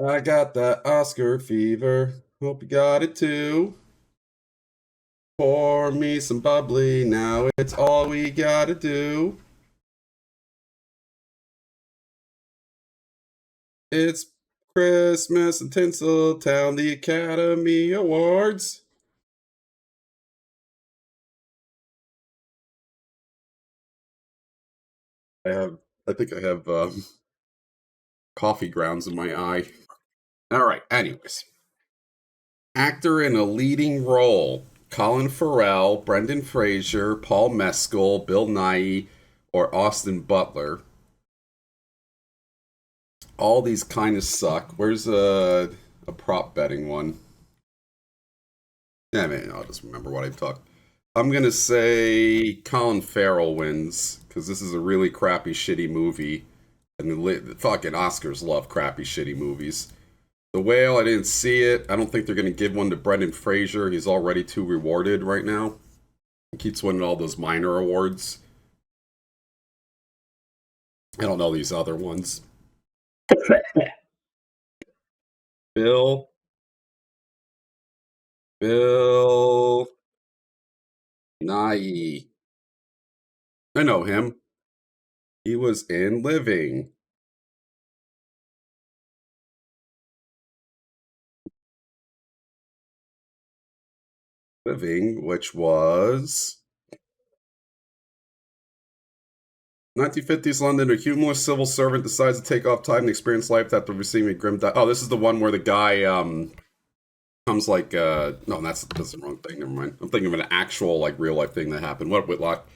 I got that Oscar fever. Hope you got it too. Pour me some bubbly now. It's all we gotta do. It's Christmas in Tinseltown, the Academy Awards. I think I have coffee grounds in my eye. All right. Anyways, actor in a leading role: Colin Farrell, Brendan Fraser, Paul Mescal, Bill Nighy, or Austin Butler. All these kind of suck. Where's a prop betting one? Yeah, man, I'll just remember what I've talked. I'm gonna say Colin Farrell wins because this is a really crappy, shitty movie, and the fucking Oscars love crappy, shitty movies. The Whale, I didn't see it. I don't think they're gonna give one to Brendan Fraser. He's already too rewarded right now. He keeps winning all those minor awards. I don't know these other ones. Bill. Bill Nighy. I know him. He was in Living. Living, which was 1950s London. A humorless civil servant decides to take off time and experience life after receiving a grim death. Oh, this is the one where the guy comes like no, that's the wrong thing. Never mind. I'm thinking of an actual like real life thing that happened. What Whitlock?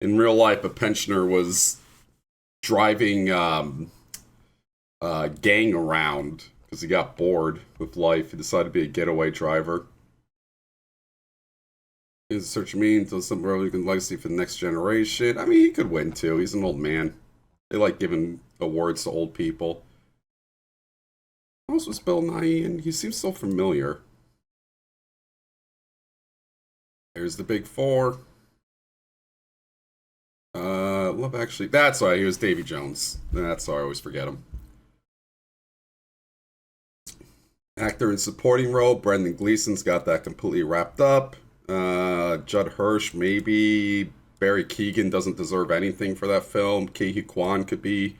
In real life, a pensioner was driving gang around because he got bored with life. He decided to be a getaway driver. Is search means does some really good legacy for the next generation? I mean, he could win too. He's an old man. They like giving awards to old people. What else was Bill Nighy? And he seems so familiar. There's the big four. Love Actually. That's why he was Davy Jones. That's why I always forget him. Actor in supporting role: Brendan Gleeson's got that completely wrapped up. Judd Hirsch, maybe. Barry Keoghan doesn't deserve anything for that film. Ke Kwan could be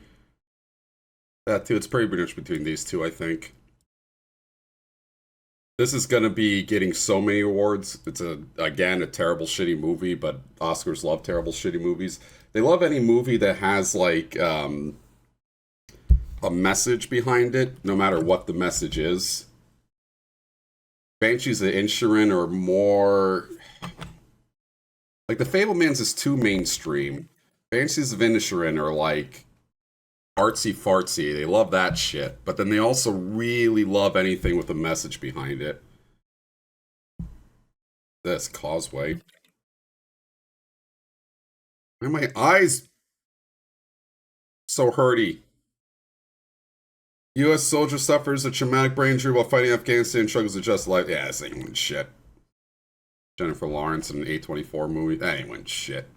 that too. It's pretty much between these two, I think. This is gonna be getting so many awards. It's again a terrible, shitty movie, but Oscars love terrible, shitty movies. They love any movie that has like a message behind it, no matter what the message is. Banshees of Inisherin are more like The Fablemans is too mainstream. Banshees of Inisherin are like artsy fartsy. They love that shit, but then they also really love anything with a message behind it. This Causeway. Why are my eyes so hurty? U.S. soldier suffers a traumatic brain injury while fighting Afghanistan and struggles to adjust life. Yeah, this ain't even shit. Jennifer Lawrence in an A24 movie. That ain't even shit.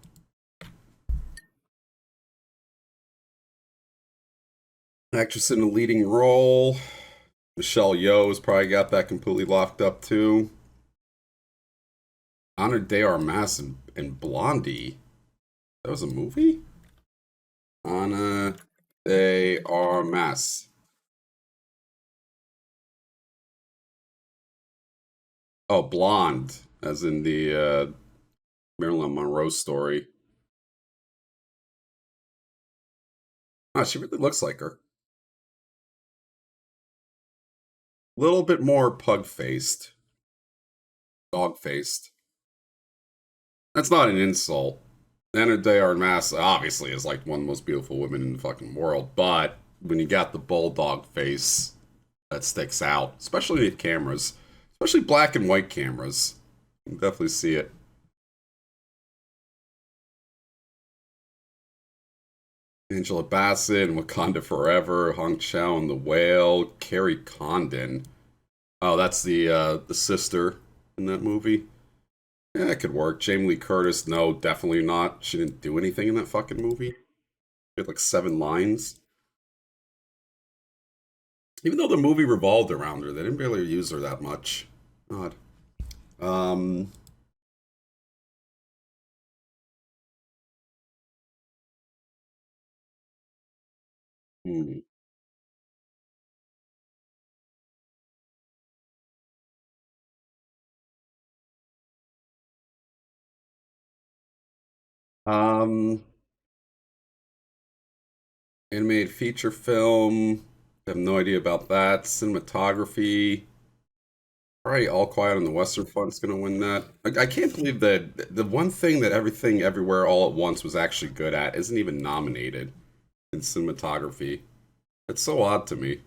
Actress in a leading role: Michelle Yeoh's probably got that completely locked up too. Ana de Armas and Blondie. That was a movie? Ana de Armas. Oh, Blonde, as in the Marilyn Monroe story. Ah, she really looks like her. A little bit more pug-faced. Dog-faced. That's not an insult. Ana de Armas obviously is like one of the most beautiful women in the fucking world, but when you got the bulldog face, that sticks out, especially with cameras, especially black and white cameras. You can definitely see it. Angela Bassett in Wakanda Forever, Hong Chow in The Whale, Carrie Condon. Oh, that's the sister in that movie. Yeah, that could work. Jamie Lee Curtis, no, definitely not. She didn't do anything in that fucking movie. She had like 7 lines. Even though the movie revolved around her, they didn't really use her that much. Odd. Um, hmm. um, Animated feature film. I have no idea about that. Cinematography. Probably All Quiet on the Western Front's going to win that. I can't believe that the one thing that Everything Everywhere All at Once was actually good at isn't even nominated in cinematography. It's so odd to me.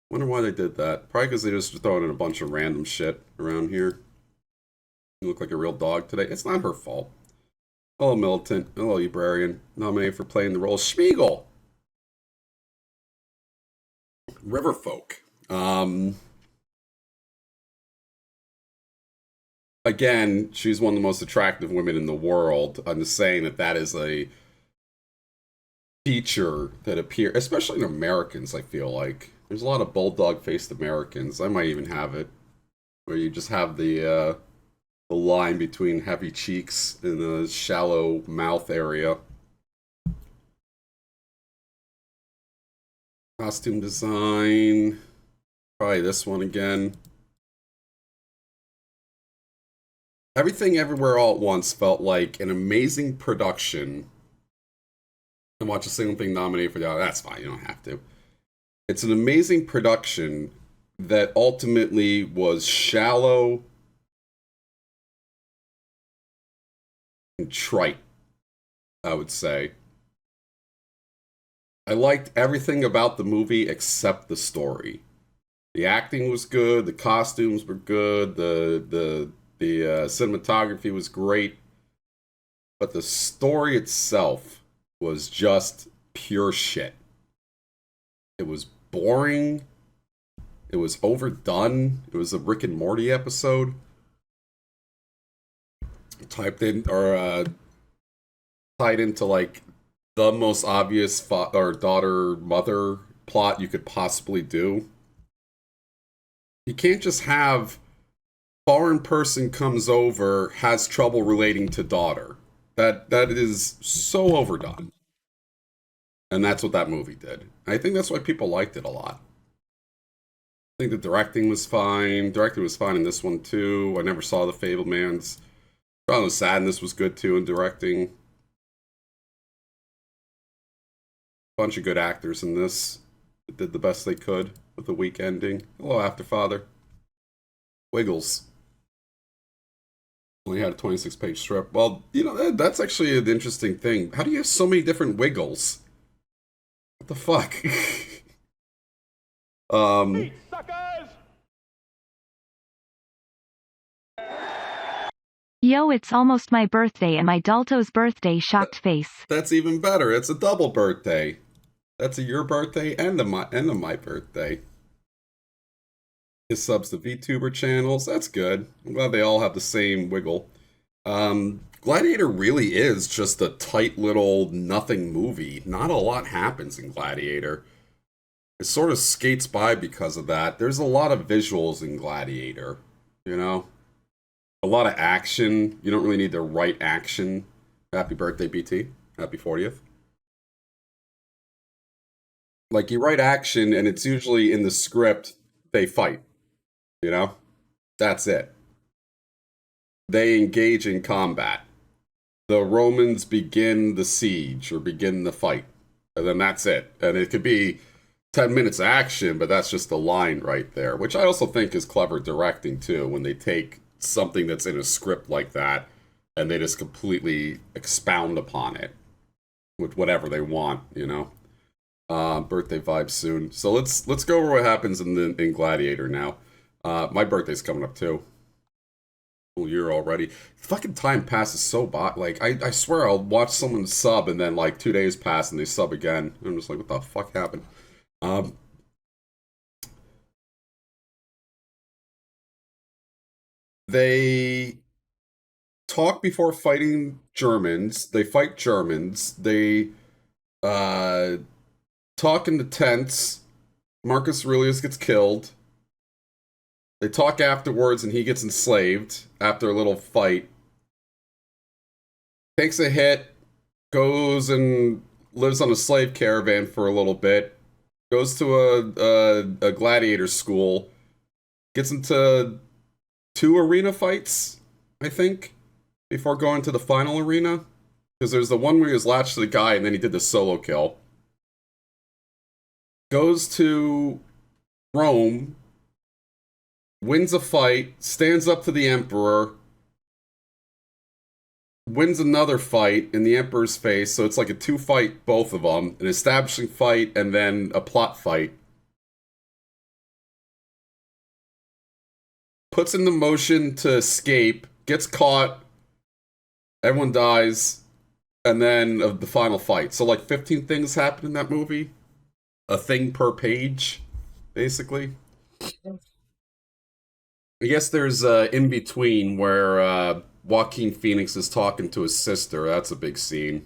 Wonder why they did that. Probably because they just throwing in a bunch of random shit around here. You look like a real dog today. It's not her fault. Hello, Militant. Hello, Librarian. Nominated for playing the role of Schmiegel. Riverfolk. Again, she's one of the most attractive women in the world. I'm just saying that that is a feature that appear, especially in Americans. I feel like there's a lot of bulldog-faced Americans. I might even have it where you just have the line between heavy cheeks and the shallow mouth area. Costume design, probably this one again. Everything Everywhere All at Once felt like an amazing production. And watch a single thing nominated for the Oscar. That's fine, you don't have to. It's an amazing production that ultimately was shallow and trite, I would say. I liked everything about the movie except the story. The acting was good, the costumes were good, the cinematography was great, but the story itself was just pure shit. It was boring. It was overdone. It was a Rick and Morty episode. Typed in or tied into like the most obvious or daughter mother plot you could possibly do. You can't just have foreign person comes over, has trouble relating to daughter. That is so overdone. And that's what that movie did. I think that's why people liked it a lot. I think the directing was fine. Directing was fine in this one too. I never saw The Fablemans. Shaun of Sadness was good too in directing. Bunch of good actors in this. That did the best they could with the weak ending. Hello, Afterfather. Wiggles. Only had a 26-page strip. Well, you know, that's actually an interesting thing. How do you have so many different Wiggles? What the fuck? Hey, suckers! Yo, it's almost my birthday and my Dalto's birthday shocked face. That's even better. It's a double birthday. That's a your birthday and a my birthday. His subs to VTuber channels. That's good. I'm glad they all have the same wiggle. Gladiator really is just a tight little nothing movie. Not a lot happens in Gladiator. It sort of skates by because of that. There's a lot of visuals in Gladiator, you know? A lot of action. You don't really need the right action. Happy birthday, BT. Happy 40th. Like, you write action, and it's usually in the script, they fight, you know? That's it. They engage in combat. The Romans begin the siege, or begin the fight. And then that's it. And it could be 10 minutes of action, but that's just the line right there, which I also think is clever directing, too, when they take something that's in a script like that, and they just completely expound upon it with whatever they want, you know? Birthday vibes soon. So let's go over what happens in Gladiator now. My birthday's coming up too. Whole year already. Fucking time passes so by. Like I swear I'll watch someone sub and then like 2 days pass and they sub again. I'm just like, what the fuck happened? They talk before fighting Germans. They fight Germans. They talk in the tents Marcus Aurelius gets killed. They talk afterwards, and he gets enslaved after a little fight. Takes a hit, goes and lives on a slave caravan for a little bit. Goes to a gladiator school. Gets into 2 arena fights, I think, before going to the final arena. Because there's the one where he was latched to the guy, and then he did the solo kill. Goes to Rome, wins a fight, stands up to the Emperor, wins another fight in the Emperor's face, so it's like a 2-fight, both of them, an establishing fight, and then a plot fight. Puts into motion to escape, gets caught, everyone dies, and then the final fight. So like 15 things happen in that movie. A thing per page, basically. I guess there's in between where Joaquin Phoenix is talking to his sister. That's a big scene.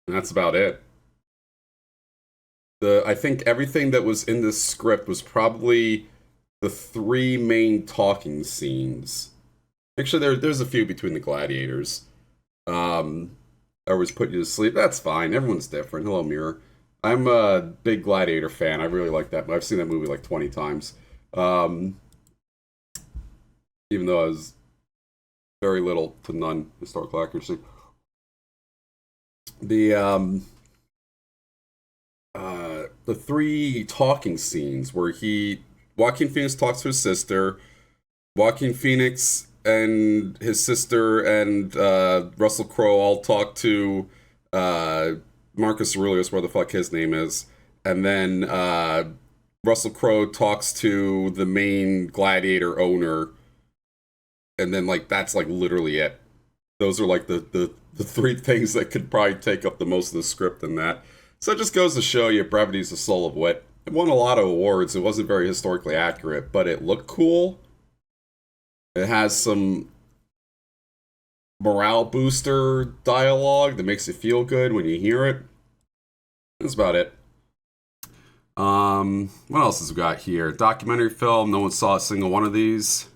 And that's about it. I think everything that was in this script was probably the 3 main talking scenes. Actually, there's a few between the gladiators. I always put you to sleep. That's fine. Everyone's different. Hello, Mirror. I'm a big Gladiator fan. I really like that. I've seen that movie like 20 times. Even though I was very little to none historical accuracy. The 3 talking scenes where Joaquin Phoenix talks to his sister, Joaquin Phoenix and his sister and Russell Crowe all talk to Marcus Aurelius, where the fuck his name is, and then Russell Crowe talks to the main gladiator owner, and then like that's like literally it. Those are like the 3 things that could probably take up the most of the script in that. So it just goes to show you brevity's the soul of wit. It won a lot of awards. It wasn't very historically accurate, but it looked cool. It has some morale booster dialogue that makes you feel good when you hear it. That's about it. What else has we got here? Documentary film. No one saw a single one of these.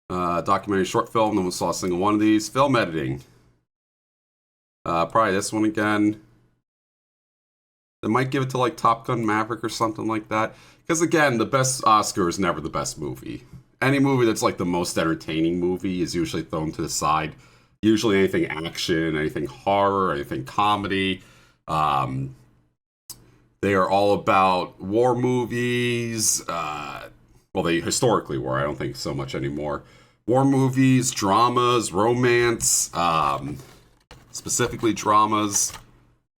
Documentary short film. No one saw a single one of these. Film editing. Probably this one again. They might give it to like Top Gun Maverick or something like that. Because again, the best Oscar is never the best movie. Any movie that's like the most entertaining movie is usually thrown to the side. Usually anything action, anything horror, anything comedy. They are all about war movies. Well, they historically were. I don't think so much anymore. War movies, dramas, romance, specifically dramas,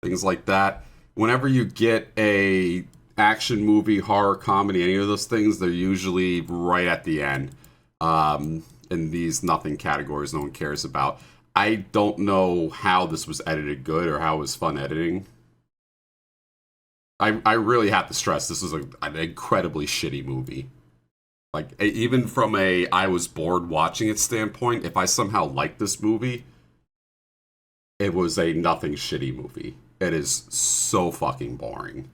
things like that. Whenever you get a action movie, horror, comedy, any of those things, they're usually right at the end. In these nothing categories no one cares about. I don't know how this was edited good or how it was fun editing. I really have to stress this was an incredibly shitty movie. Like, even from a I was bored watching it standpoint, if I somehow liked this movie, it was a nothing shitty movie. It is so fucking boring.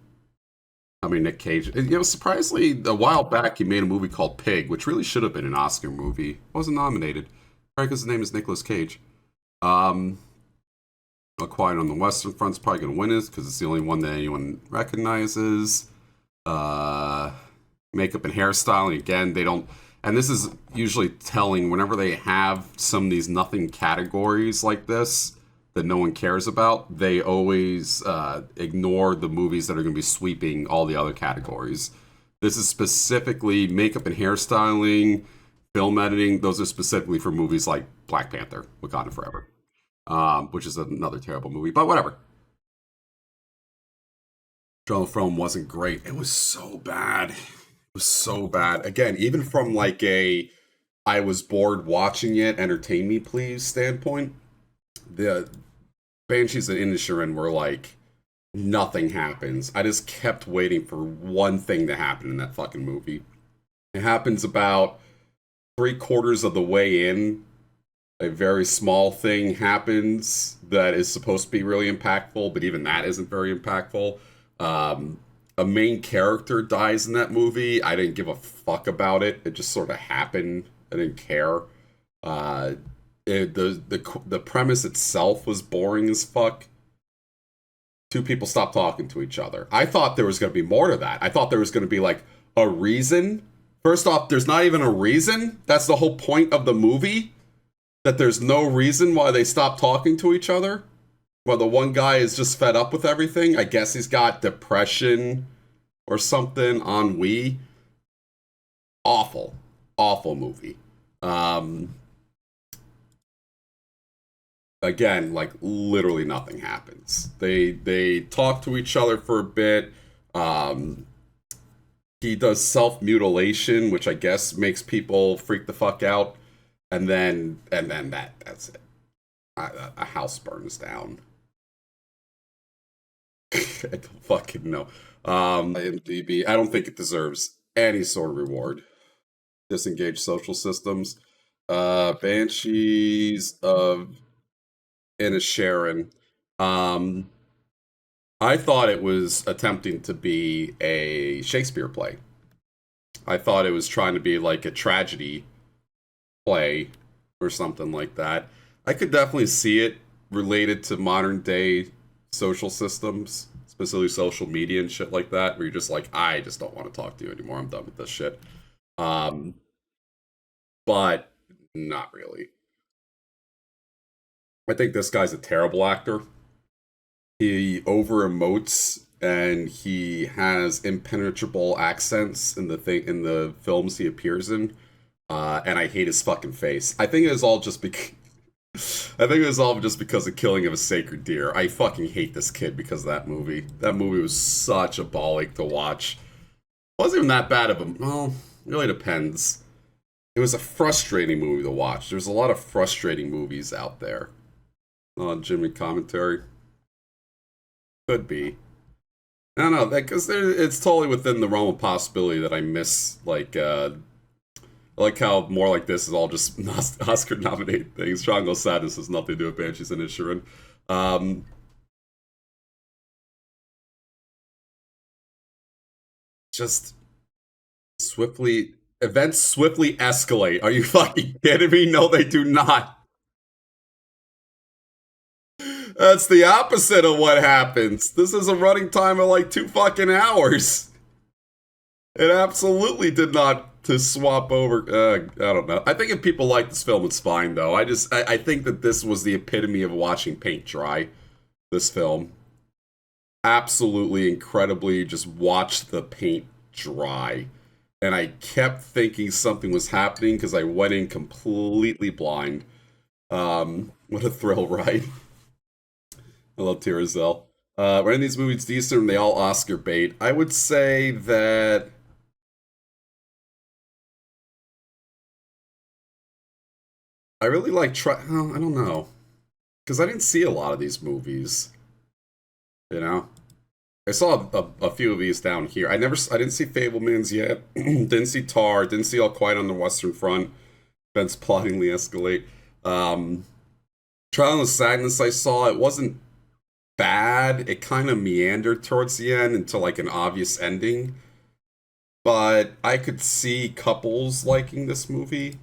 I mean, Nick Cage, surprisingly, a while back he made a movie called Pig, which really should have been an Oscar movie. Wasn't nominated. Probably because his name is Nicolas Cage. A Quiet on the Western Front's probably going to win it because it's the only one that anyone recognizes. Makeup and hairstyling, again, they don't... And this is usually telling whenever they have some of these nothing categories like this that no one cares about, they always ignore the movies that are going to be sweeping all the other categories. This is specifically makeup and hairstyling, film editing. Those are specifically for movies like Black Panther, Wakanda Forever, which is another terrible movie, but whatever. Drama Film wasn't great. It was so bad. It was so bad. Again, even from like a I was bored watching it, entertain me please standpoint, the Banshees and Inisherin were like, nothing happens. I just kept waiting for one thing to happen in that fucking movie. It happens about 3/4 of the way in, a very small thing happens that is supposed to be really impactful, but even that isn't very impactful. A main character dies in that movie. I didn't give a fuck about it. It just sort of happened. I didn't care. The premise itself was boring as fuck. Two people stopped talking to each other. I thought there was going to be more to that. I thought there was going to be like a reason. First off, there's not even a reason. That's the whole point of the movie. That there's no reason why they stopped talking to each other. Well, the one guy is just fed up with everything. I guess he's got depression or something, ennui. Awful. Awful movie. Again, like, literally nothing happens. They talk to each other for a bit. He does self-mutilation, which I guess makes people freak the fuck out. And then that's it. A house burns down. I don't fucking know. IMDb, I don't think it deserves any sort of reward. Disengaged social systems. Banshees of Inisherin. I thought it was attempting to be a Shakespeare play. I thought it was trying to be like a tragedy play or something like that. I could definitely see it related to modern day social systems, specifically social media and shit like that, where you're just like, I just don't want to talk to you anymore. I'm done with this shit. But not really. I think this guy's a terrible actor. He over emotes and he has impenetrable accents in the films he appears in. And I hate his fucking face. I think it was all just because of Killing of a Sacred Deer. I fucking hate this kid because of that movie. That movie was such a ball-ache to watch. It wasn't even that bad of a... Well, it really depends. It was a frustrating movie to watch. There's a lot of frustrating movies out there. Jimmy commentary. Could be. I don't know, because it's totally within the realm of possibility that I miss, like, I like how more like this is all just Oscar-nominated things. Triangle Sadness has nothing to do with Banshees and Inisherin. Just events swiftly escalate. Are you fucking kidding me? No, they do not. That's the opposite of what happens. This is a running time of like 2 fucking hours. It absolutely did not to swap over. I don't know. I think if people like this film, it's fine though. I think that this was the epitome of watching paint dry. This film. Absolutely incredibly just watched the paint dry. And I kept thinking something was happening because I went in completely blind. What a thrill ride. I love Tirazel. Running these movies decent, they all Oscar bait. I would say that I really like I don't know, because I didn't see a lot of these movies. You know, I saw a few of these down here. I didn't see Fablemans yet. Didn't see Tar. Didn't see All Quiet on the Western Front. Events plottingly escalate. Trial of Sadness I saw. It wasn't bad. It kind of meandered towards the end until like an obvious ending. But I could see couples liking this movie.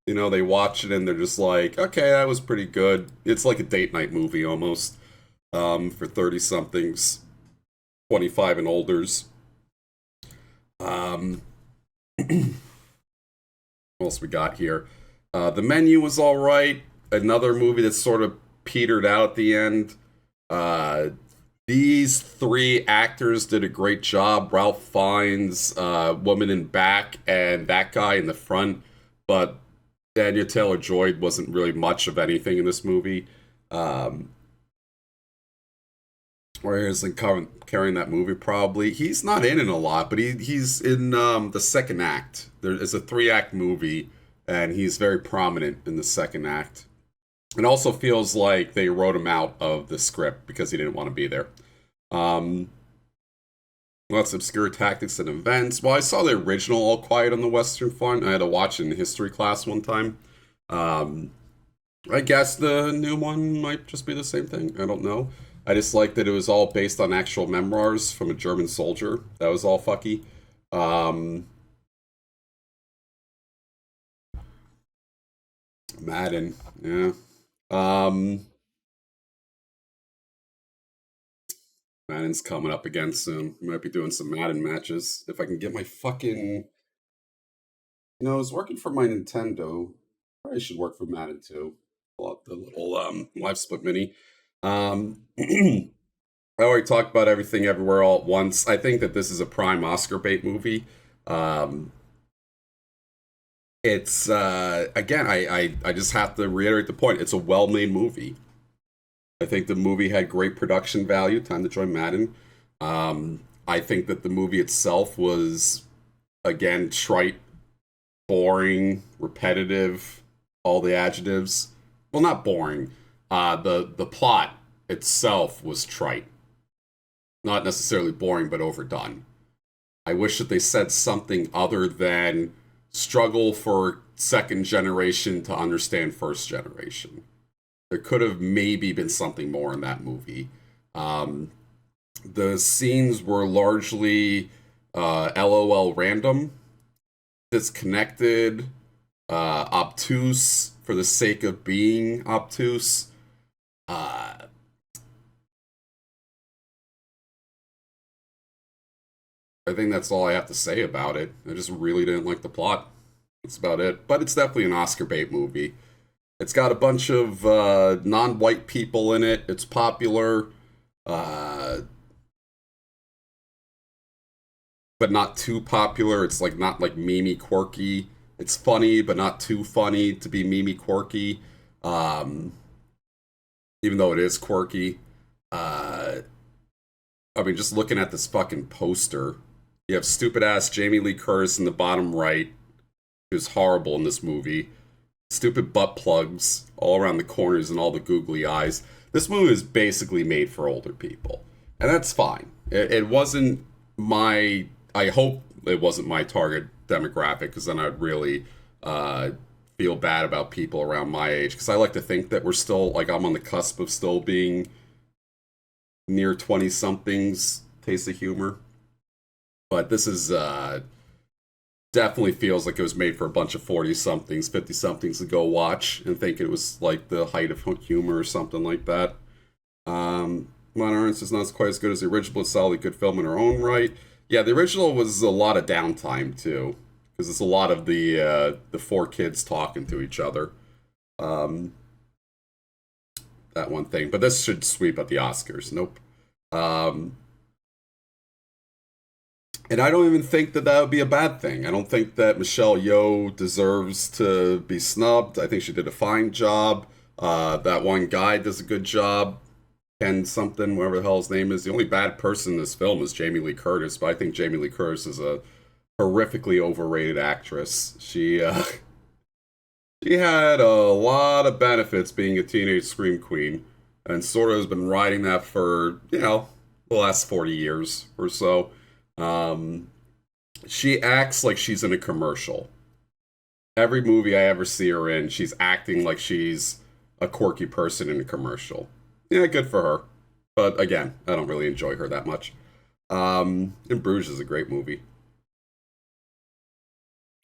You know, they watch it and they're just like, okay, that was pretty good. It's like a date night movie almost. For 30-somethings, 25 and olders. What else we got here? The Menu was alright. Another movie that sort of petered out at the end. These 3 actors did a great job. Ralph Fiennes, woman in back, and that guy in the front. But Anya Taylor-Joy wasn't really much of anything in this movie. Where he's like carrying that movie probably. He's not in it a lot, but he's in the second act. There is a 3-act movie, and he's very prominent in the second act. It also feels like they wrote him out of the script because he didn't want to be there. Lots of obscure tactics and events. Well, I saw the original All Quiet on the Western Front. I had to watch it in history class one time. I guess the new one might just be the same thing. I don't know. I just like that it was all based on actual memoirs from a German soldier. That was all fucky. Um, Madden, yeah. Um, Madden's coming up again soon. We might be doing some Madden matches if I can get my fucking. I was working for my Nintendo. Probably should work for Madden too. Pull out the little live split mini. I already talked about everything everywhere all at once. I think that this is a prime Oscar bait movie. Um, it's again, I just have to reiterate the point. It's a well-made movie. I think the movie had great production value. Time to join Madden. I think that the movie itself was again trite, boring, repetitive, all the adjectives. Well, not boring. The plot itself was trite. Not necessarily boring, but overdone. I wish that they said something other than struggle for second generation to understand first generation. There could have maybe been something more in that movie. Um, the scenes were largely LOL random, disconnected, obtuse for the sake of being obtuse. Uh, I think that's all I have to say about it. I just really didn't like the plot. That's about it. But it's definitely an Oscar bait movie. It's got a bunch of non-white people in it. It's popular, uh, but not too popular. It's like not like memey quirky. It's funny, but not too funny to be memey quirky. Um, Even though it is quirky. Uh, I mean, just looking at this fucking poster, you have stupid ass Jamie Lee Curtis in the bottom right, who's horrible in this movie. Stupid butt plugs all around the corners and all the googly eyes. This movie is basically made for older people, and that's fine. It wasn't my. I hope it wasn't my target demographic, because then I'd really feel bad about people around my age. Because I like to think that we're still like I'm on the cusp of still being near 20 somethings taste of humor. But this is definitely feels like it was made for a bunch of 40 somethings, 50 somethings to go watch and think it was like the height of humor or something like that. Modern Ernst is not quite as good as the original, but it's solidly good film in her own right. Yeah, the original was a lot of downtime too, because it's a lot of the four kids talking to each other. Um, that one thing, but this should sweep at the Oscars. Nope. Um, and I don't even think that that would be a bad thing. I don't think that Michelle Yeoh deserves to be snubbed. I think she did a fine job. That one guy does a good job. Ken something, whatever the hell his name is. The only bad person in this film is Jamie Lee Curtis, but I think Jamie Lee Curtis is a horrifically overrated actress. She had a lot of benefits being a teenage scream queen, and sort of has been riding that for, the last 40 years or so. Um, she acts like she's in a commercial. Every movie I ever see her in, she's acting like she's a quirky person in a commercial. Yeah, good for her. But again, I don't really enjoy her that much. And Bruges is a great movie.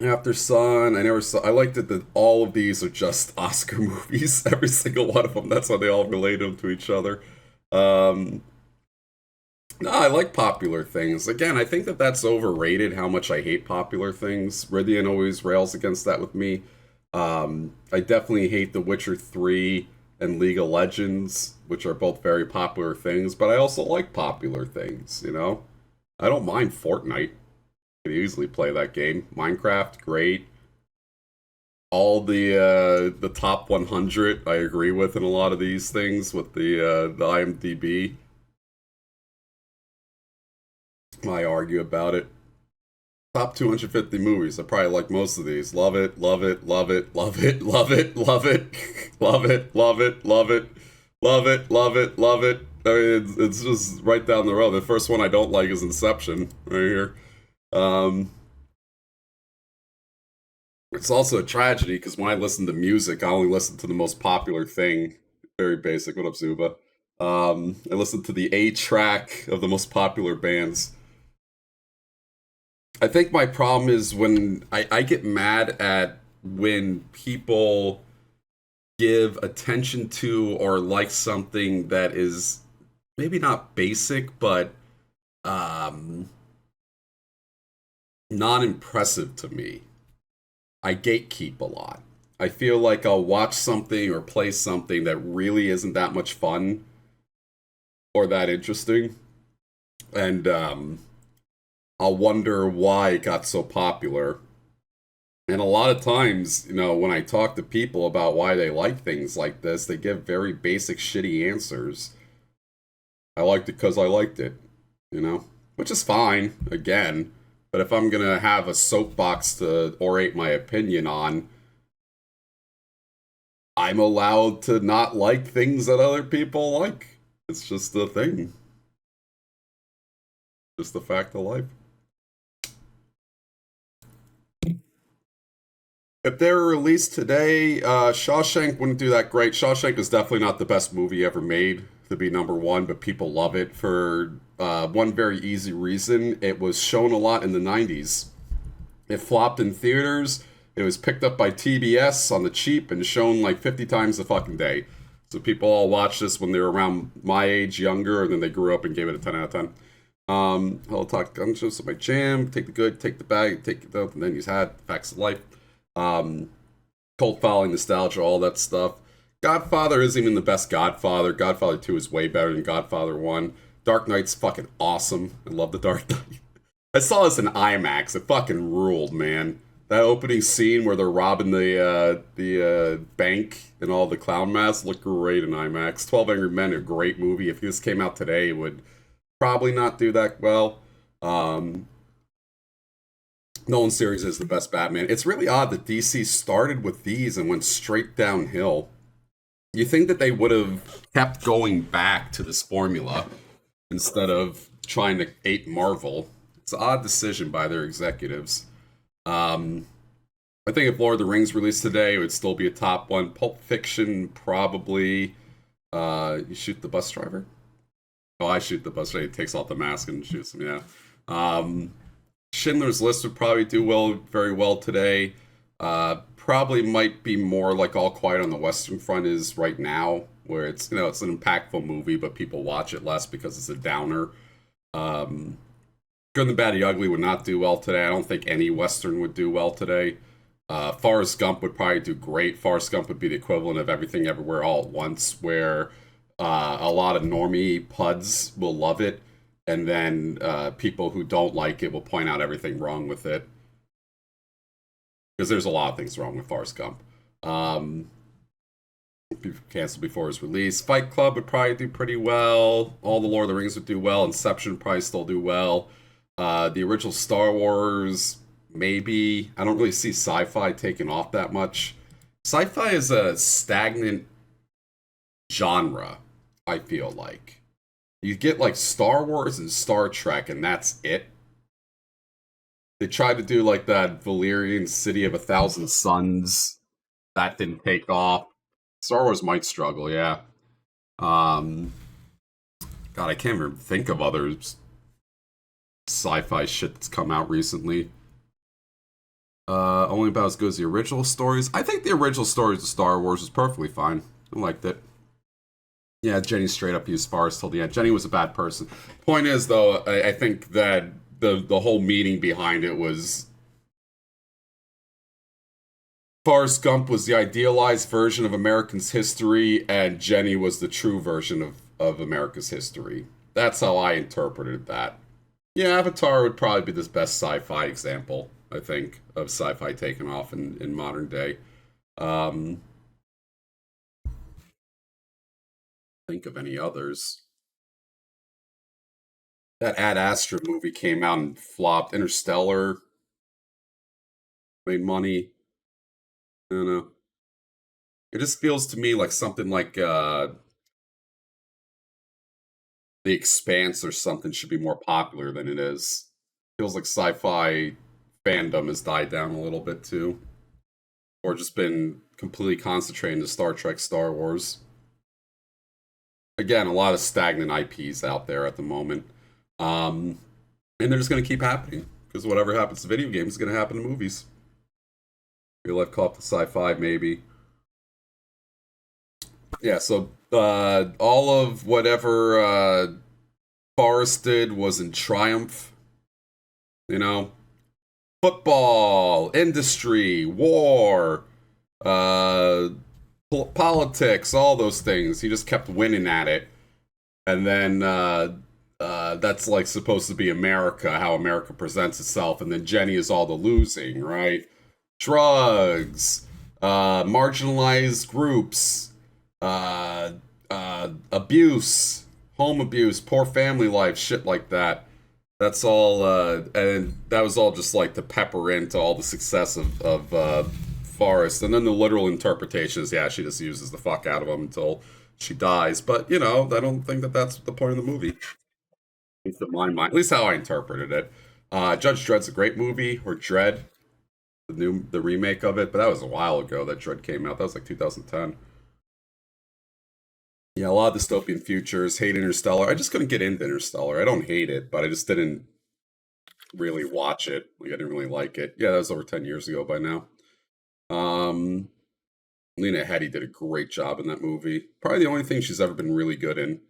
After Sun, I never saw. I liked it that all of these are just Oscar movies. Every single one of them. That's how they all relate them to each other. Um, no, I like popular things. Again, I think that that's overrated. How much I hate popular things. Rythian always rails against that with me. I definitely hate The Witcher 3 and League of Legends, which are both very popular things. But I also like popular things. I don't mind Fortnite. Could easily play that game. Minecraft, great. All the top 100, I agree with in a lot of these things with the IMDb. I argue about it. Top 250 movies. I probably like most of these. Love it, love it, love it, love it, love it, love it, love it, love it, love it, love it, love it, love it. I mean, it's just right down the road. The first one I don't like is Inception, right here. Um, It's also a tragedy because when I listen to music, I only listen to the most popular thing. Very basic. What up, Zuba? I listen to the A track of the most popular bands. I think my problem is when I get mad at when people give attention to or like something that is maybe not basic, but um, non impressive to me. I gatekeep a lot. I feel like I'll watch something or play something that really isn't that much fun or that interesting, and I'll wonder why it got so popular. And a lot of times, when I talk to people about why they like things like this, they give very basic, shitty answers. I liked it because I liked it, which is fine, again. But if I'm gonna have a soapbox to orate my opinion on, I'm allowed to not like things that other people like. It's just a thing. Just a fact of life. If they were released today, Shawshank wouldn't do that great. Shawshank is definitely not the best movie ever made to be number one, but people love it for one very easy reason. It was shown a lot in the 90s. It flopped in theaters. It was picked up by TBS on the cheap and shown like 50 times a fucking day. So people all watched this when they were around my age, younger, and then they grew up and gave it a 10 out of 10. Hello, talk gun shows, my jam. Take the good, take the bad, take it up, and then use had facts of life. Cult following, nostalgia, all that stuff. Godfather isn't even the best Godfather. Godfather 2 is way better than Godfather 1. Dark Knight's fucking awesome. I love the Dark Knight. I saw this in IMAX. It fucking ruled, man. That opening scene where they're robbing the bank and all the clown masks looked great in IMAX. 12 Angry Men, a great movie. If this came out today, it would probably not do that well. Nolan series is the best Batman. It's really odd that DC started with these and went straight downhill. You think that they would have kept going back to this formula instead of trying to ape Marvel. It's an odd decision by their executives. I think if Lord of the Rings released today, it would still be a top one. Pulp Fiction, probably. You shoot the bus driver? Oh, I shoot the bus driver. He takes off the mask and shoots him, yeah. Schindler's List would probably do very well today. Probably might be more like All Quiet on the Western Front is right now, where it's it's an impactful movie, but people watch it less because it's a downer. Good and the Bad and the Ugly would not do well today. I don't think any Western would do well today. Forrest Gump would probably do great. Forrest Gump would be the equivalent of Everything Everywhere All at Once, where a lot of normie puds will love it, and then people who don't like it will point out everything wrong with it. Because there's a lot of things wrong with Forrest Gump. Canceled before its release. Fight Club would probably do pretty well. All the Lord of the Rings would do well. Inception would probably still do well. The original Star Wars, maybe. I don't really see sci-fi taking off that much. Sci-fi is a stagnant genre, I feel like. You get like Star Wars and Star Trek, and that's it. They tried to do like that Valyrian City of 1,000 Suns. That didn't take off. Star Wars might struggle, yeah. God, I can't even think of other sci-fi shit that's come out recently. Only about as good as the original stories. I think the original stories of Star Wars was perfectly fine. I liked it. Yeah, Jenny straight up used Spars till the end. Jenny was a bad person. Point is, though, I think that the whole meaning behind it was Forrest Gump was the idealized version of America's history, and Jenny was the true version of America's history. That's how I interpreted that. Yeah, Avatar would probably be the best sci-fi example, I think, of sci-fi taking off in modern day. Think of any others. That Ad Astra movie came out and flopped. Interstellar made money. I don't know. It just feels to me like something like The Expanse or something should be more popular than it is. Feels like sci-fi fandom has died down a little bit too. or just been completely concentrated into Star Trek, Star Wars. Again, a lot of stagnant IPs out there at the moment. And they're just going to keep happening. Because whatever happens to video games is going to happen to movies. Real life caught to sci-fi, maybe. Yeah, so all of whatever Forrest did was in triumph. You know? Football, industry, war, politics, all those things. He just kept winning at it. And then that's like supposed to be America, how America presents itself. And then Jenny is all the losing, right? Drugs, marginalized groups, abuse, home abuse, poor family life, shit like that. That's all, and that was all just like to pepper into all the success of Forrest. And then the literal interpretation is, yeah, she just uses the fuck out of him until she dies. But, you know, I don't think that that's the point of the movie. At least in my mind, at least how I interpreted it. Judge Dredd's a great movie, or Dredd, the remake of it, but that was a while ago that Dredd came out. That was like 2010. Yeah, a lot of dystopian futures. Hate Interstellar. I just couldn't get into Interstellar. I don't hate it, but I just didn't really watch it. Like, I didn't really like it. Yeah, that was over 10 years ago by now. Lena Headey did a great job in that movie. Probably the only thing she's ever been really good in.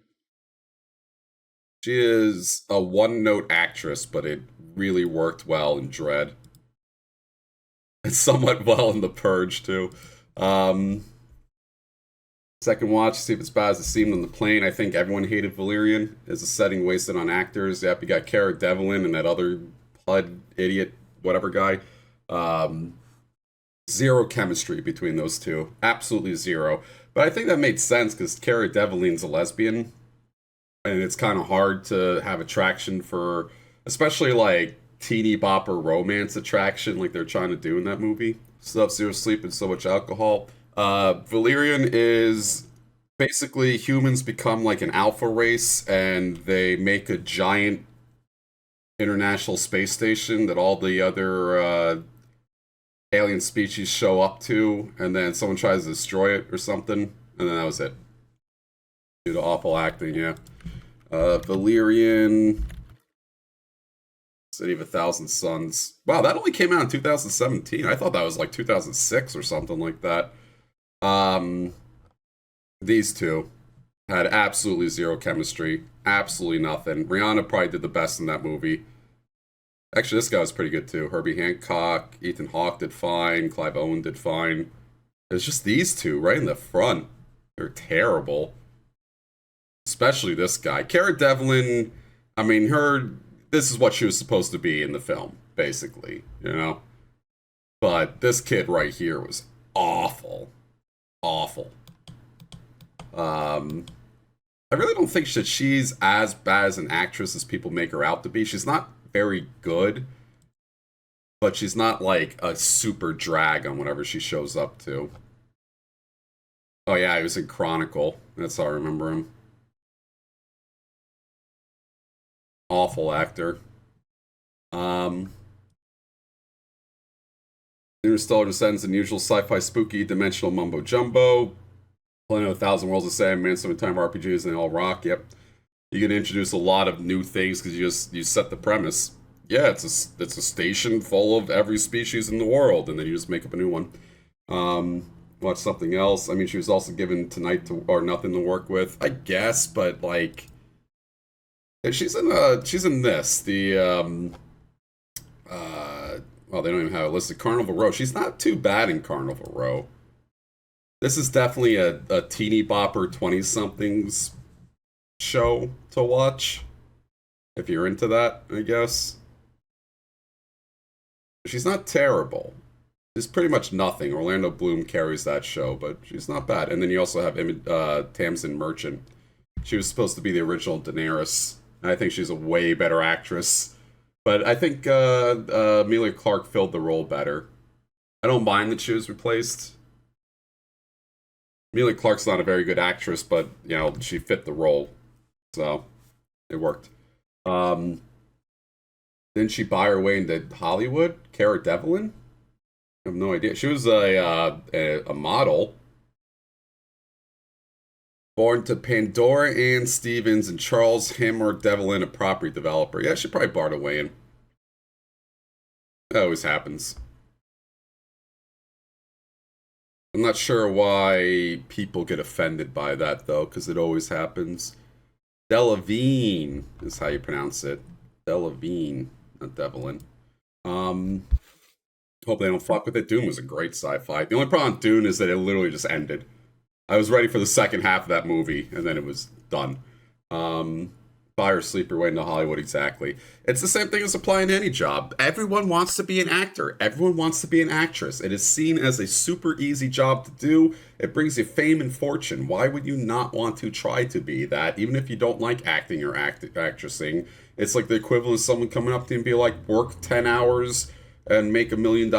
She is a one-note actress, but it really worked well in Dredd. And somewhat well in The Purge, too. Second watch, see if it's bad as it seemed on the plane. I think everyone hated Valerian. It's a setting wasted on actors. Yep, you got Cara Delevingne and that other plud idiot, whatever guy. Zero chemistry between those two. Absolutely zero. But I think that made sense because Cara Delevingne's a lesbian. And it's kind of hard to have attraction for, especially like teeny bopper romance attraction like they're trying to do in that movie. Stuff, zero sleep and so much alcohol. Valerian is basically humans become like an alpha race and they make a giant international space station that all the other alien species show up to, and then someone tries to destroy it or something, and then that was it. Due to awful acting, yeah. Valerian, City of a Thousand Suns. Wow, that only came out in 2017. I thought that was like 2006 or something like that. These two had absolutely zero chemistry. Absolutely nothing. Rihanna probably did the best in that movie. Actually, this guy was pretty good too. Herbie Hancock, Ethan Hawke did fine. Clive Owen did fine. It was just these two right in the front. They're terrible. Especially this guy. Cara Delevingne, I mean, this is what she was supposed to be in the film, basically, you know? But this kid right here was awful. Awful. I really don't think that she's as bad as an actress as people make her out to be. She's not very good, but she's not like a super drag on whatever she shows up to. Oh yeah, he was in Chronicle. That's how I remember him. Awful actor. Interstellar descends in usual sci-fi spooky dimensional mumbo jumbo. Planet of 1,000 Worlds of Sandman, Time RPGs, and they all rock. Yep. You can introduce a lot of new things because you set the premise. Yeah, it's a station full of every species in the world, and then you just make up a new one. Watch something else. I mean, she was also given Tonight or Nothing to work with, I guess, but like, she's in this well, they don't even have it listed. Carnival Row. She's not too bad in Carnival Row. This is definitely a teeny bopper 20-somethings show to watch. If you're into that, I guess. She's not terrible. She's pretty much nothing. Orlando Bloom carries that show, but she's not bad. And then you also have Tamsin Merchant. She was supposed to be the original Daenerys. And I think she's a way better actress. But I think Emilia Clarke filled the role better. I don't mind that she was replaced. Emilia Clarke's not a very good actress, but, you know, she fit the role. So, it worked. Didn't she buy her way into Hollywood? Cara Delevingne? I have no idea. She was a model. Born to Pandora Ann Stevens and Charles Hammer Devlin, a property developer. Yeah, she probably barred away in. That always happens. I'm not sure why people get offended by that, though, because it always happens. Delavine is how you pronounce it. Delavine, not Devlin. Hope they don't fuck with it. Dune was a great sci-fi. The only problem with Dune is that it literally just ended. I was ready for the second half of that movie, and then it was done. Fire, sleep your way into Hollywood, exactly. It's the same thing as applying to any job. Everyone wants to be an actor. Everyone wants to be an actress. It is seen as a super easy job to do. It brings you fame and fortune. Why would you not want to try to be that, even if you don't like acting or actressing? It's like the equivalent of someone coming up to you and be like, work 10 hours and make $1 million.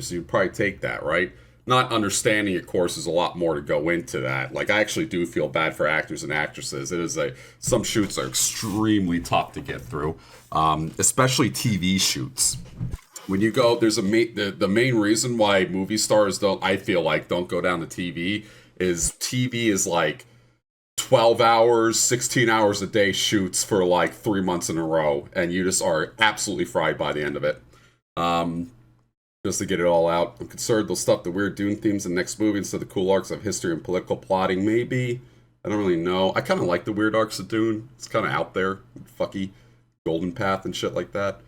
You'd probably take that, right? Not understanding, of course, is a lot more to go into that. Like, I actually do feel bad for actors and actresses. It is some shoots are extremely tough to get through, especially TV shoots. When you go, there's the main reason why movie stars don't go down to TV is like 12 hours, 16 hours a day shoots for like 3 months in a row, and you just are absolutely fried by the end of it. Just to get it all out. I'm concerned they'll stuff the weird Dune themes in the next movie instead of the cool arcs of history and political plotting. Maybe. I don't really know. I kind of like the weird arcs of Dune. It's kind of out there. Fucky. Golden Path and shit like that.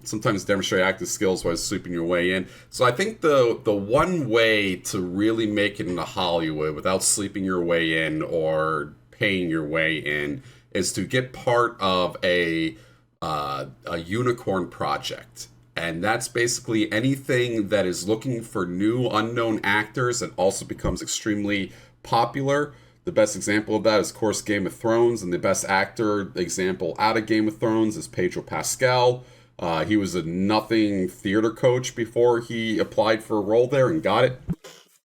Sometimes demonstrate acting skills while sleeping your way in. So I think the one way to really make it into Hollywood without sleeping your way in or paying your way in is to get part of a unicorn project. And that's basically anything that is looking for new unknown actors and also becomes extremely popular. The best example of that is, of course, Game of Thrones, and the best actor example out of Game of Thrones is Pedro Pascal. He was a nothing theater coach before he applied for a role there and got it.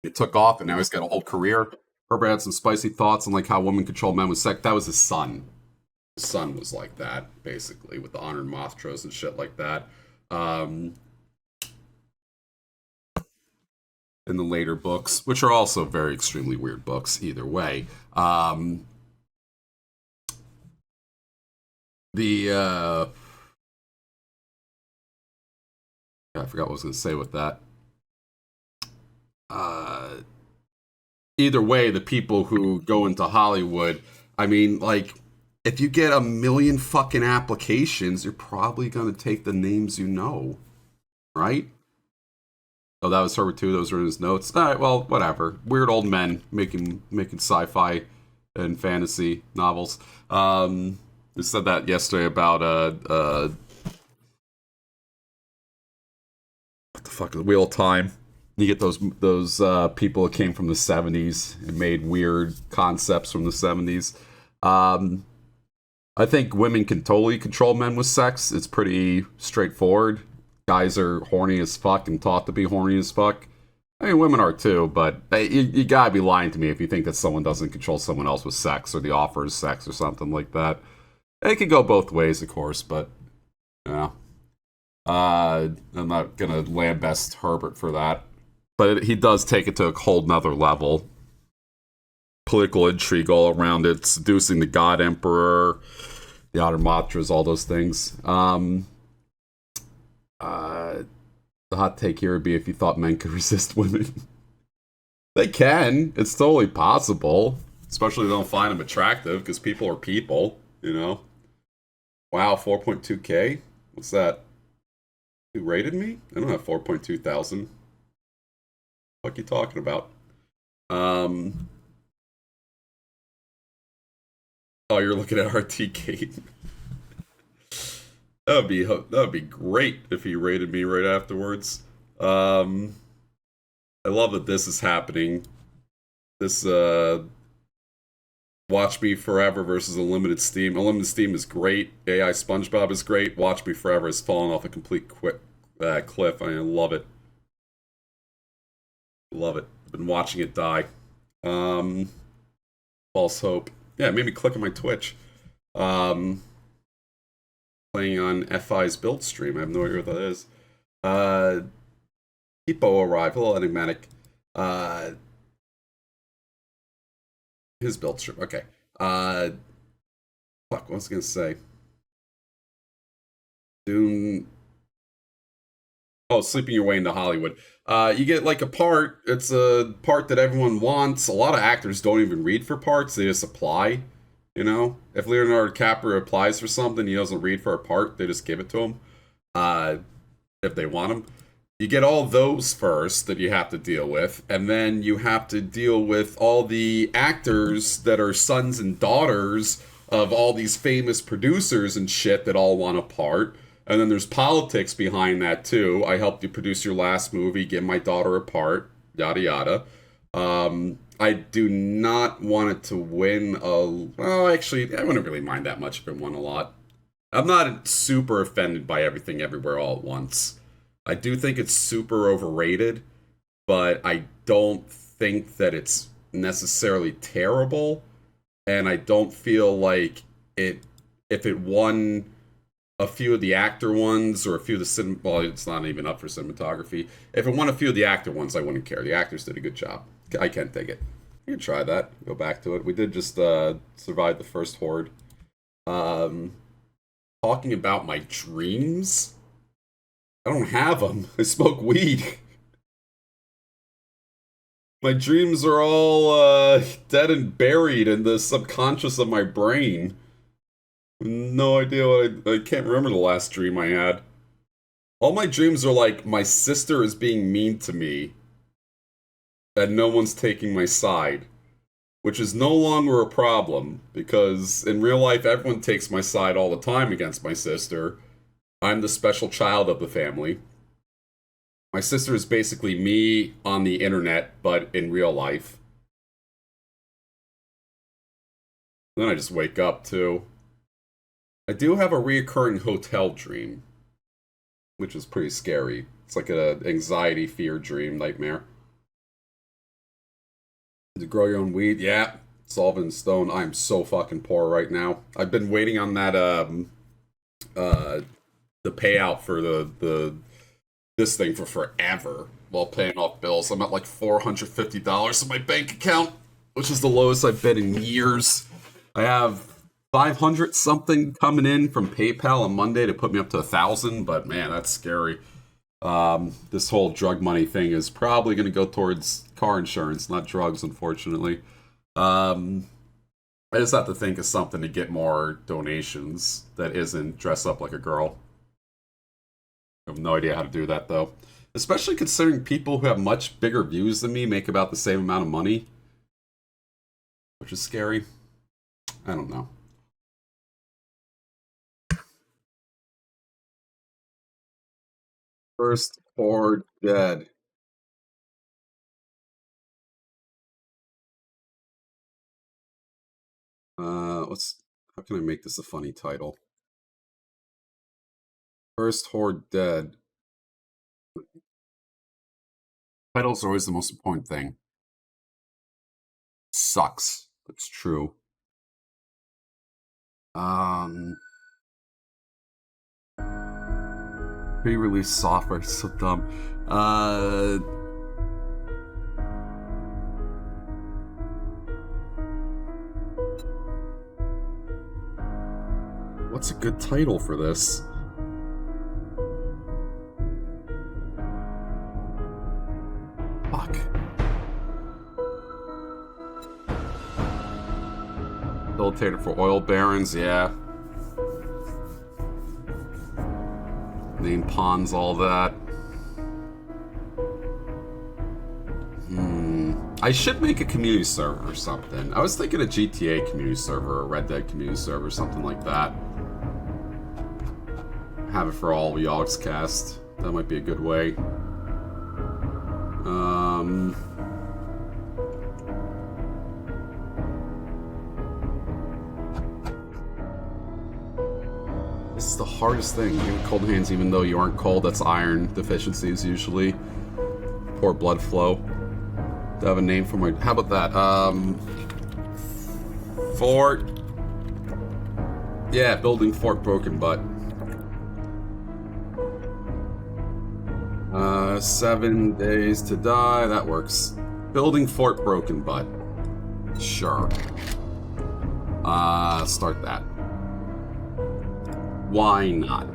It took off, and now he's got a whole career. Herbert had some spicy thoughts on like how women control men with sex. That was his son. His son was like that, basically, with the honored Mothros and shit like that. In the later books, which are also very extremely weird books either way. I forgot what I was going to say with that. Either way, the people who go into Hollywood, I mean, like, if you get 1 million fucking applications, you're probably going to take the names you know, right? Oh, that was Herbert too. Those were in his notes. All right, well, whatever. Weird old men making sci-fi and fantasy novels. We said that yesterday about what the fuck is Wheel of Time? You get those people that came from the 70s and made weird concepts from the 70s. I think women can totally control men with sex. It's pretty straightforward. Guys are horny as fuck and taught to be horny as fuck. I mean, women are too, but you gotta be lying to me if you think that someone doesn't control someone else with sex or the offer is sex or something like that. It could go both ways, of course, but yeah. I'm not gonna lambast Herbert for that. But he does take it to a whole nother level. Political intrigue all around it, seducing the God Emperor, the Outer Matras, all those things. The hot take here would be if you thought men could resist women. They can. It's totally possible. Especially if they don't find them attractive, because people are people, you know? Wow, 4.2k? What's that? Who rated me? I don't have 4.2 thousand. What are you talking about? Oh, you're looking at RTK. That would be great if he rated me right afterwards. I love that this is happening. This Watch Me Forever versus Unlimited Steam. Unlimited Steam is great. AI SpongeBob is great. Watch Me Forever has fallen off a complete cliff. I love it. Love it. Been watching it die. False Hope. Yeah, it made me click on my Twitch. Playing on FI's build stream. I have no idea what that is. Hippo arrival, enigmatic. His build strip. Okay. Fuck, what was I gonna say? Dune. Oh, sleeping your way into Hollywood. You get like a part. It's a part that everyone wants. A lot of actors don't even read for parts. They just apply. You know, if Leonardo DiCaprio applies for something, he doesn't read for a part. They just give it to him. If they want him. You get all those first that you have to deal with, and then you have to deal with all the actors that are sons and daughters of all these famous producers and shit that all want a part. And then there's politics behind that too. I helped you produce your last movie, give my daughter a part, yada yada. I do not want it to win well, actually, I wouldn't really mind that much if it won a lot. I'm not super offended by Everything Everywhere All at Once. I do think it's super overrated, but I don't think that it's necessarily terrible, and I don't feel like if it won a few of the actor ones or a few of the well, it's not even up for cinematography. If it won a few of the actor ones, I wouldn't care. The actors did a good job. I can't take it. You can try that. Go back to it. We did just survive the first horde. Talking about my dreams. I don't have them. I smoke weed. My dreams are all dead and buried in the subconscious of my brain. No idea what I can't remember the last dream I had. All my dreams are like my sister is being mean to me and no one's taking my side, which is no longer a problem because in real life everyone takes my side all the time against my sister. I'm the special child of the family. My sister is basically me on the internet, but in real life. Then I just wake up, too. I do have a reoccurring hotel dream, which is pretty scary. It's like an anxiety, fear dream, nightmare. To grow your own weed? Yeah, it's all in stone. I'm so fucking poor right now. I've been waiting on that, the payout for this thing for forever while paying off bills. I'm at like $450 in my bank account, which is the lowest I've been in years. I have 500 something coming in from PayPal on Monday to put me up to 1,000, but man, that's scary. This whole drug money thing is probably going to go towards car insurance, not drugs, unfortunately. I just have to think of something to get more donations that isn't dress up like a girl. I have no idea how to do that, though. Especially considering people who have much bigger views than me make about the same amount of money. Which is scary. I don't know. First horde dead. How can I make this a funny title? First horde dead. Titles are always the most important thing. Sucks. That's true. Pre-release software is so dumb. What's a good title for this? Fuck. Facilitator for oil barons, yeah. Name pawns, all that. I should make a community server or something. I was thinking a GTA community server, or a Red Dead community server, something like that. Have it for all Yogg's cast. That might be a good way. This is the hardest thing. You get cold hands even though you aren't cold. That's iron deficiencies usually. Poor blood flow. Do I have a name for my... How about that? Fort... Yeah, building Fort Broken Butt. 7 days to die. That works. Building Fort Broken Butt. Sure. Start that. Why not?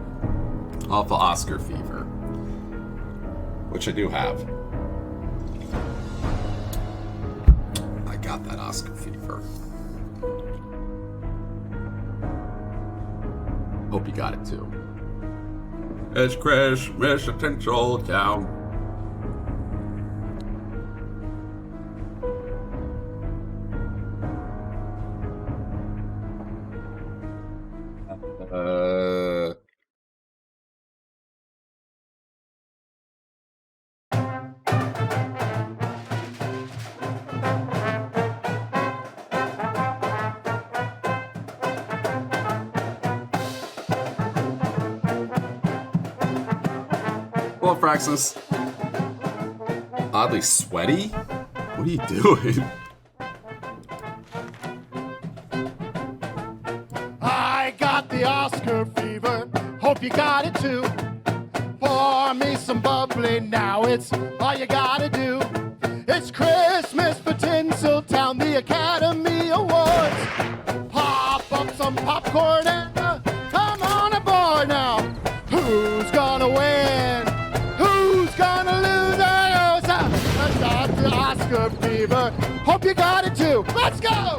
Off of Oscar Fever. Which I do have. I got that Oscar Fever. Hope you got it too. It's Crash Residential Town. Hello, Fraxus. Oddly sweaty? What are you doing? I got the Oscar fever, hope you got it too. Pour me some bubbly now, it's all you gotta do. It's Christmas for Tinseltown, the Academy Awards. Pop up some popcorn and come on aboard now. Who's gonna win? Who's gonna lose? I got the Oscar fever, hope you got it too. Let's go!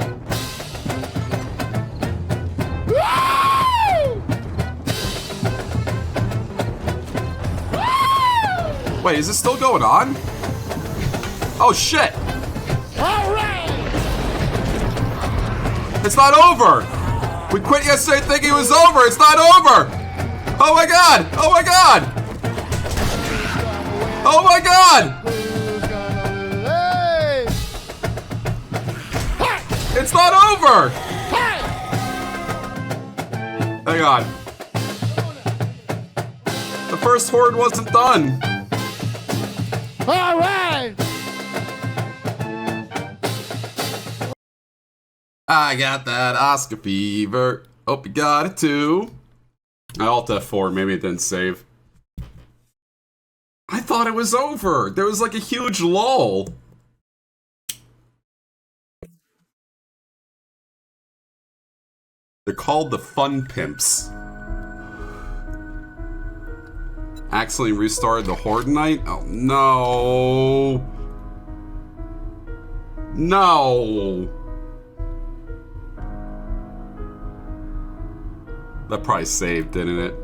Wait, is this still going on? Oh shit! All right! It's not over! We quit yesterday thinking it was over! It's not over! Oh my god! Oh my god! Oh my god! Who's gonna lose? Hey! It's not over! Hey! Hang on. The first horde wasn't done. All right! I got that Oscar fever. Hope you got it too. I alt F4, maybe it didn't save. I thought it was over. There was like a huge lull. They're called the Fun Pimps. Accidentally restarted the Horde Night? Oh no. No. That probably saved, didn't it?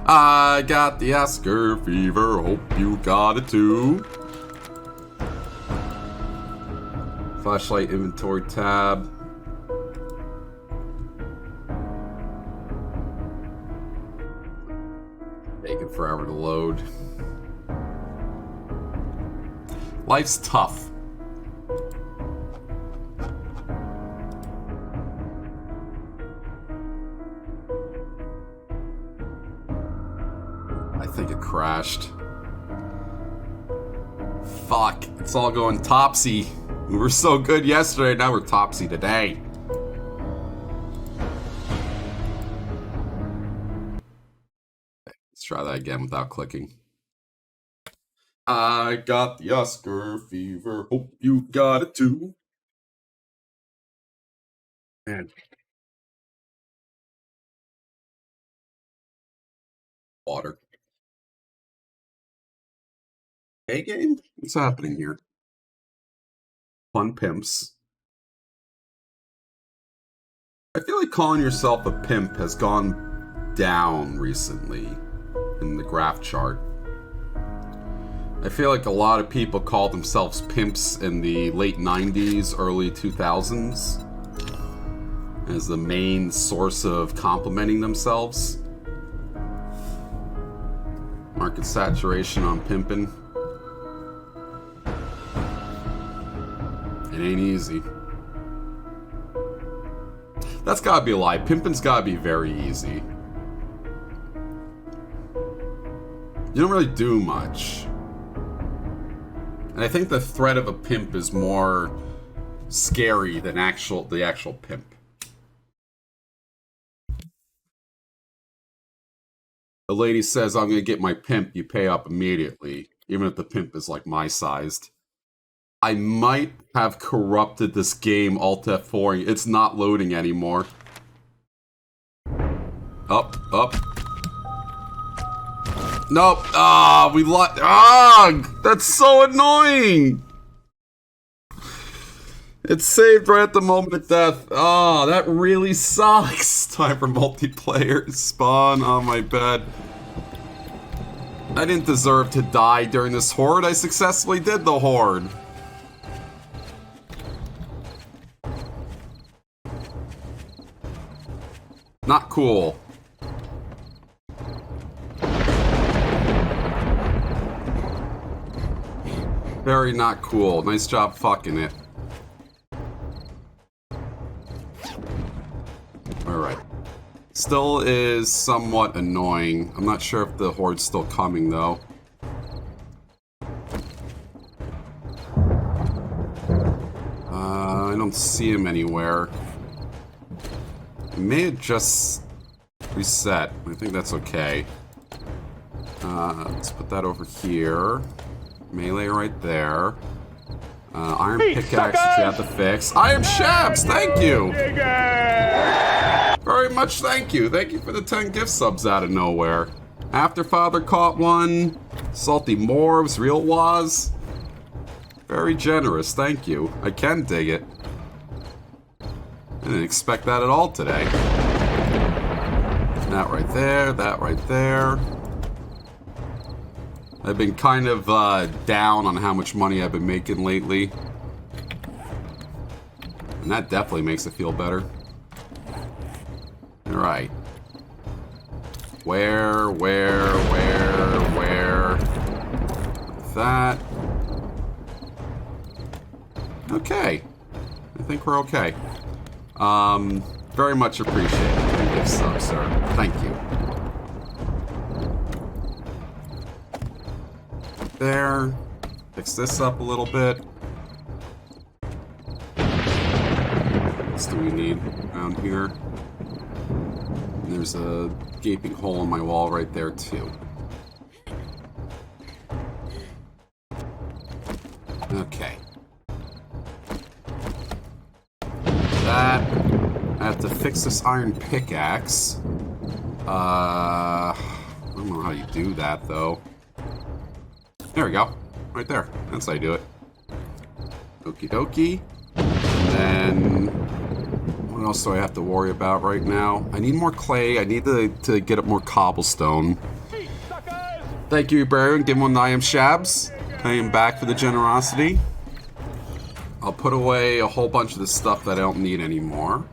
I got the Oscar fever, hope you got it too. Flashlight inventory tab. Taking forever to load. Life's tough. I think it crashed. Fuck, it's all going topsy. We were so good yesterday, now we're topsy today. Let's try that again without clicking. I got the Oscar fever, hope you got it too. Man. Water. Hey game? What's happening here? Fun Pimps. I feel like calling yourself a pimp has gone down recently in the graph chart. I feel like a lot of people call themselves pimps in the late 90s, early 2000s as the main source of complimenting themselves. Market saturation on pimping. It ain't easy. That's gotta be a lie. Pimping's gotta be very easy. You don't really do much. And I think the threat of a pimp is more scary than the actual pimp. A lady says, I'm going to get my pimp, you pay up immediately, even if the pimp is like my sized. I might have corrupted this game, Alt F4. It's not loading anymore. Up. Nope. Ah, we lost. Ah, that's so annoying. It's saved right at the moment of death. Oh, that really sucks. Time for multiplayer. Spawn on my bed. I didn't deserve to die during this horde. I successfully did the horde. Not cool. Very not cool. Nice job fucking it. Alright. Still is somewhat annoying. I'm not sure if the horde's still coming, though. I don't see him anywhere. It may have just reset. I think that's okay. Let's put that over here. Melee right there. Iron pickaxe that you have to fix. I am Shabs, thank you! Very much thank you. Thank you for the 10 gift subs out of nowhere. Afterfather caught one. Salty Morbs, Real Waz. Very generous, thank you. I can dig it. I didn't expect that at all today. That right there, that right there. I've been kind of down on how much money I've been making lately. And that definitely makes it feel better. Alright. Where? That. Okay. I think we're okay. Very much appreciated. Thank you, sub, sir. Thank you. There. Fix this up a little bit. What else do we need around here? And there's a gaping hole in my wall right there, too. Okay. That. I have to fix this iron pickaxe. I don't know how you do that, though. There we go. Right there. That's how you do it. Okie dokie. And then... what else do I have to worry about right now? I need more clay. I need to get up more cobblestone. Thank you, Baron. Give one I am Shabs. Paying back for the generosity. I'll put away a whole bunch of the stuff that I don't need anymore.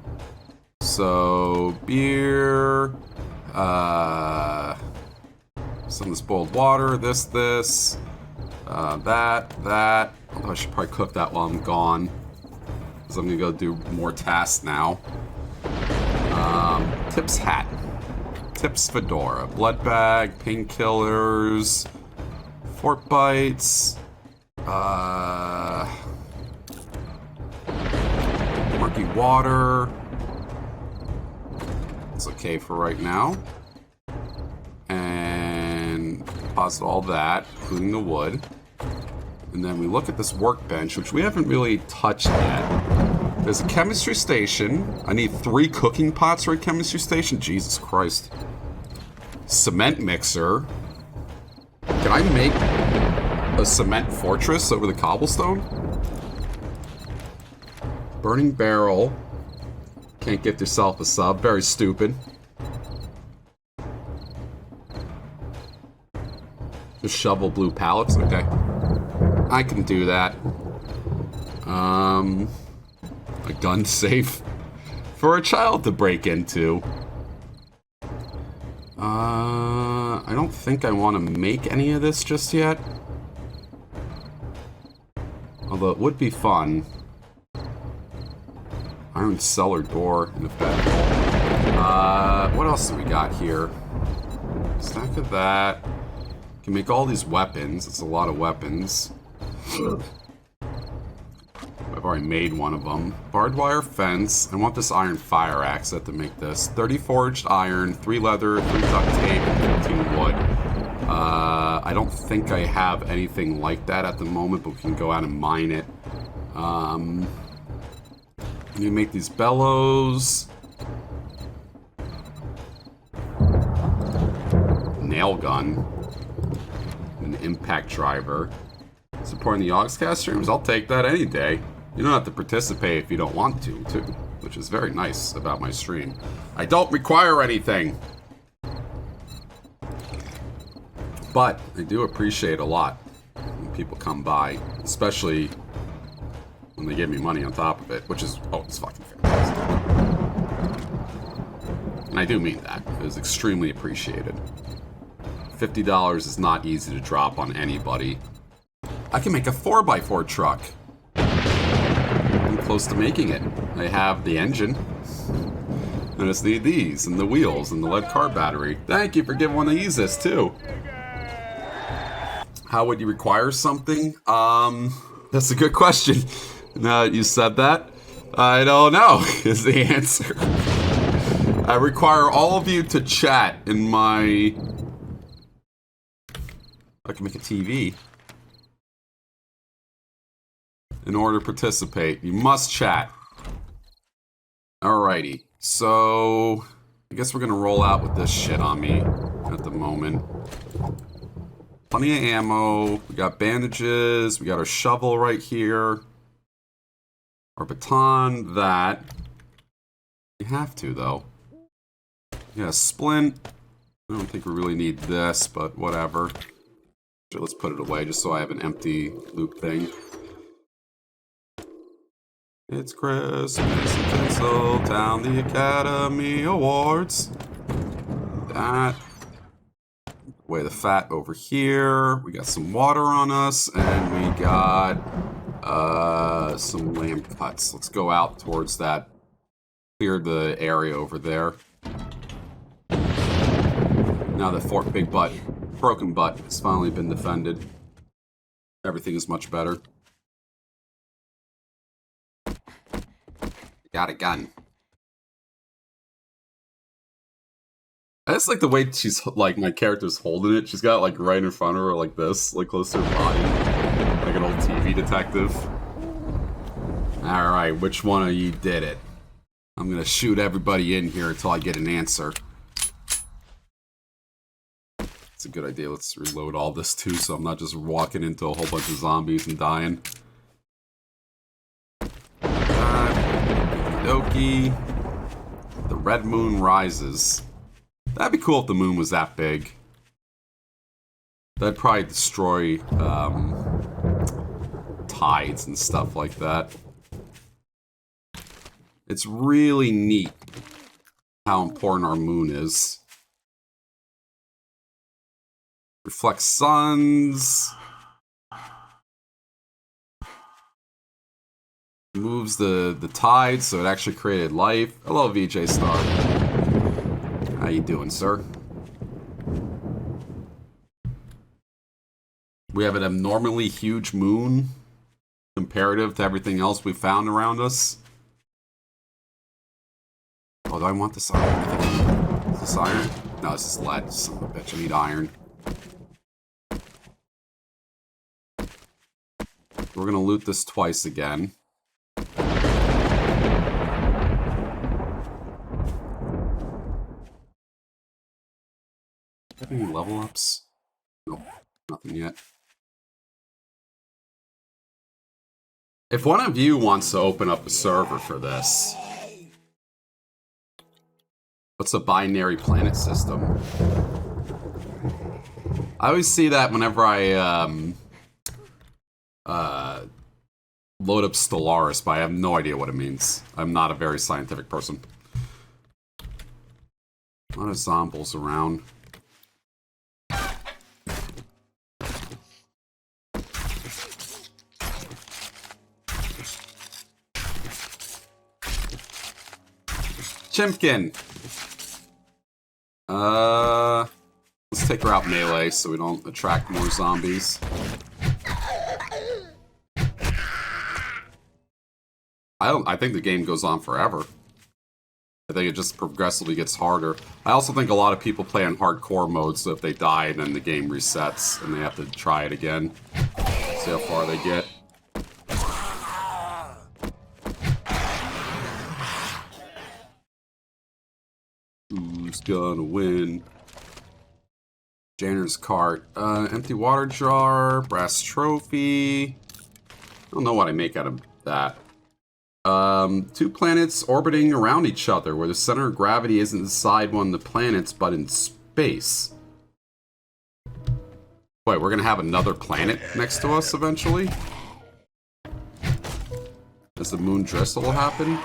So, beer... some of this boiled water, this, that. Although I should probably cook that while I'm gone. Because I'm gonna go do more tasks now. Tips hat. Tips fedora. Blood bag, painkillers, fort bites, murky water. It's okay for right now. And deposit all that, including the wood. And then we look at this workbench, which we haven't really touched yet. There's a chemistry station. I need 3 cooking pots for a chemistry station. Jesus Christ. Cement mixer. Can I make a cement fortress over the cobblestone? Burning barrel. Can't get yourself a sub. Very stupid. Just shovel blue pallets? Okay. I can do that. A gun safe for a child to break into. I don't think I want to make any of this just yet. Although it would be fun. Iron cellar door in the bedroll. What else do we got here? Stack of that. Can make all these weapons. It's a lot of weapons. I've already made one of them. Barbed wire fence. I want this iron fire axe. I have to make this. 30 forged iron, 3 leather, 3 duct tape, and 15 wood. I don't think I have anything like that at the moment, but we can go out and mine it. You make these bellows. Nail gun. An impact driver. Supporting the Augscast streams? I'll take that any day. You don't have to participate if you don't want to, too. Which is very nice about my stream. I don't require anything. But I do appreciate a lot when people come by. Especially when they give me money on top of it. Which is, oh, it's fucking fantastic. And I do mean that. It is extremely appreciated. $50 is not easy to drop on anybody. I can make a 4x4 truck. I'm close to making it. I have the engine. I just need these, and the wheels, and the lead car battery. Thank you for giving one of these this, too. How would you require something? That's a good question. Now that you said that, I don't know, is the answer. I require all of you to chat in my... I can make a TV. In order to participate, you must chat. Alrighty, so I guess we're gonna roll out with this shit on me at the moment. Plenty of ammo, we got bandages, we got our shovel right here. Our baton, that. You have to, though. Yeah, splint. I don't think we really need this, but whatever. So let's put it away just so I have an empty loot thing. It's Christmas in Tinseltown, the Academy Awards. That. Weigh the fat over here. We got some water on us, and we got some lamb cuts. Let's go out towards that. Clear the area over there. Now that Fort Big Butt, Broken Butt, has finally been defended. Everything is much better. Got a gun. I just like the way she's, like, my character's holding it. She's got it, like, right in front of her, like this, like, close to her body. Like an old TV detective. Alright, which one of you did it? I'm gonna shoot everybody in here until I get an answer. It's a good idea. Let's reload all this, too, so I'm not just walking into a whole bunch of zombies and dying. Okie. The red moon rises. That'd be cool if the moon was that big. That'd probably destroy tides and stuff like that. It's really neat how important our moon is. Reflects suns. Moves the tide, so it actually created life. Hello, VJ Star. How you doing, sir? We have an abnormally huge moon comparative to everything else we found around us. Oh, do I want this iron? Is this iron? No, this is lead. Son of a bitch, I need iron. We're gonna loot this twice again. Any level ups? Nope, nothing yet. If one of you wants to open up a server for this, what's a binary planet system? I always see that whenever I load up Stellaris, but I have no idea what it means. I'm not a very scientific person. A lot of zombies around. Chimkin! Let's take her out melee so we don't attract more zombies. I think the game goes on forever. I think it just progressively gets harder. I also think a lot of people play on hardcore mode, so if they die, then the game resets, and they have to try it again. See how far they get. Who's gonna win? Janitor's cart. Empty water jar, brass trophy. I don't know what I make out of that. 2 planets orbiting around each other, where the center of gravity isn't inside one of the planets, but in space. Wait, we're gonna have another planet next to us eventually? Does the moon drizzle happen?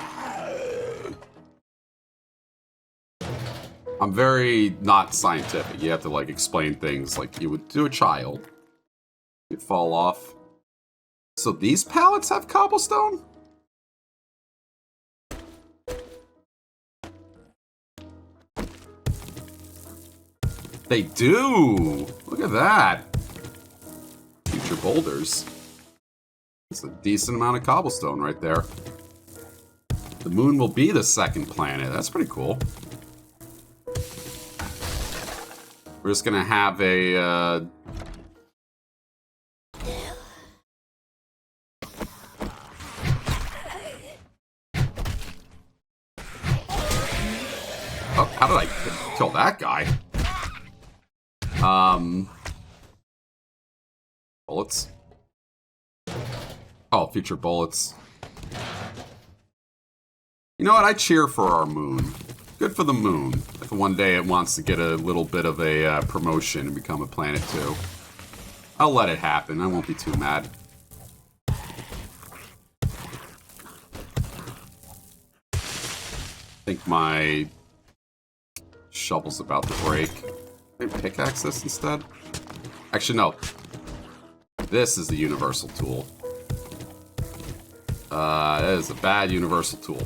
I'm very not scientific. You have to, like, explain things like you would to a child. You'd fall off. So these pallets have cobblestone? They do! Look at that! Future boulders. That's a decent amount of cobblestone right there. The moon will be the second planet. That's pretty cool. We're just gonna have a, Oh, how did I kill that guy? Bullets. Oh, future bullets. You know what? I cheer for our moon. Good for the moon. If one day it wants to get a little bit of a promotion and become a planet too. I'll let it happen. I won't be too mad. I think my shovel's about to break. Maybe pickaxe this instead? Actually, no. This is the universal tool. That is a bad universal tool.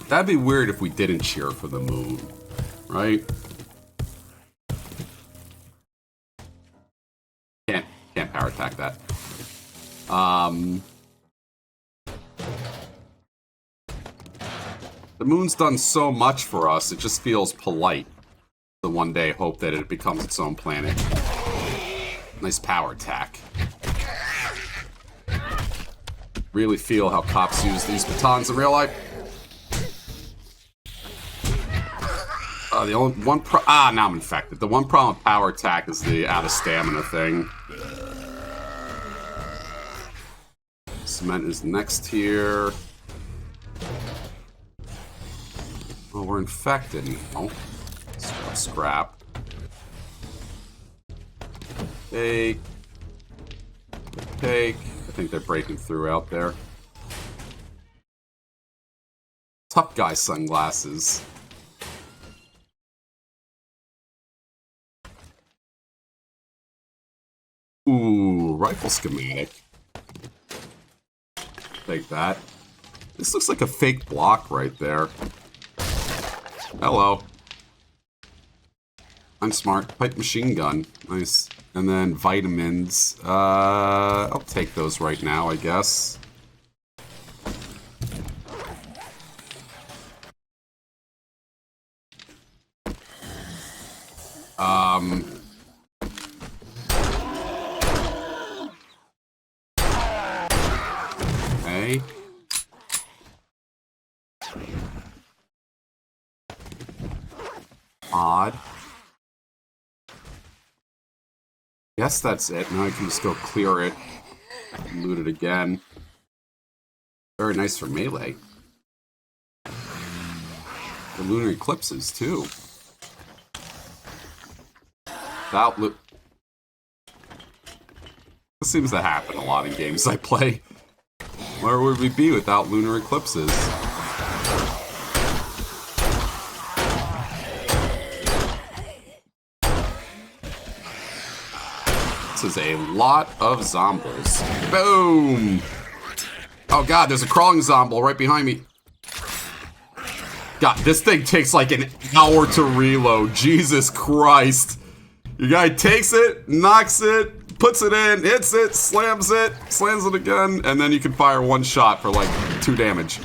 That'd be weird if we didn't cheer for the moon, right? Can't power attack that. The moon's done so much for us, it just feels polite to one day hope that it becomes its own planet. Nice power attack. Really feel how cops use these batons in real life. The only one now I'm infected. The one problem with power attack is the out of stamina thing. Cement is next here. Oh, we're infected. Oh, scrap. Take. I think they're breaking through out there. Tough guy sunglasses. Ooh, rifle schematic. Take that. This looks like a fake block right there. Hello. I'm smart. Pipe machine gun. Nice. And then vitamins. I'll take those right now, I guess. Okay. Odd. Guess that's it. Now I can just go clear it. Loot it again. Very nice for melee. The lunar eclipses, too. Without loot. This seems to happen a lot in games I play. Where would we be without lunar eclipses? This is a lot of zombies. Boom! Oh god, there's a crawling zombie right behind me. God, this thing takes like an hour to reload. Jesus Christ. Your guy takes it, knocks it, puts it in, hits it, slams it again, and then you can fire one shot for like 2 damage.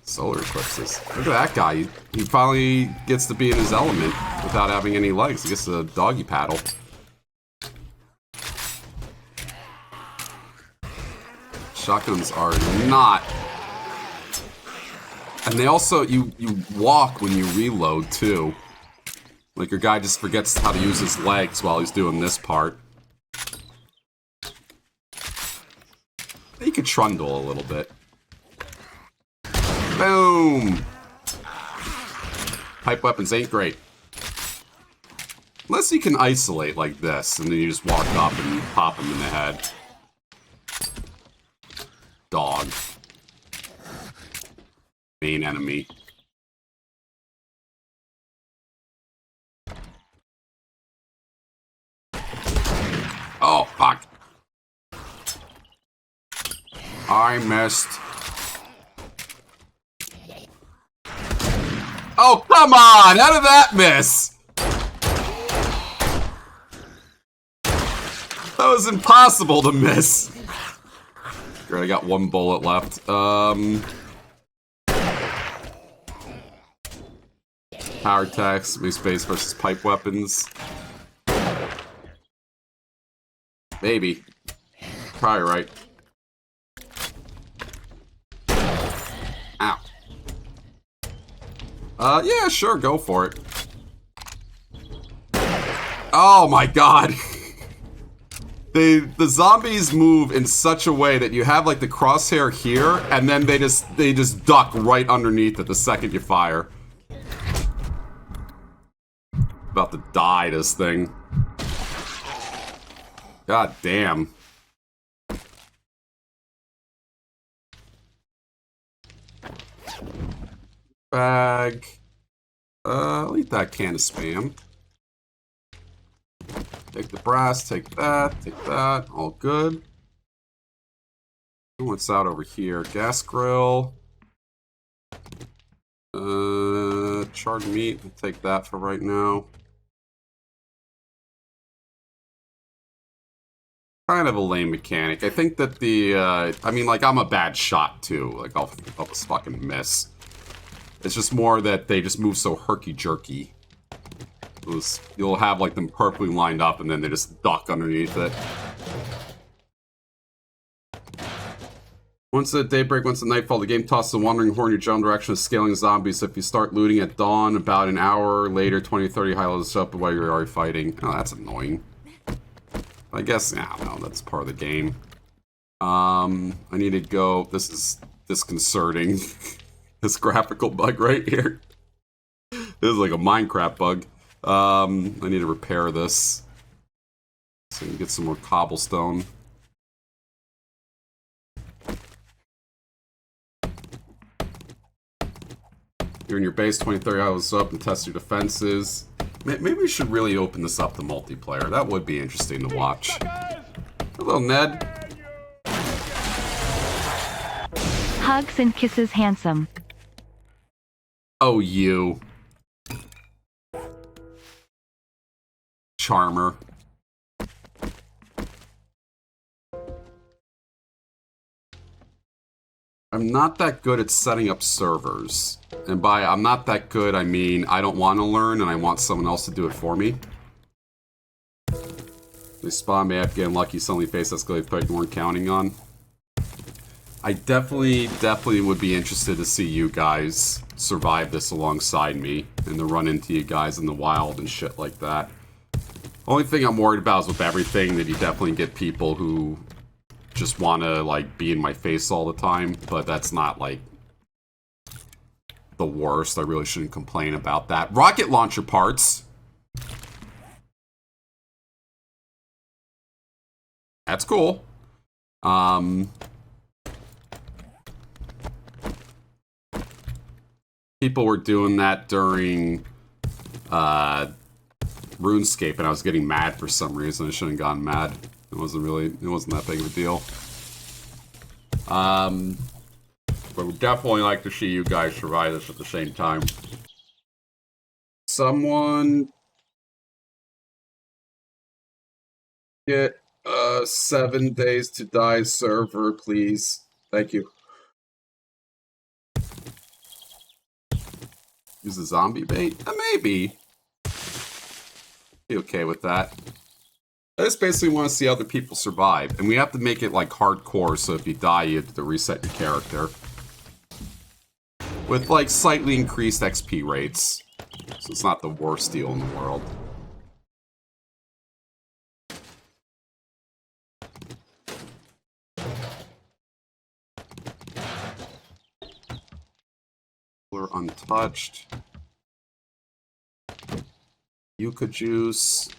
Solar eclipses. Look at that guy. He finally gets to be in his element without having any legs. He gets a doggy paddle. Shotguns are not. And they also, you walk when you reload too. Like your guy just forgets how to use his legs while he's doing this part. You could trundle a little bit. Boom! Pipe weapons ain't great. Unless you can isolate like this, and then you just walk up and pop him in the head. Dog. Main enemy. Oh, fuck. I missed. Oh, come on! How did that miss? That was impossible to miss. Great, I got 1 bullet left. Power attacks, space versus pipe weapons. Maybe. Probably right. Ow. Yeah, sure, go for it. Oh my god. The zombies move in such a way that you have like the crosshair here, and then they just duck right underneath it the second you fire. About to die, this thing. God damn. Bag. I'll eat that can of Spam. Take the brass, take that. All good. What's out over here? Gas grill. Charred meat. I'll take that for right now. Kind of a lame mechanic. I think that the, I mean, like, I'm a bad shot, too. Like, I'll just fucking miss. It's just more that they just move so herky-jerky. You'll have, like, them perfectly lined up, and then they just duck underneath it. Once at daybreak, once at nightfall, the game tosses a wandering horn in your general direction of scaling zombies. So if you start looting at dawn, about an hour later, 20 or 30 high levels up while you're already fighting. Oh, that's annoying. I guess, I don't know, that's part of the game. I need to go, this is disconcerting. This graphical bug right here. This is like a Minecraft bug. I need to repair this. So I can get some more cobblestone. You're in your base, 20-30 hours up, and test your defenses. Maybe we should really open this up to multiplayer. That would be interesting to watch. Hello, Ned. Hugs and kisses, handsome. Oh, you. Charmer. I'm not that good at setting up servers. And by I'm not that good, I mean I don't want to learn and I want someone else to do it for me. They spawn me after getting lucky, suddenly face escalated fight you weren't counting on. I definitely would be interested to see you guys survive this alongside me and to run into you guys in the wild and shit like that. Only thing I'm worried about is with everything that you definitely get people who just want to like be in my face all the time, but that's not like the worst. I really shouldn't complain about that. Rocket launcher parts. That's cool. People were doing that during RuneScape, and I was getting mad for some reason. I shouldn't have gotten mad. It wasn't that big of a deal. But we'd definitely like to see you guys survive this at the same time. Someone Get 7 days to die server, please. Thank you. Use the zombie bait? Maybe. Be okay with that. I just basically want to see other people survive. And we have to make it like hardcore, so if you die, you have to reset your character. With like slightly increased XP rates. So it's not the worst deal in the world. We're untouched. Yucca juice.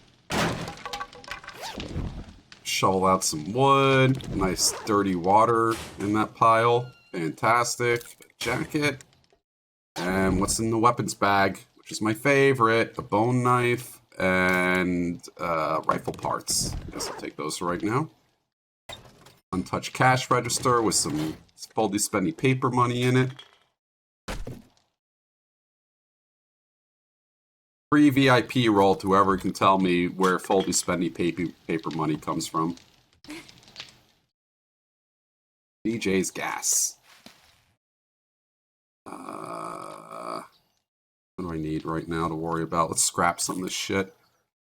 Shovel out some wood. Nice dirty water in that pile. Fantastic. Jacket. And what's in the weapons bag, which is my favorite. A bone knife and rifle parts. I guess I'll take those right now. Untouched cash register with some foldy spendy paper money in it. Free VIP roll to whoever can tell me where foldy spendy paper money comes from. DJ's gas. What do I need right now to worry about? Let's scrap some of this shit.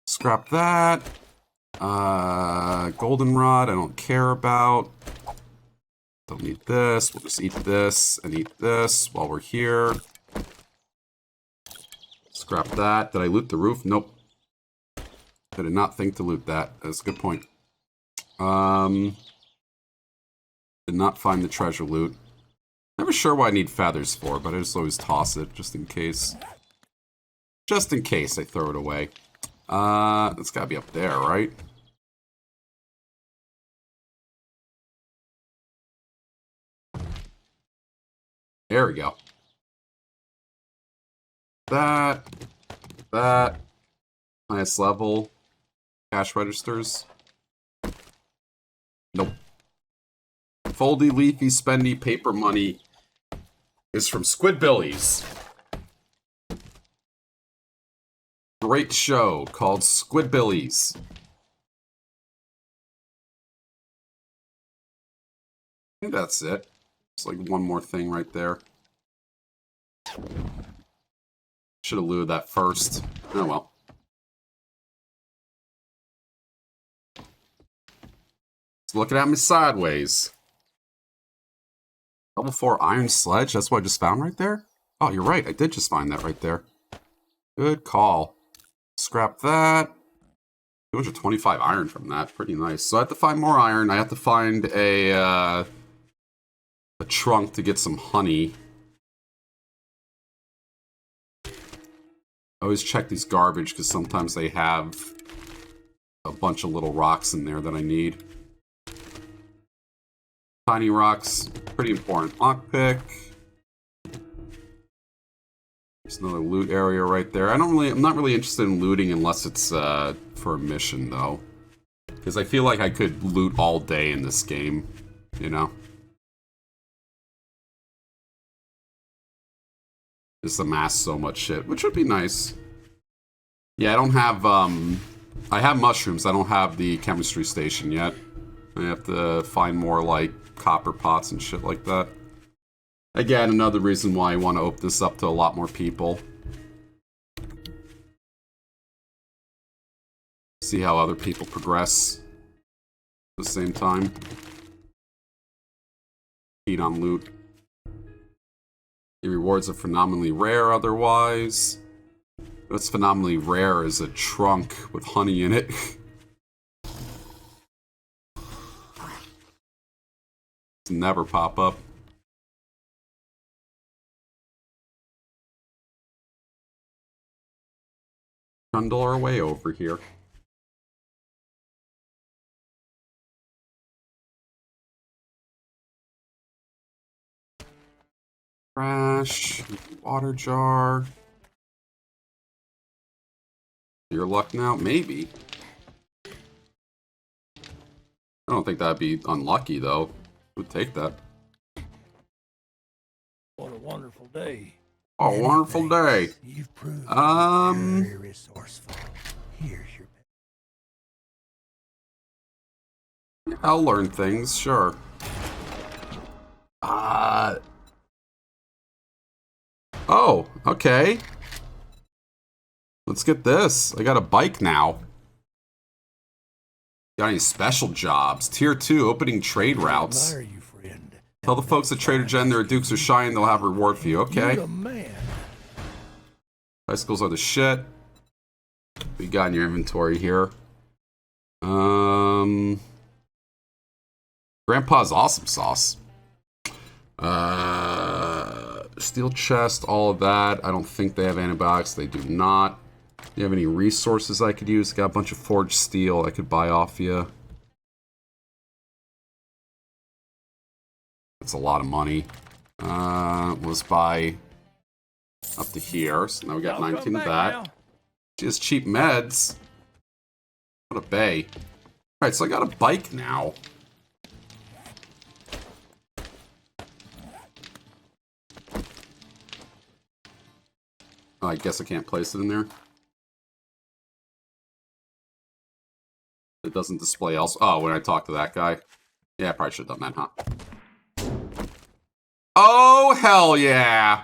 Scrap that. Goldenrod, I don't care about. Don't need this. We'll just eat this and eat this while we're here. Scrap that. Did I loot the roof? Nope. I did not think to loot that. That's a good point. Did not find the treasure loot. Never sure what I need feathers for, but I just always toss it just in case. Just in case I throw it away. It's gotta be up there, right? There we go. That. Highest level. Cash registers. Nope. Foldy, leafy, spendy, paper money is from Squidbillies. Great show called Squidbillies. I think that's it. It's like one more thing right there. Should have looted that first. Oh well. It's looking at me sideways. Level 4 iron sledge? That's what I just found right there? Oh, you're right. I did just find that right there. Good call. Scrap that. 225 iron from that. Pretty nice. So I have to find more iron. I have to find a trunk to get some honey. I always check these garbage because sometimes they have a bunch of little rocks in there that I need. Tiny rocks, pretty important. Lockpick. There's another loot area right there. I'm not really interested in looting unless it's for a mission though. Because I feel like I could loot all day in this game, you know? Just amass so much shit, which would be nice. Yeah, I don't have, I have mushrooms. I don't have the chemistry station yet. I have to find more, like, copper pots and shit like that. Again, another reason why I want to open this up to a lot more people. See how other people progress at the same time. Feed on loot. The rewards are phenomenally rare otherwise. What's phenomenally rare is a trunk with honey in it. Never pop up. Trundle our way over here. Trash. Water jar. Your luck now? Maybe. I don't think that'd be unlucky though. Would take that. What a wonderful day. Oh, wonderful day. You've proved Um, very resourceful. Here's your I'll learn things, sure. Oh, okay. Let's get this. I got a bike now. Got any special jobs? Tier 2, opening trade routes. Admire you, friend. Tell the folks at Trader Jen their dukes are shy and they'll have a reward for you. Okay. You're the man. Bicycles are the shit. What you got in your inventory here? Grandpa's awesome sauce. Steel chest, all of that. I don't think they have antibiotics. They do not. Do you have any resources I could use? Got a bunch of forged steel I could buy off you. That's a lot of money. Let's buy up to here. So now we got 19 of that. Just cheap meds. What a bay. Alright, so I got a bike now. Oh, I guess I can't place it in there. It doesn't display else. Oh, when I talk to that guy. Yeah, I probably should have done that, huh? Oh, hell yeah!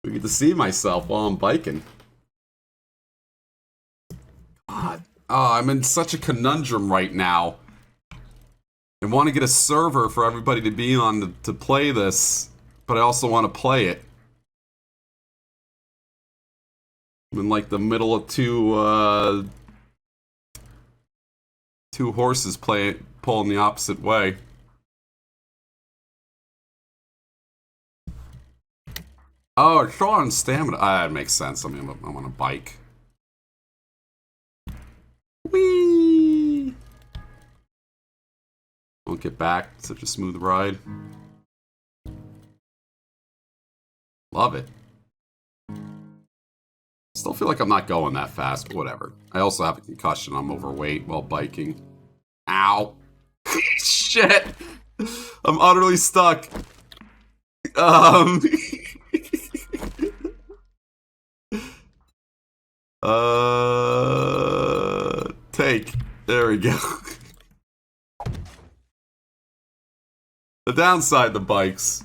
I get to see myself while I'm biking. God. Oh, I'm in such a conundrum right now. I want to get a server for everybody to be on to play this, but I also want to play it. I'm in like the middle of two horses pulling the opposite way. Oh, it's short on stamina. That makes sense. I mean, I'm on a bike. Whee! Won't get back. Such a smooth ride. Love it. Still feel like I'm not going that fast, but whatever. I also have a concussion. I'm overweight while biking. Ow. Shit. I'm utterly stuck. Take. There we go. The downside, the bikes.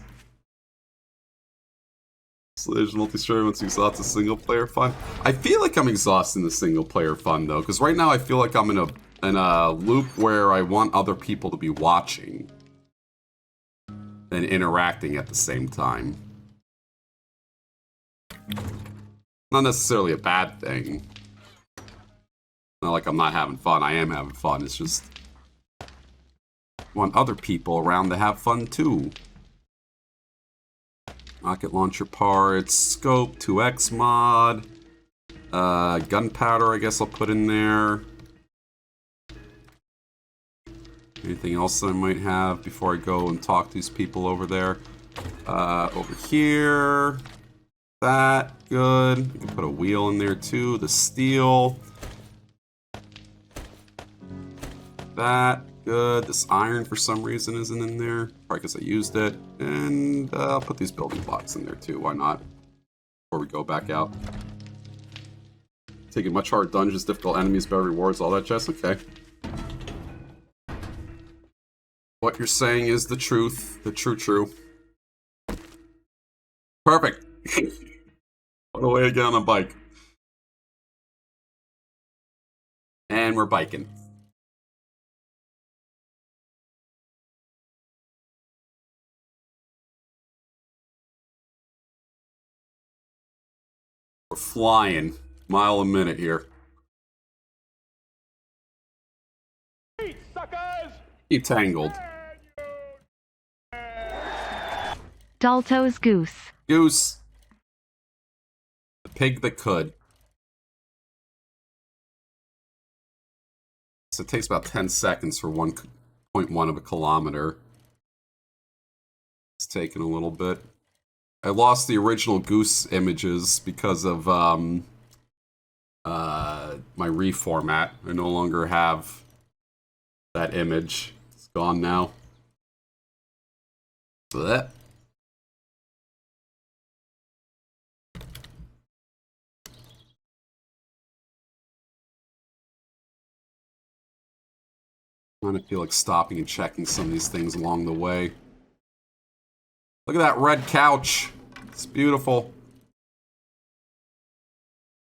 There's multi-story once you exhaust the single-player fun. I feel like I'm exhausting the single-player fun though, because right now I feel like I'm in a loop where I want other people to be watching and interacting at the same time. Not necessarily a bad thing. Not like I'm not having fun. I am having fun. It's just I want other people around to have fun too. Rocket launcher parts, scope, 2x mod, gunpowder I guess I'll put in there. Anything else that I might have before I go and talk to these people over there? Over here. That, good. You can put a wheel in there too, the steel. That, good. This iron for some reason isn't in there. Probably because I used it. And I'll put these building blocks in there too, why not? Before we go back out. Taking much harder dungeons, difficult enemies, better rewards, all that jazz. Okay. What you're saying is the truth. The true. Perfect. What a way to get on a bike. And we're biking. We're flying. Mile a minute here. Suckers! You tangled. Dalto's goose. Goose. The pig that could. So it takes about 10 seconds for 1.1 of a kilometer. It's taking a little bit. I lost the original goose images because of my reformat. I no longer have that image. It's gone now. Blech. Kind of feel like stopping and checking some of these things along the way. Look at that red couch. It's beautiful.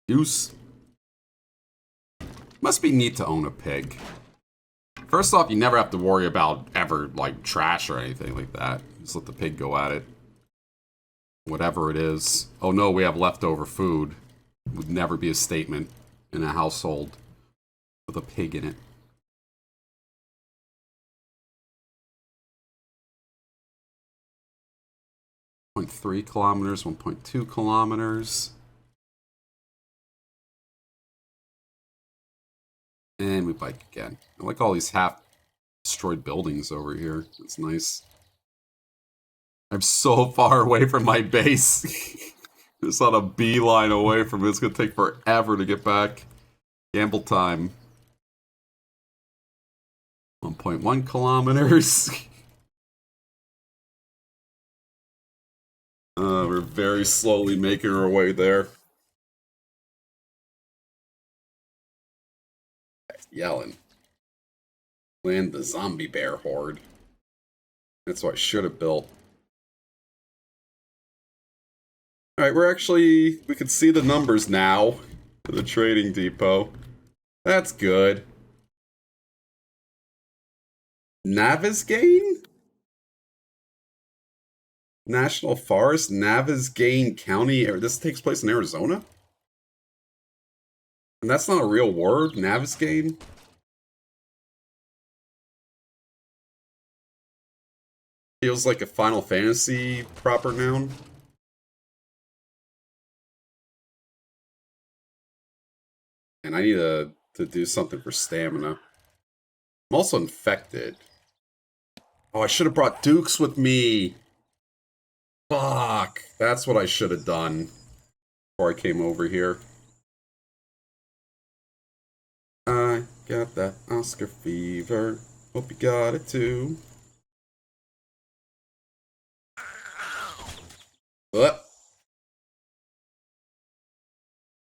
Goose. Must be neat to own a pig. First off, you never have to worry about ever, like, trash or anything like that. Just let the pig go at it. Whatever it is. Oh no, we have leftover food. Would never be a statement in a household with a pig in it. 1.3 kilometers, 1.2 kilometers. And we bike again. I like all these half-destroyed buildings over here. It's nice. I'm so far away from my base. Just on a beeline away from it. It's going to take forever to get back. Gamble time. 1.1 kilometers. We're very slowly making our way there. Yelling. Land the zombie bear horde. That's what I should have built. Alright, we can see the numbers now for the trading depot. That's good. Navezgane? National Forest, Navezgane County. This takes place in Arizona? And that's not a real word, Navezgane? Feels like a Final Fantasy proper noun. And I need to do something for stamina. I'm also infected. Oh, I should have brought Dukes with me. Fuck. That's what I should have done before I came over here. I got that Oscar fever. Hope you got it too. What?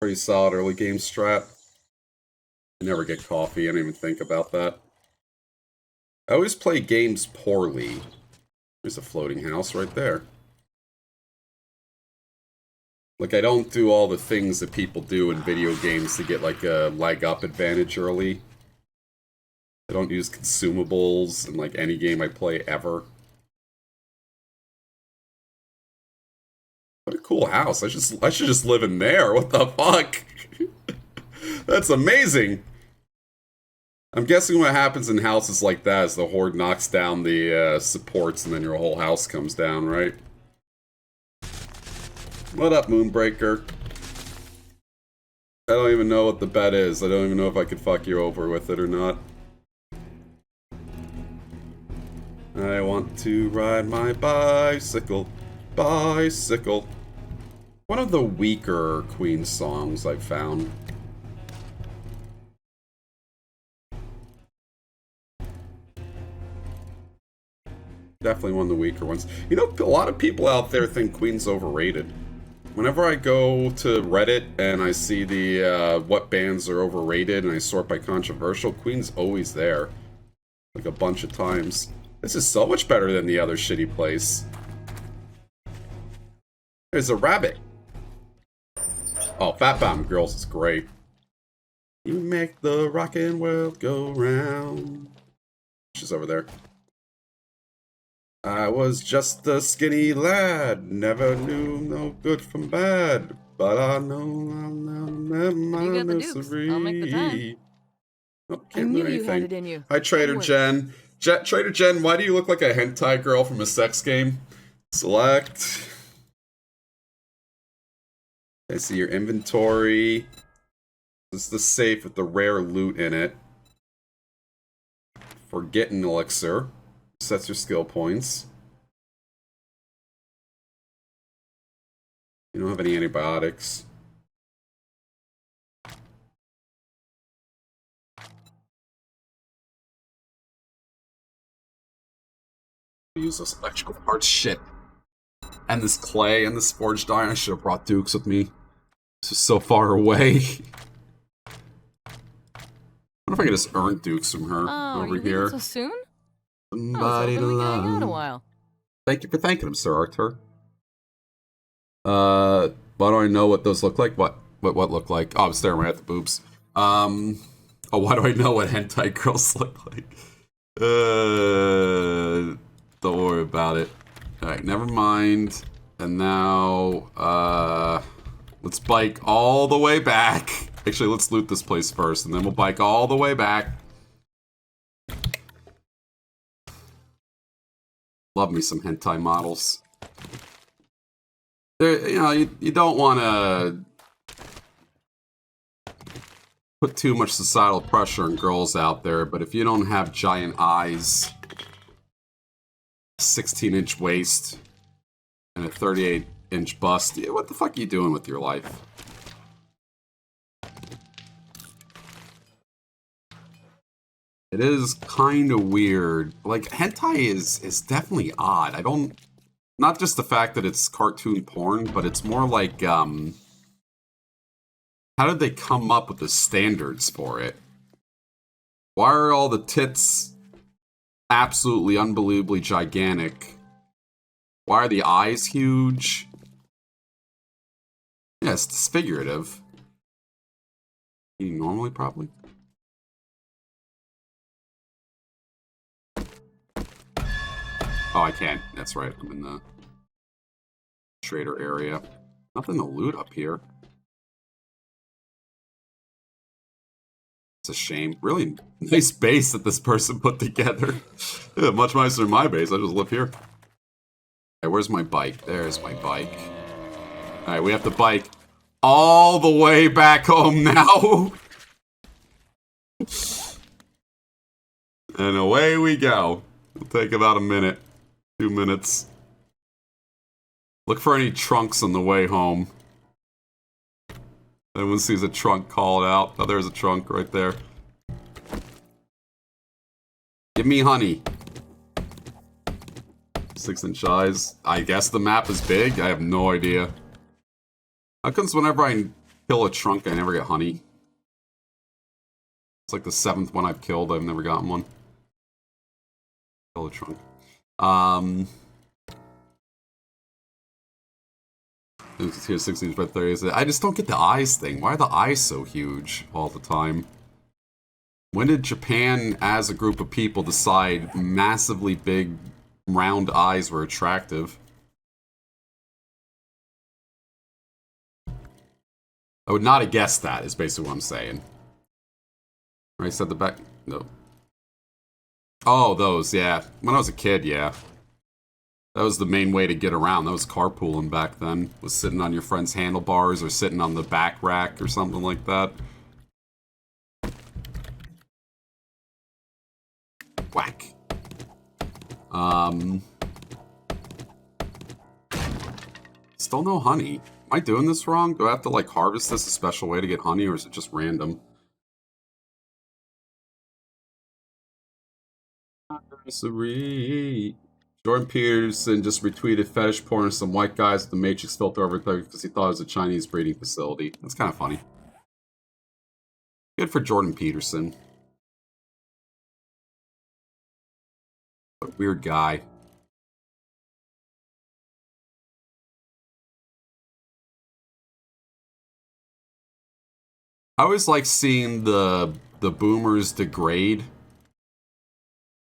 Pretty solid early game strat. I never get coffee. I don't even think about that. I always play games poorly. There's a floating house right there. Like, I don't do all the things that people do in video games to get, like, a leg-up advantage early. I don't use consumables in, like, any game I play ever. What a cool house. I should just live in there. What the fuck? That's amazing. I'm guessing what happens in houses like that is the horde knocks down the supports and then your whole house comes down, right? What up, Moonbreaker? I don't even know what the bet is. I don't even know if I could fuck you over with it or not. I want to ride my bicycle. Bicycle. One of the weaker Queen songs I've found. Definitely one of the weaker ones. You know, a lot of people out there think Queen's overrated. Whenever I go to Reddit and I see the what bands are overrated and I sort by controversial, Queen's always there. Like a bunch of times. This is so much better than the other shitty place. There's a rabbit. Oh, Fat Bomb Girls is great. You make the rockin' world go round. She's over there. I was just a skinny lad, never knew no good from bad, but I know I'll never my misery. I'll make the time. Oh, can't do anything. You had it in you. Hi, Trader Jen. Trader Jen, why do you look like a hentai girl from a sex game? Select. I see your inventory. This is the safe with the rare loot in it. Forgetting elixir. Sets your skill points. You don't have any antibiotics. Use this electrical parts shit. And this clay and this forged iron. I should have brought Dukes with me. This is so far away. I wonder if I can just earn dukes from her over you here. leaving so soon? Somebody to Been hanging out a love. while. Thank you for thanking him, Sir Arthur. Why do I know what those look like? What look like? Oh, I'm staring right at the boobs. Oh, why do I know what hentai girls look like? Don't worry about it. Alright, never mind. And now, let's bike all the way back. Actually, let's loot this place first, and then we'll bike all the way back. Love me some hentai models. There, you know, you don't want to put too much societal pressure on girls out there, but if you don't have giant eyes, 16-inch waist, and a 38-inch bust, what the fuck are you doing with your life? It is kind of weird. Like, hentai is definitely odd. I don't... Not just the fact that it's cartoon porn, but it's more like, how did they come up with the standards for it? Why are all the tits absolutely unbelievably gigantic? Why are the eyes huge? Yeah, it's disfigurative. Eating normally, probably. Oh, I can't. That's right. I'm in the trader area. Nothing to loot up here. It's a shame. Really nice base that this person put together. Yeah, much nicer than my base. I just live here. Hey, where's my bike? There's my bike. Alright, we have to bike all the way back home now. And away we go. It'll take about a minute. 2 minutes. Look for any trunks on the way home. Anyone sees a trunk, call it out. Oh, there's a trunk right there. Give me honey. 6-inch eyes. I guess the map is big? I have no idea. How comes whenever I kill a trunk, I never get honey? It's like the 7th one I've killed, I've never gotten one. Kill a trunk. Here's 16 by 30. I just don't get the eyes thing. Why are the eyes so huge all the time? When did Japan, as a group of people, decide massively big, round eyes were attractive? I would not have guessed that, is basically what I'm saying. Right, said the back... No. Oh, those, yeah. When I was a kid, yeah. That was the main way to get around. That was carpooling back then. Was sitting on your friend's handlebars or sitting on the back rack or something like that. Whack. Still no honey. Am I doing this wrong? Do I have to, like, harvest this a special way to get honey, or is it just random? Jordan Peterson just retweeted fetish porn of some white guys with the Matrix filter over there because he thought it was a Chinese breeding facility. That's kind of funny. Good for Jordan Peterson. What a weird guy. I always like seeing the boomers degrade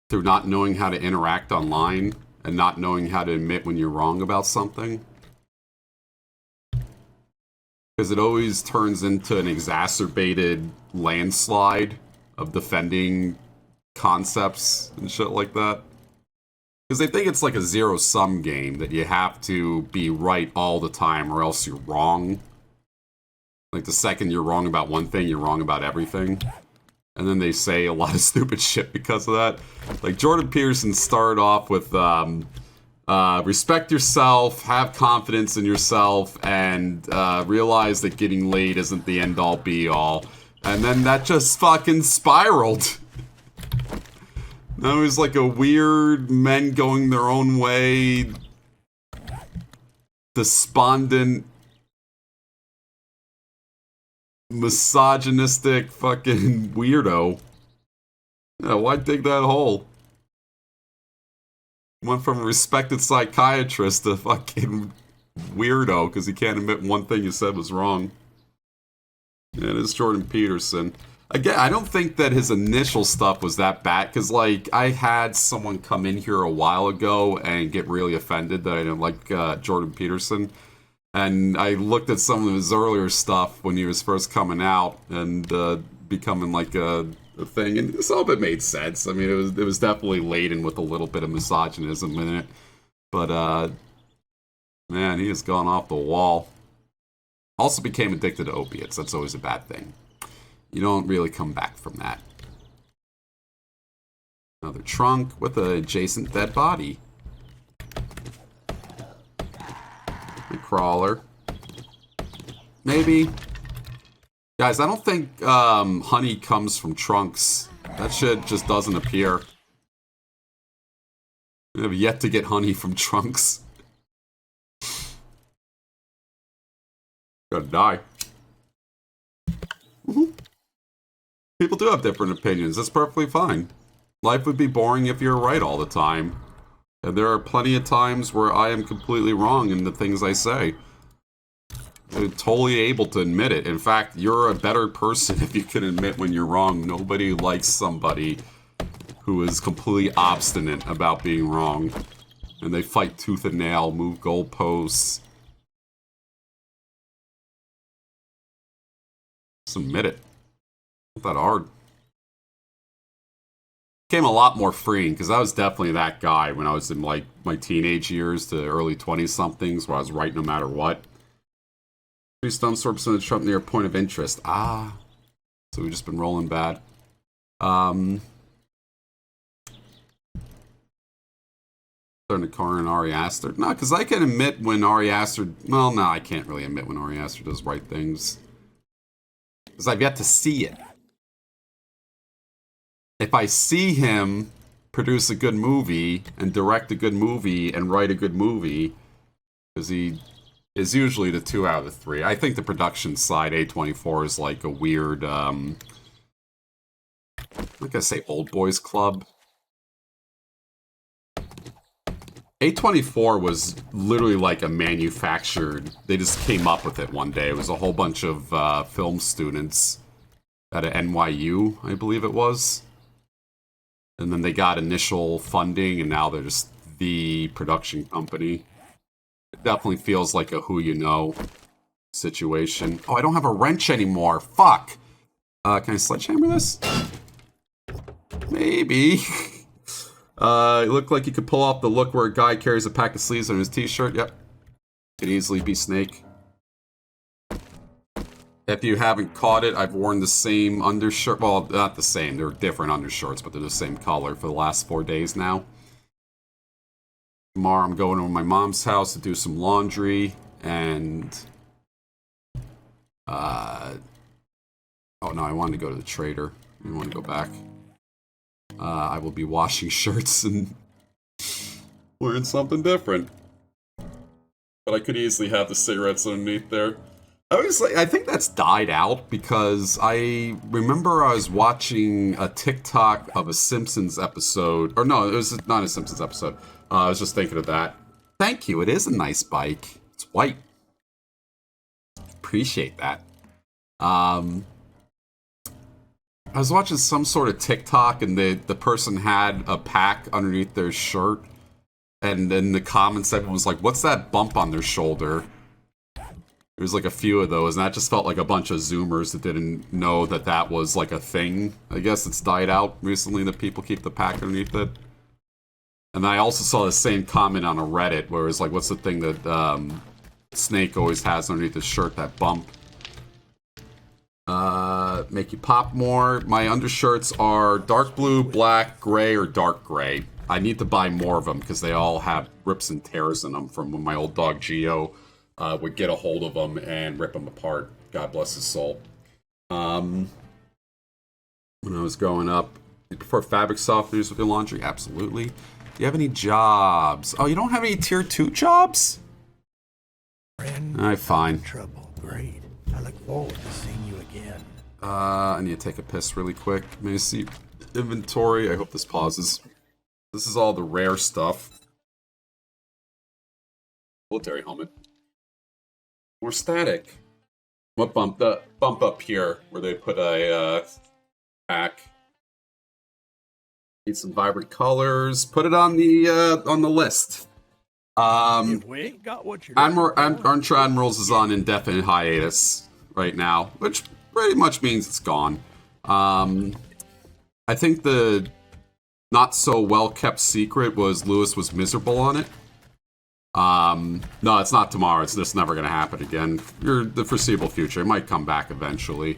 through not knowing how to interact online and not knowing how to admit when you're wrong about something. Because it always turns into an exacerbated landslide of defending concepts and shit like that. Because they think it's like a zero-sum game, that you have to be right all the time or else you're wrong. Like, the second you're wrong about one thing, you're wrong about everything. And then they say a lot of stupid shit because of that. Like, Jordan Peterson started off with, respect yourself, have confidence in yourself, and realize that getting laid isn't the end-all be-all. And then that just fucking spiraled. Now he's like a weird men going their own way, despondent, misogynistic fucking weirdo. Yeah, why dig that hole? Went from a respected psychiatrist to fucking weirdo because he can't admit one thing you said was wrong. Yeah, it is Jordan Peterson. Again, I don't think that his initial stuff was that bad, because, like, I had someone come in here a while ago and get really offended that I didn't like Jordan Peterson. And I looked at some of his earlier stuff when he was first coming out and becoming, like, a thing, and some of it made sense. I mean, it was definitely laden with a little bit of misogynism in it. But, man, he has gone off the wall. Also became addicted to opiates. That's always a bad thing. You don't really come back from that. Another trunk with an adjacent dead body. A crawler. Maybe. Guys, I don't think honey comes from trunks. That shit just doesn't appear. We have yet to get honey from trunks. Gotta die. People do have different opinions. That's perfectly fine. Life would be boring if you're right all the time. And there are plenty of times where I am completely wrong in the things I say. I'm totally able to admit it. In fact, you're a better person if you can admit when you're wrong. Nobody likes somebody who is completely obstinate about being wrong. And they fight tooth and nail, move goalposts. Just admit it. Not that hard. Became a lot more freeing, because I was definitely that guy when I was in, like, my teenage years to early 20-somethings, where I was right no matter what. Increased thumbstorps in the Trump near point of interest. Ah. So we've just been rolling bad. Starting to corner Ari Aster. No, because I can admit when Ari Aster... Well, no, I can't really admit when Ari Aster does right things. Because I've yet to see it. If I see him produce a good movie and direct a good movie and write a good movie, because he is usually the 2 out of the 3. I think the production side, A24, is like a weird, I'm not gonna say old boys club. A24 was literally like a manufactured, they just came up with it one day. It was a whole bunch of film students at NYU, I believe it was. And then they got initial funding, and now they're just the production company. It definitely feels like a who you know situation. Oh, I don't have a wrench anymore. Fuck. Can I sledgehammer this? Maybe. It looked like you could pull off the look where a guy carries a pack of sleeves on his t-shirt. Yep. Could easily be Snake. If you haven't caught it, I've worn the same undershirt. Well, not the same. They're different undershirts, but they're the same color for the last 4 days now. Tomorrow I'm going over to my mom's house to do some laundry, and... Oh no, I wanted to go to the trader. I didn't want to go back. I will be washing shirts and wearing something different. But I could easily have the cigarettes underneath there. I think that's died out, because I remember I was watching a TikTok of a Simpsons episode. Or no, it was not a Simpsons episode. I was just thinking of that. Thank you, it is a nice bike. It's white. Appreciate that. I was watching some sort of TikTok, and the person had a pack underneath their shirt. And then the comments everyone was like, what's that bump on their shoulder? There was like a few of those, and that just felt like a bunch of Zoomers that didn't know that that was like a thing. I guess it's died out recently that people keep the pack underneath it. And I also saw the same comment on a Reddit where it was like, what's the thing that Snake always has underneath his shirt, that bump? Make you pop more. My undershirts are dark blue, black, gray, or dark gray. I need to buy more of them because they all have rips and tears in them from when my old dog Geo would get a hold of them and rip them apart. God bless his soul. When I was growing up, you prefer fabric softeners with your laundry? Absolutely. Do you have any jobs? Oh, you don't have any tier 2 jobs? Alright, fine. Trouble. Great. I look forward to seeing you again. I need to take a piss really quick. Let me see. inventory. I hope this pauses. This is all the rare stuff. Military helmet. More static. What bump up here where they put a pack. Need some vibrant colors. Put it on the list. If we ain't got what you're Armchair Admirals is on indefinite hiatus right now, which pretty much means it's gone. I think the not so well kept secret was Lewis was miserable on it. No, it's not tomorrow. It's just never going to happen again. For the foreseeable future. It might come back eventually.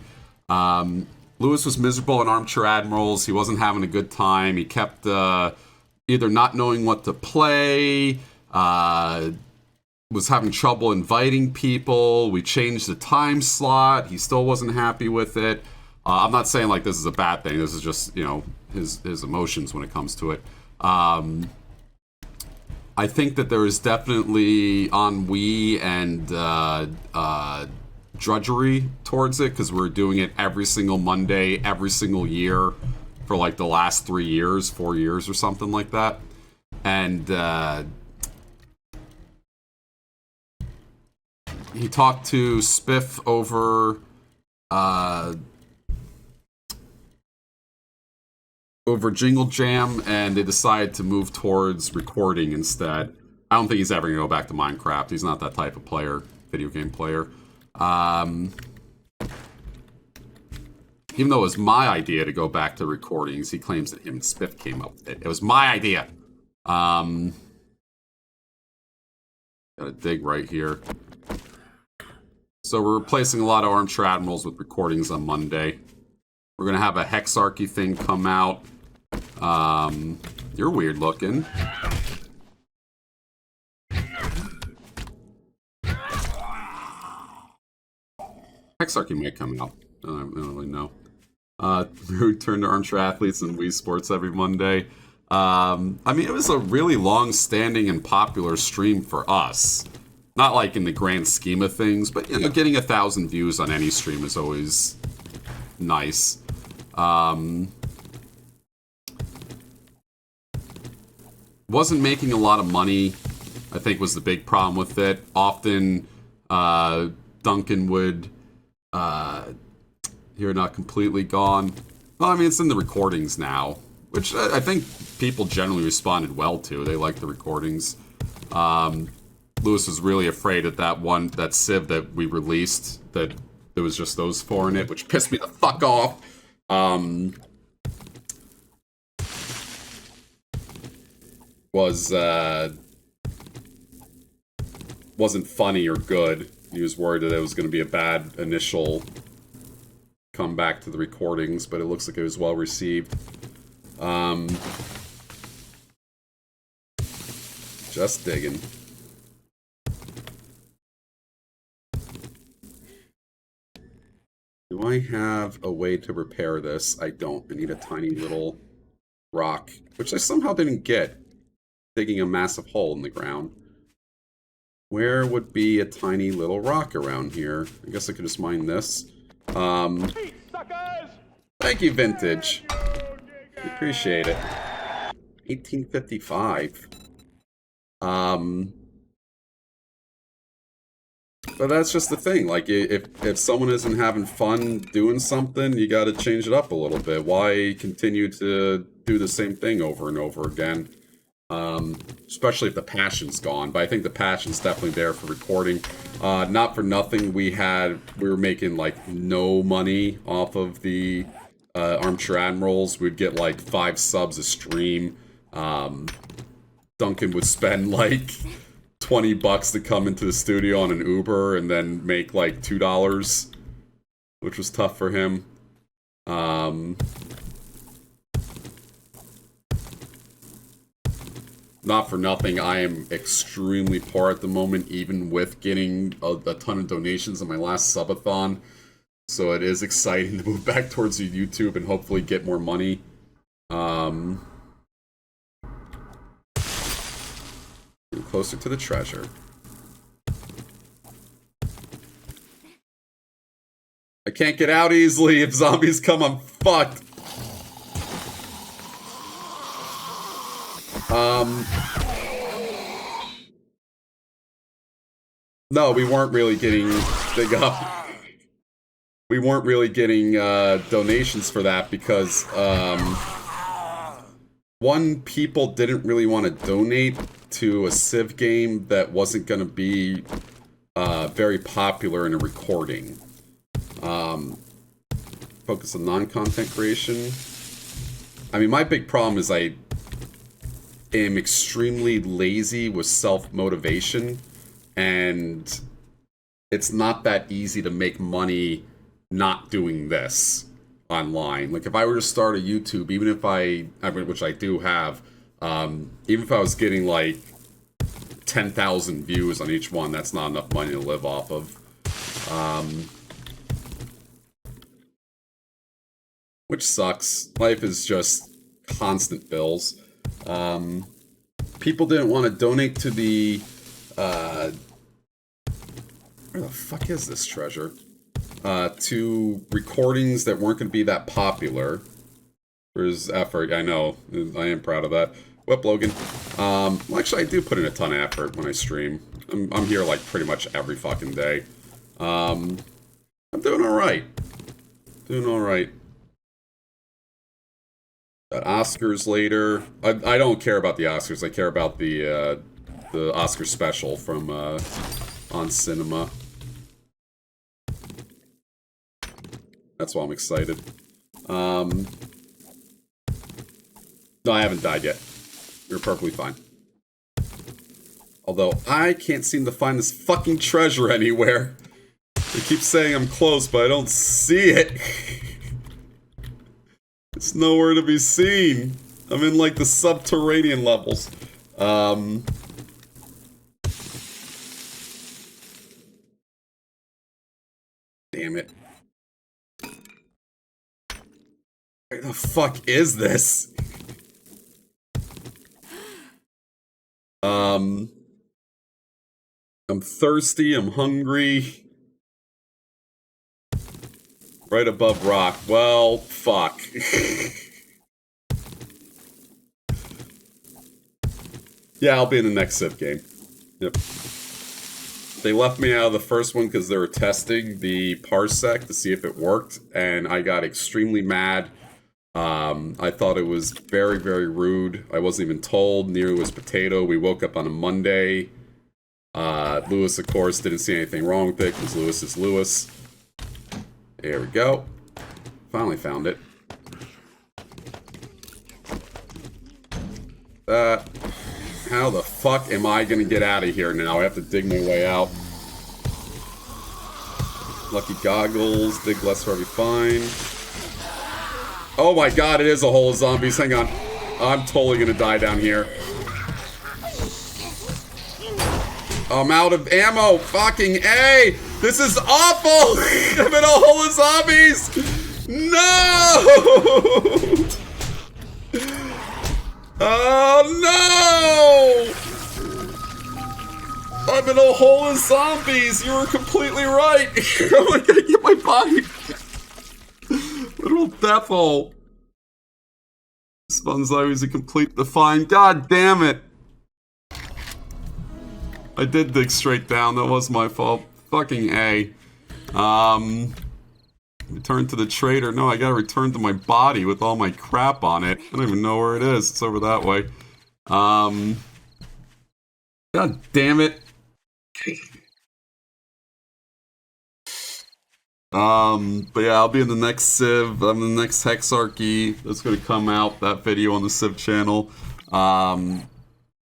Lewis was miserable in Armchair Admirals. He wasn't having a good time. He kept either not knowing what to play, was having trouble inviting people. We changed the time slot. He still wasn't happy with it. I'm not saying like this is a bad thing. This is just, you know, his emotions when it comes to it. I think that there is definitely ennui and drudgery towards it because we're doing it every single Monday, every single year for like the last 3 years, 4 years or something like that. And he talked to Spiff over Jingle Jam, and they decided to move towards recording instead. I don't think he's ever going to go back to Minecraft. He's not that type of player, video game player. Even though it was my idea to go back to recordings, he claims that him and Spiff came up with it. It was my idea. Gotta dig right here. So we're replacing a lot of Armchair Admirals with recordings on Monday. We're gonna have a Hexarchy thing come out. You're weird looking. Hexarchy might come out. I don't really know. We return to Armchair Athletes and Wii Sports every Monday. I mean, it was a really long-standing and popular stream for us. Not like in the grand scheme of things, but, you know, getting 1,000 views on any stream is always nice. Wasn't making a lot of money, I think was the big problem with it. Often, Duncan would, you're not completely gone. Well, I mean, it's in the recordings now, which I think people generally responded well to. They liked the recordings. Lewis was really afraid at that Civ that we released, that there was just those four in it, which pissed me the fuck off. Wasn't funny or good. He was worried that it was going to be a bad initial comeback to the recordings, but it looks like it was well received. Just digging. Do I have a way to repair this? I don't. I need a tiny little rock, which I somehow didn't get. Digging a massive hole in the ground. Where would be a tiny little rock around here? I guess I could just mine this. Thank you, Vintage. Appreciate it. 1855. But that's just the thing. Like, if someone isn't having fun doing something, you gotta change it up a little bit. Why continue to do the same thing over and over again? Especially if the passion's gone. But I think the passion's definitely there for recording. Not for nothing, we were making like no money off of the Armchair Admirals. We'd get like 5 subs a stream. Duncan would spend like $20 to come into the studio on an Uber and then make like $2, which was tough for him. Not for nothing, I am extremely poor at the moment, even with getting a ton of donations in my last subathon. So it is exciting to move back towards YouTube and hopefully get more money. Getting closer to the treasure. I can't get out easily. If zombies come, I'm fucked. No, we weren't really getting big up. We weren't really getting donations for that because one, people didn't really want to donate to a Civ game that wasn't going to be very popular in a recording. Focus on non-content creation. I mean, my big problem is I am extremely lazy with self-motivation, and it's not that easy to make money not doing this online. Like, if I were to start a YouTube, even if I mean, which I do have, even if I was getting, like, 10,000 views on each one, that's not enough money to live off of. Which sucks. Life is just constant bills. People didn't want to donate to the, where the fuck is this treasure? To recordings that weren't going to be that popular. For his effort, I know. I am proud of that. Whip Logan. Well, actually, I do put in a ton of effort when I stream. I'm here, like, pretty much every fucking day. I'm doing alright. Doing alright. Oscars later. I don't care about the Oscars. I care about the Oscar special from on cinema. That's why I'm excited. No, I haven't died yet. You're perfectly fine. Although, I can't seem to find this fucking treasure anywhere. They keep saying I'm close, but I don't see it. It's nowhere to be seen. I'm in, like, the subterranean levels. Damn it. Where the fuck is this? I'm thirsty, I'm hungry. Right above rock. Well, fuck. Yeah, I'll be in the next Civ game. Yep. They left me out of the first one because they were testing the parsec to see if it worked, and I got extremely mad. I thought it was very, very rude. I wasn't even told. Neither was Potato. We woke up on a Monday. Lewis, of course, didn't see anything wrong with it because Lewis is Lewis. There we go. Finally found it. How the fuck am I gonna get out of here now? I have to dig my way out. Lucky goggles, dig less for every find. Oh my god, it is a hole of zombies. Hang on. I'm totally gonna die down here. I'm out of ammo. Fucking A! This is awful! I'm in a hole of zombies! No! Oh no! I'm in a hole of zombies! You were completely right! How am I gonna get my body? Literal death hole. Spawns always a complete define. God damn it! I did dig straight down, that was my fault. Fucking A. Return to the trader. No, I gotta return to my body with all my crap on it. I don't even know where it is. It's over that way. God damn it. But yeah, I'll be in the next Civ. I'm in the next Hexarchy. That's gonna come out, that video on the Civ channel.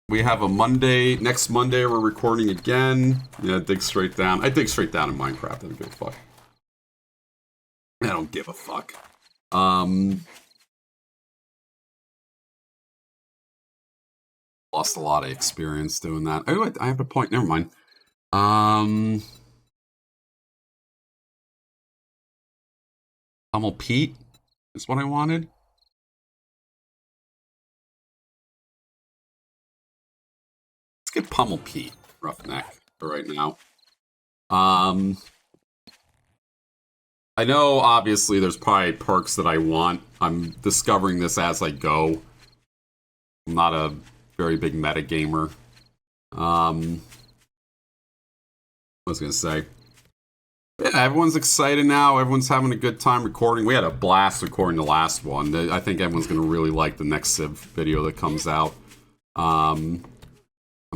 We have a Monday. Next Monday, we're recording again. Yeah, dig straight down. I dig straight down in Minecraft. I don't give a fuck. I don't give a fuck. Lost a lot of experience doing that. Oh, I have a point. Never mind. Pummel Pete is what I wanted. Get Pummel Pete, Roughneck, for right now. I know, obviously, there's probably perks that I want. I'm discovering this as I go. I'm not a very big metagamer. What was I gonna say? Yeah, everyone's excited now. Everyone's having a good time recording. We had a blast recording the last one. I think everyone's gonna really like the next Civ video that comes out. I'm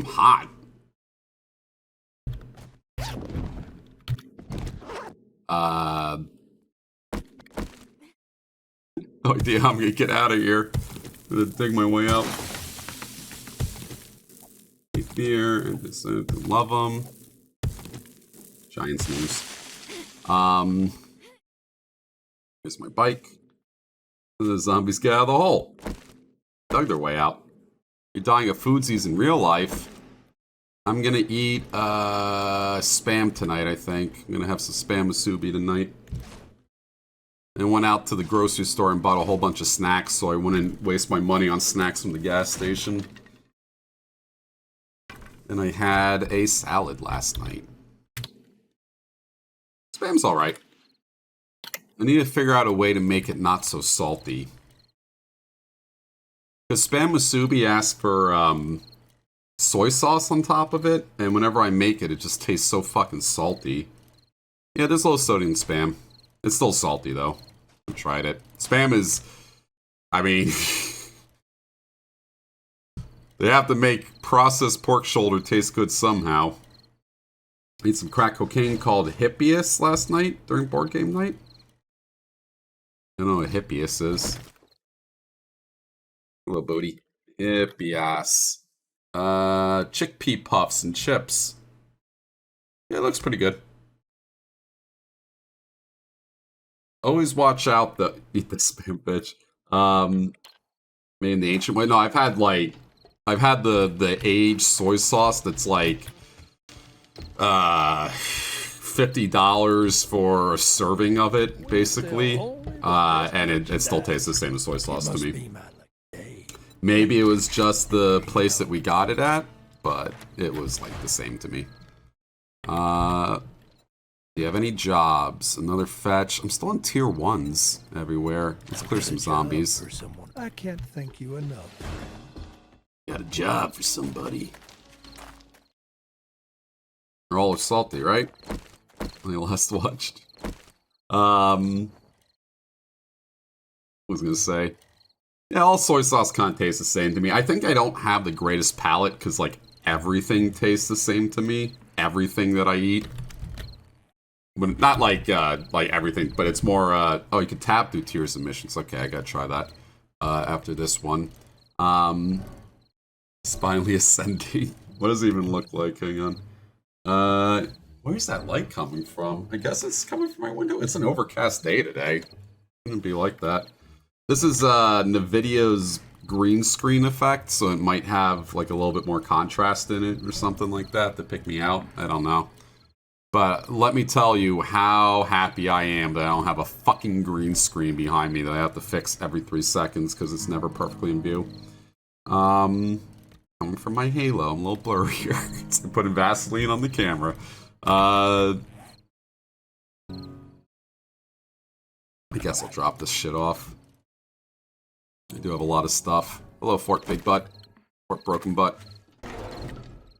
hot. No idea how I'm gonna get out of here. I'm gonna dig my way out. Fear and decided to love them. Giants news. Here's my bike. The zombies get out of the hole. Dug their way out. You're dying of foodsies in real life. I'm gonna eat spam tonight, I think. I'm gonna have some spam musubi tonight. And went out to the grocery store and bought a whole bunch of snacks so I wouldn't waste my money on snacks from the gas station. And I had a salad last night. Spam's alright. I need to figure out a way to make it not so salty. Because Spam Musubi asks for soy sauce on top of it, and whenever I make it, it just tastes so fucking salty. Yeah, there's low sodium Spam. It's still salty, though. I tried it. Spam is... I mean... they have to make processed pork shoulder taste good somehow. I ate some crack cocaine called Hippias last night during board game night. I don't know what Hippias is. Hello, booty. Hippias. Chickpea puffs and chips. Yeah, it looks pretty good. Always watch out the... Eat the spam, bitch. Made in the ancient way. No, I've had the aged soy sauce that's like $50 for a serving of it, basically. And it still tastes the same as soy sauce to me. Maybe it was just the place that we got it at, but it was like the same to me. Do you have any jobs? Another fetch. I'm still on tier 1s everywhere. Let's clear some zombies. I can't thank you enough. Got a job for somebody. They're all salty, right? When they last watched. What was I gonna say? Yeah, all soy sauce kind of tastes the same to me. I think I don't have the greatest palate because like everything tastes the same to me. Everything that I eat. But not like everything, but it's more oh, you can tap through tiers of missions. Okay, I gotta try that after this one. Spinally ascending. What does it even look like? Hang on. Where's that light coming from? I guess it's coming from my window. It's an overcast day today. It wouldn't be like that. This is NVIDIA's green screen effect, so it might have like a little bit more contrast in it or something like that to pick me out. I don't know. But let me tell you how happy I am that I don't have a fucking green screen behind me that I have to fix every 3 seconds because it's never perfectly in view. Coming from my Halo, I'm a little blurry here. It's like putting Vaseline on the camera. I guess I'll drop this shit off. I do have a lot of stuff. Hello, Fort Big Butt. Fort Broken Butt.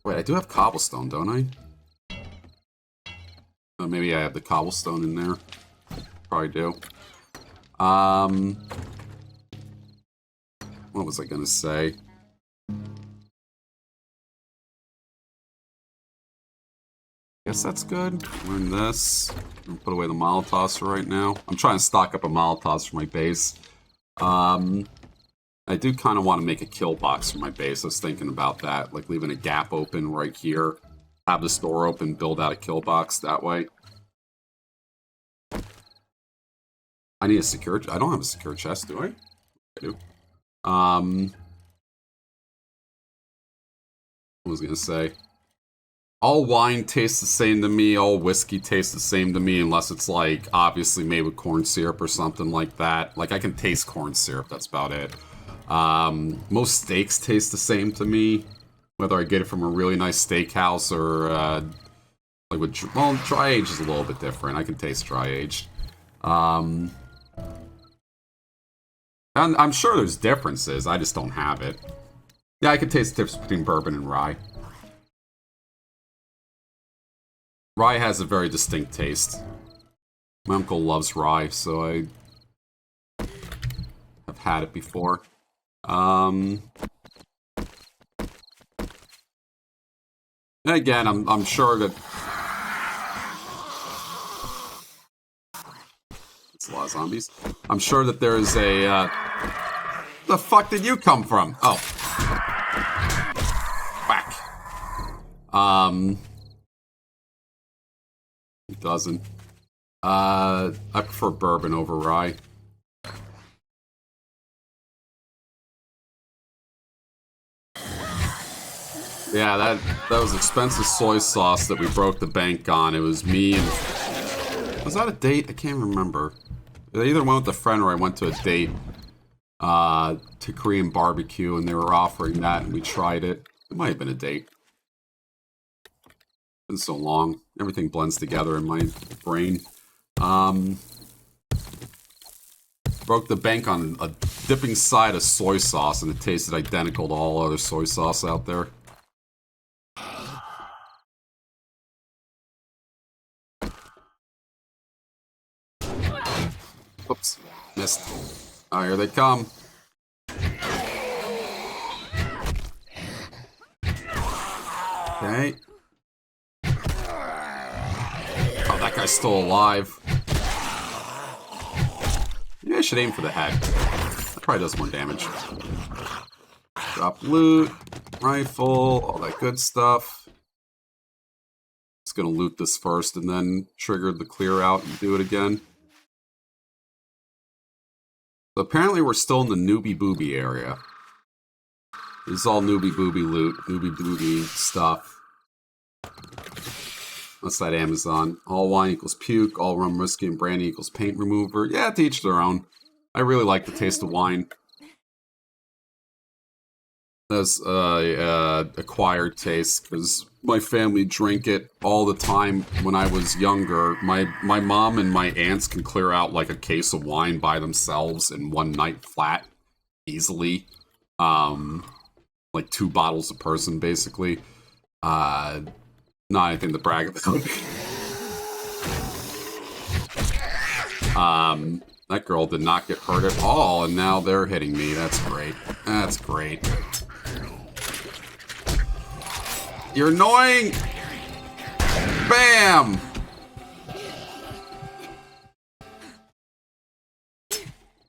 Wait, I do have cobblestone, don't I? Oh, maybe I have the cobblestone in there. Probably do. What was I gonna say? Guess that's good. Learn this. I'm gonna put away the Molotovs for right now. I'm trying to stock up a Molotovs for my base. I do kind of want to make a kill box for my base. I was thinking about that, like leaving a gap open right here. Have the store open, build out a kill box that way. I need a secure... I don't have a secure chest, do I? I do. What was I gonna say? All wine tastes the same to me, all whiskey tastes the same to me, unless it's like, obviously made with corn syrup or something like that. Like, I can taste corn syrup, that's about it. Most steaks taste the same to me, whether I get it from a really nice steakhouse or, like with, well, dry age is a little bit different. I can taste dry aged. And I'm sure there's differences, I just don't have it. Yeah, I can taste the difference between bourbon and rye. Rye has a very distinct taste. My uncle loves rye, so I have had it before. Again, I'm sure that it's a lot of zombies. I'm sure that there is a the fuck did you come from? Oh. Whack. It doesn't. I prefer bourbon over rye. Yeah, that was expensive soy sauce that we broke the bank on. It was me and... Was that a date? I can't remember. I either went with a friend or I went to a date to Korean barbecue, and they were offering that, and we tried it. It might have been a date. It's been so long. Everything blends together in my brain. Broke the bank on a dipping side of soy sauce, and it tasted identical to all other soy sauce out there. Oops, missed. Oh, here they come. Okay. Oh, that guy's still alive. Maybe I should aim for the head. That probably does more damage. Drop loot, rifle, all that good stuff. Just gonna loot this first and then trigger the clear out and do it again. So apparently we're still in the newbie booby area. This is all newbie booby loot, newbie booby stuff. What's that Amazon? All wine equals puke, all rum, whiskey, and brandy equals paint remover. Yeah, to each their own. I really like the taste of wine. That's acquired taste, because my family drank it all the time when I was younger. My mom and my aunts can clear out like a case of wine by themselves in one night flat, easily. Like 2 bottles a person, basically. Not anything to brag about. That girl did not get hurt at all, and now they're hitting me. That's great. That's great. You're annoying! Bam!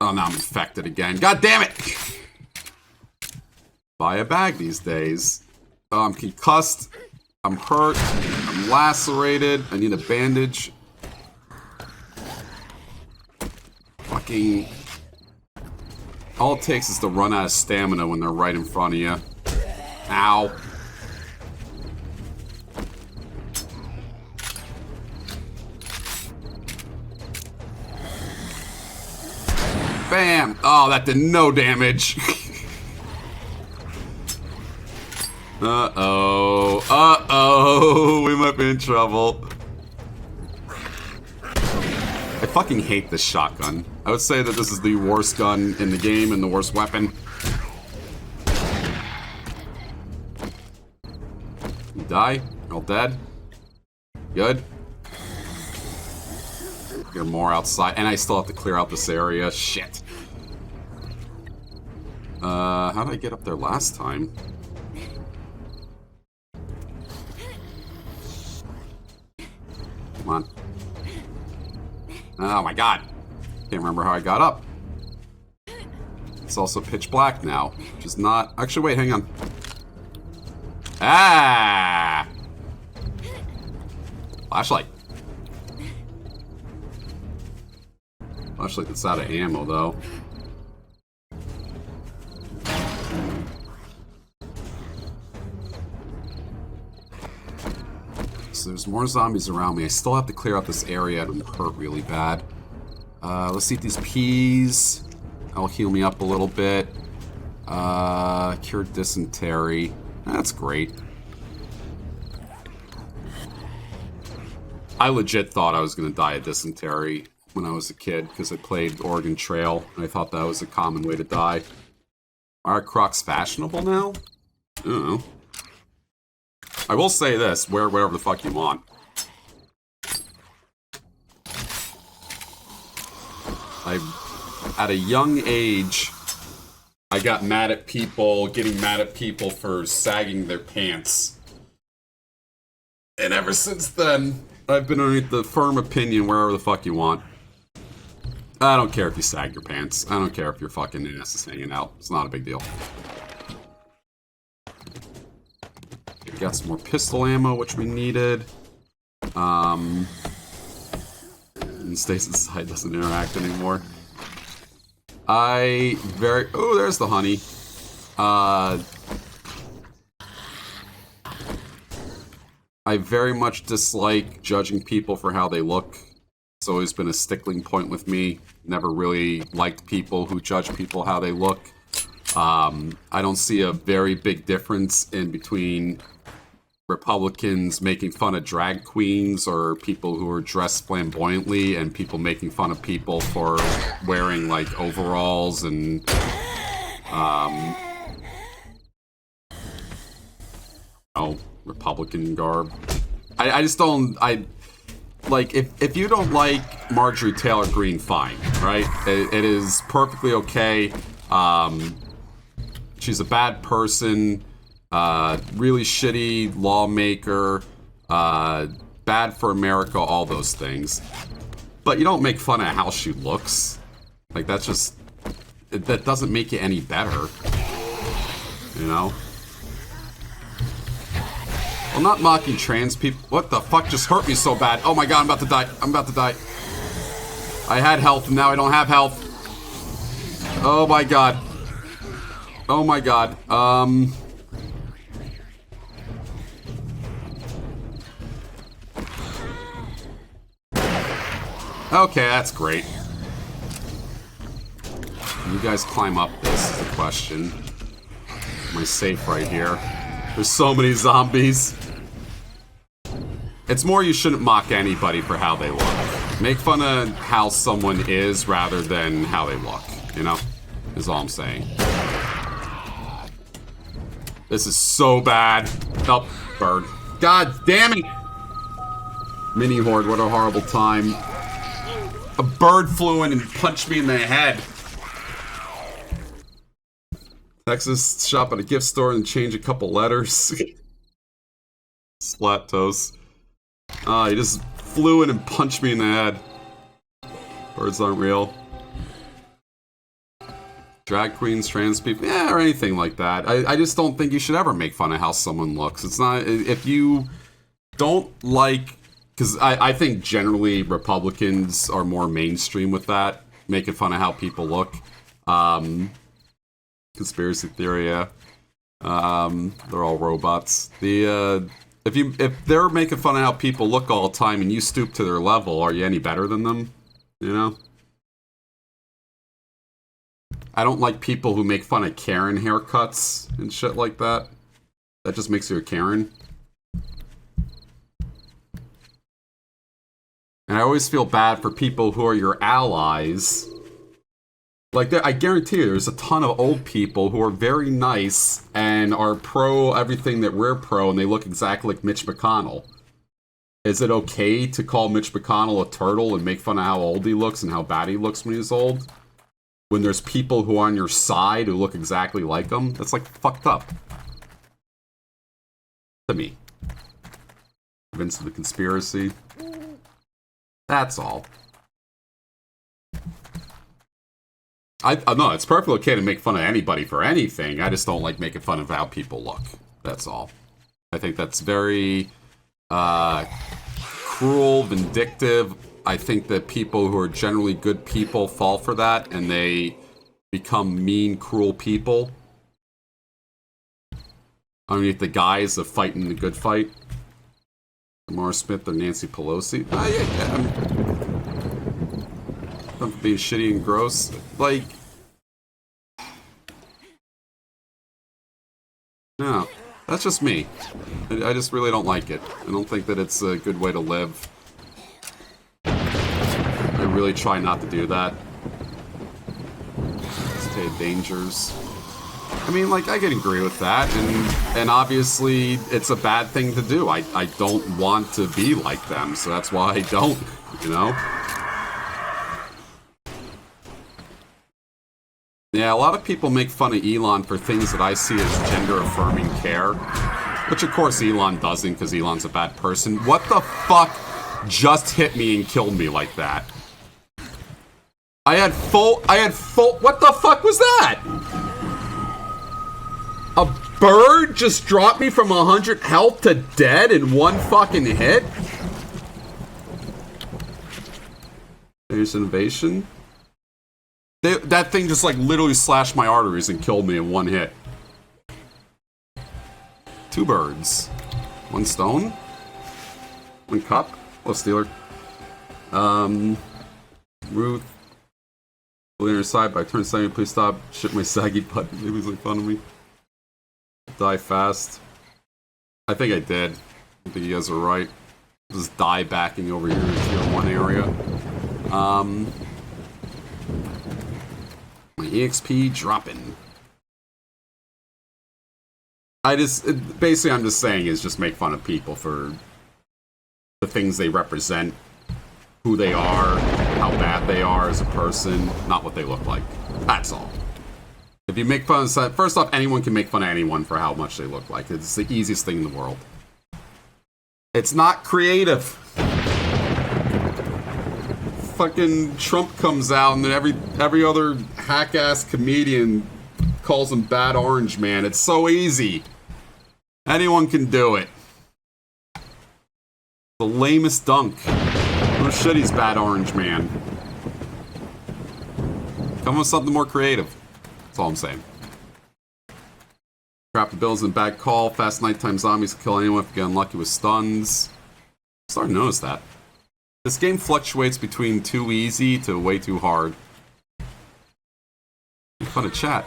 Oh, now I'm infected again. God damn it! Buy a bag these days. Oh, I'm concussed. I'm hurt. I'm lacerated. I need a bandage. Fucking... All it takes is to run out of stamina when they're right in front of you. Ow. Bam! Oh, that did no damage. Uh-oh. Uh-oh. We might be in trouble. I fucking hate this shotgun. I would say that this is the worst gun in the game and the worst weapon. You die? You're all dead? Good? There are more outside, and I still have to clear out this area. Shit. How did I get up there last time? Come on. Oh my god. Can't remember how I got up. It's also pitch black now, which is not... Actually, wait, hang on. Ah! Flashlight. Flashlight that's out of ammo, though. So there's more zombies around me. I still have to clear out this area. It'll hurt really bad. Let's eat these peas. That'll heal me up a little bit. Cure dysentery. That's great. I legit thought I was going to die of dysentery when I was a kid, because I played Oregon Trail, and I thought that was a common way to die. Are Crocs fashionable now? I don't know. I will say this, wear whatever the fuck you want. At a young age, I got mad at people, getting mad at people for sagging their pants. And ever since then, I've been underneath the firm opinion, wherever the fuck you want. I don't care if you sag your pants. I don't care if your fucking ass is hanging out. It's not a big deal. We got some more pistol ammo, which we needed. And stays inside, doesn't interact anymore. Oh, there's the honey. I very much dislike judging people for how they look. It's always been a stickling point with me. Never really liked people who judge people how they look. I don't see a very big difference in between Republicans making fun of drag queens or people who are dressed flamboyantly and people making fun of people for wearing like overalls and Republican garb. I just don't. Like, if you don't like Marjorie Taylor Greene, fine, right? It is perfectly okay. She's a bad person, really shitty lawmaker, bad for America, all those things. But you don't make fun of how she looks. Like, that's just... that doesn't make you any better. You know? I'm not mocking trans people. What the fuck just hurt me so bad? Oh my god, I'm about to die. I'm about to die. I had health and now I don't have health. Oh my god. Oh my god. Okay, that's great. You guys climb up this is the question. Am I safe right here? There's so many zombies. It's more you shouldn't mock anybody for how they look. Make fun of how someone is rather than how they look, you know? Is all I'm saying. This is so bad. Oh, bird. God damn it! Mini Horde, what a horrible time. A bird flew in and punched me in the head. Texas, shop at a gift store and change a couple letters. Splat toast. He just flew in and punched me in the head. Birds aren't real. Drag queens, trans people, yeah, or anything like that. I just don't think you should ever make fun of how someone looks. It's not, if you don't like, because I think generally Republicans are more mainstream with that, making fun of how people look. Conspiracy theory, yeah. They're all robots. If they're making fun of how people look all the time and you stoop to their level, are you any better than them? You know? I don't like people who make fun of Karen haircuts and shit like that. That just makes you a Karen. And I always feel bad for people who are your allies. Like, I guarantee you, there's a ton of old people who are very nice and are pro everything that we're pro, and they look exactly like Mitch McConnell. Is it okay to call Mitch McConnell a turtle and make fun of how old he looks and how bad he looks when he's old? When there's people who are on your side who look exactly like him? That's, like, fucked up. To me. Convinced of the conspiracy. That's all. No, it's perfectly okay to make fun of anybody for anything. I just don't like making fun of how people look. That's all. I think that's very cruel, vindictive. I think that people who are generally good people fall for that, and they become mean, cruel people. Underneath the guise of fighting the good fight. Mara Smith or Nancy Pelosi. I'm being shitty and gross. Like, no, that's just me. I just really don't like it. I don't think that it's a good way to live. I really try not to do that. Stay dangers. I mean, like, I can agree with that, and obviously it's a bad thing to do. I don't want to be like them, so that's why I don't, you know? Yeah, a lot of people make fun of Elon for things that I see as gender-affirming care, which of course Elon doesn't, because Elon's a bad person. What the fuck just hit me and killed me like that? I had full, what the fuck was that? A bird just dropped me from 100 health to dead in one fucking hit? There's innovation. That thing just like literally slashed my arteries and killed me in one hit. 2 birds. 1 stone. 1 cup. Oh, Steeler. Ruth. On your side, but I turned slightly. Please stop. Shit my saggy butt. Maybe he's like fun of me. Die fast. I think I did. I think you guys are right. Just die backing over here in tier 1 area. My EXP dropping. Basically I'm just saying is just make fun of people for the things they represent, who they are, how bad they are as a person, not what they look like. That's all. If you make fun of, first off, anyone can make fun of anyone for how much they look like. It's the easiest thing in the world. It's not creative. Fucking Trump comes out and then every other hack-ass comedian calls him Bad Orange Man. It's so easy. Anyone can do it. The lamest dunk. No shit, he's Bad Orange Man. Come with something more creative. That's all I'm saying. Crap the bills and bad call. Fast nighttime zombies can kill anyone if you get unlucky with stuns. I'm starting to notice that. This game fluctuates between too easy to way too hard. Fun to chat.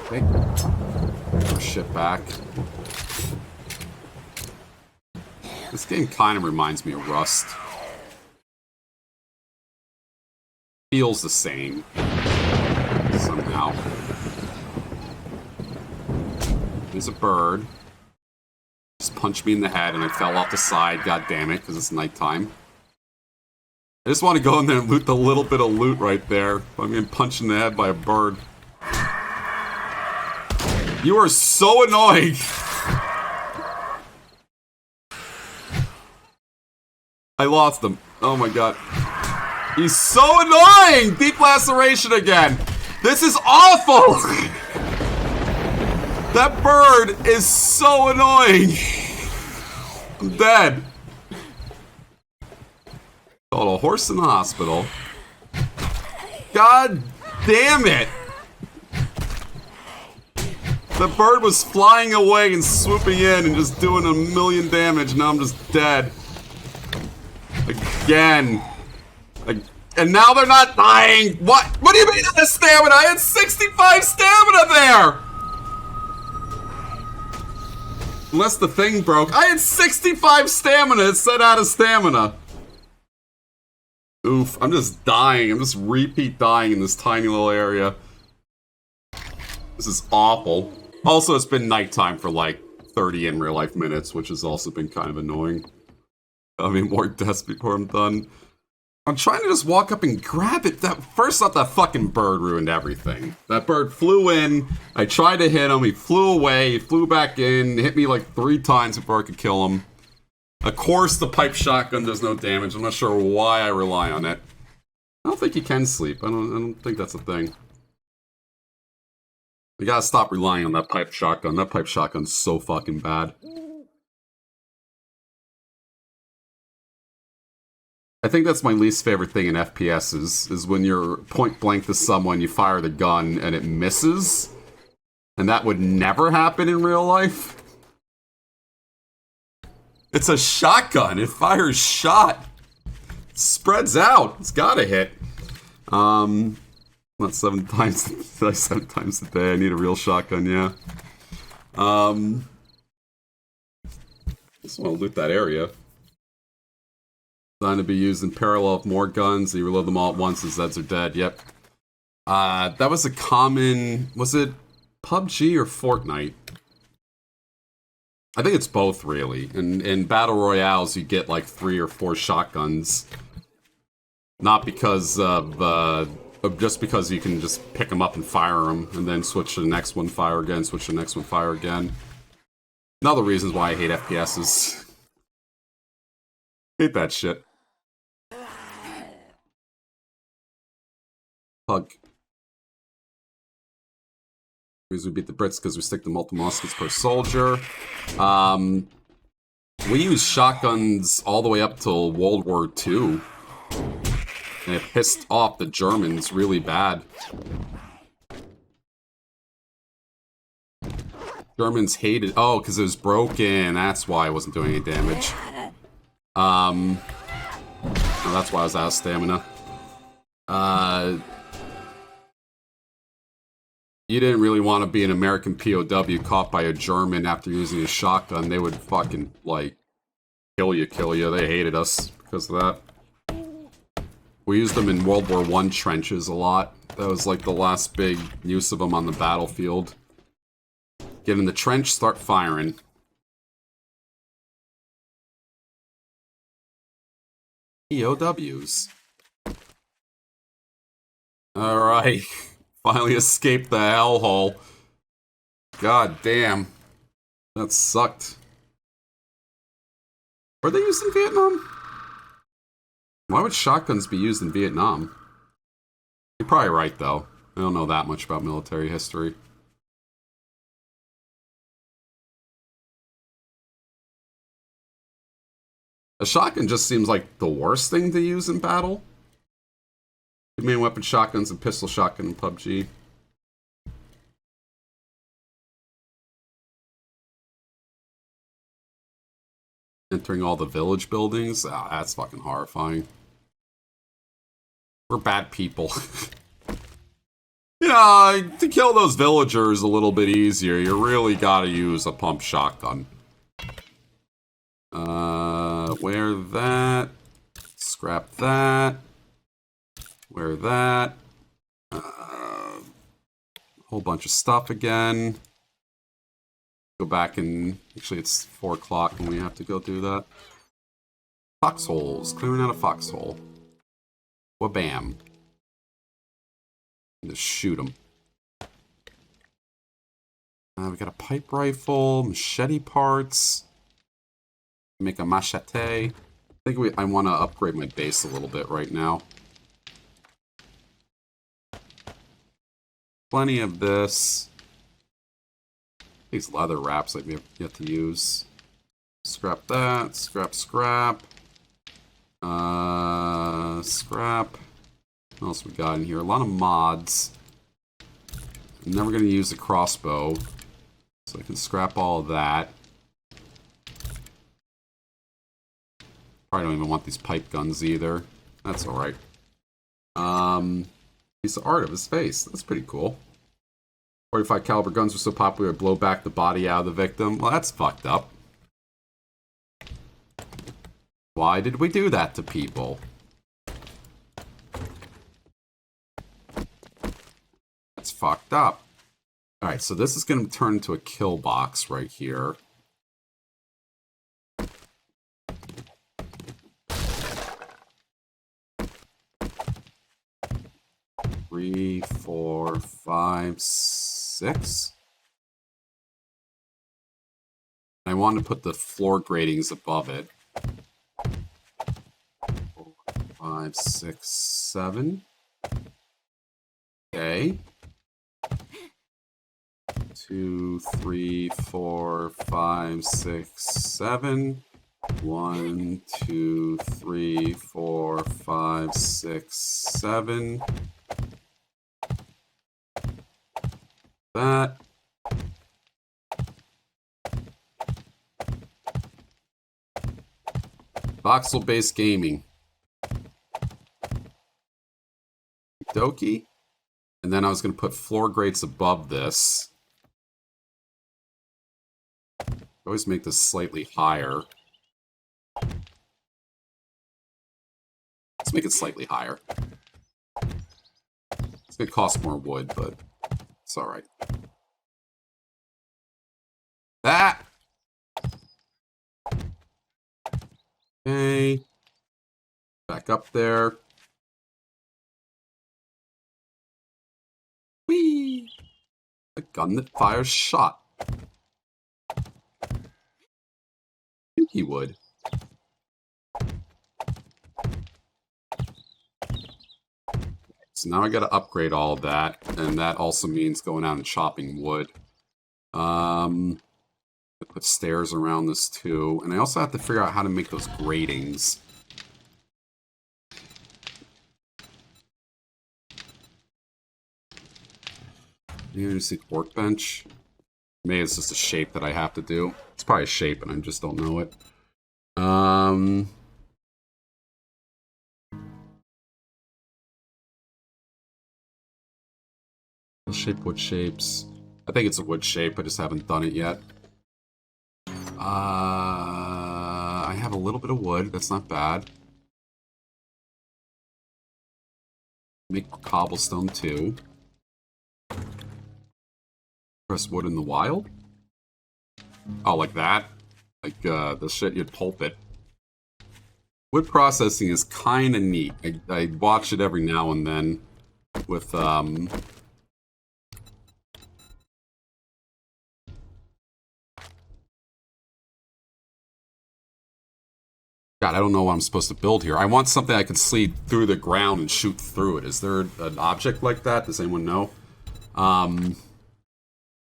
Okay. Put shit back. This game kind of reminds me of Rust. Feels the same. Somehow. There's a bird. Just punched me in the head and I fell off the side, god damn it, because it's nighttime. I just want to go in there and loot the little bit of loot right there. I'm getting punched in the head by a bird. You are so annoying! I lost him. Oh my god. He's so annoying! Deep laceration again! This is awful! That bird is so annoying! I'm dead. Called a horse in the hospital. God damn it! The bird was flying away and swooping in and just doing 1,000,000 damage. Now I'm just dead. Again. And now they're not dying. What? What do you mean out of stamina? I had 65 stamina there. Unless the thing broke. I had 65 stamina. It said out of stamina. Oof. I'm just dying. I'm just repeat dying in this tiny little area. This is awful. Also, it's been nighttime for like 30 in real life minutes, which has also been kind of annoying. I mean, more deaths before I'm done. I'm trying to just walk up and grab it. First off, that fucking bird ruined everything. That bird flew in. I tried to hit him. He flew away. He flew back in. Hit me like 3 times before I could kill him. Of course, the pipe shotgun does no damage. I'm not sure why I rely on it. I don't think you can sleep. I don't think that's a thing. You gotta stop relying on that pipe shotgun. That pipe shotgun's so fucking bad. I think that's my least favorite thing in FPS is when you're point blank to someone, you fire the gun and it misses. And that would never happen in real life. It's a shotgun. It fires shot. It spreads out. It's gotta hit. Not 7 times. 7 times a day. I need a real shotgun, yeah. Just want to loot that area. Designed to be used in parallel with more guns. You reload them all at once, the Zeds are dead. Yep. That was a common... Was it PUBG or Fortnite? I think it's both, really. In Battle Royales, you get like 3 or 4 shotguns. Not because of... just because you can just pick them up and fire them, and then switch to the next one, fire again, switch to the next one, fire again. Another reasons why I hate FPSs. Hate that shit. Pug. We beat the Brits because we stick to multiple muskets per soldier. We used shotguns all the way up till World War II. And it pissed off the Germans really bad. Germans hated... Oh, because it was broken. That's why it wasn't doing any damage. Oh, that's why I was out of stamina. You didn't really want to be an American POW caught by a German after using a shotgun. They would fucking, like, kill you. They hated us because of that. We used them in World War I trenches a lot. That was, like, the last big use of them on the battlefield. Get in the trench, start firing. POWs. Alright. Finally escaped the hellhole. God damn. That sucked. Were they used in Vietnam? Why would shotguns be used in Vietnam? You're probably right, though. I don't know that much about military history. A shotgun just seems like the worst thing to use in battle. Two main weapon shotguns and pistol shotgun in PUBG. Entering all the village buildings? Ah, that's fucking horrifying. We're bad people. You know, to kill those villagers a little bit easier, you really gotta use a pump shotgun. Wear that. Scrap that. Wear that. Whole bunch of stuff again. Go back and... Actually, it's 4 o'clock and we have to go do that. Foxholes. Clearing out a foxhole. Wabam. Just shoot them. We got a pipe rifle, machete parts. Make a machete. I think I want to upgrade my base a little bit right now. Plenty of this. These leather wraps that we have yet to use. Scrap that. Scrap. Scrap. What else we got in here? A lot of mods. I'm never going to use a crossbow. So I can scrap all of that. Probably don't even want these pipe guns either. That's alright. Piece of art of his face. That's pretty cool. 45 caliber guns were so popular, blow back the body out of the victim. Well, that's fucked up. Why did we do that to people? That's fucked up. Alright, so this is going to turn into a kill box right here. Three, 4, 5, 6. I want to put the floor gratings above it. 4, 5, 6, 7. Okay. 2, 3, 4, 5, 6, 7. 1, 2, 3, 4, 5, 6, 7. That. Voxel-based gaming. Doki. And then I was going to put floor grates above this. Always make this slightly higher. Let's make it slightly higher. It's gonna cost more wood, but it's alright. Ah! Okay. Back up there. Whee! A gun that fires shot. I think he would. So now I gotta upgrade all of that, and that also means going out and chopping wood. Put stairs around this too, and I also have to figure out how to make those gratings. Maybe just a workbench. Maybe it's just a shape that I have to do. It's probably a shape, and I just don't know it. Shape wood shapes. I think it's a wood shape. I just haven't done it yet. I have a little bit of wood. That's not bad. Make cobblestone too. Press wood in the wild? Oh, like that? Like the shit you'd pulp it. Wood processing is kind of neat. I watch it every now and then with God, I don't know what I'm supposed to build here. I want something I can see through the ground and shoot through it. Is there an object like that? Does anyone know?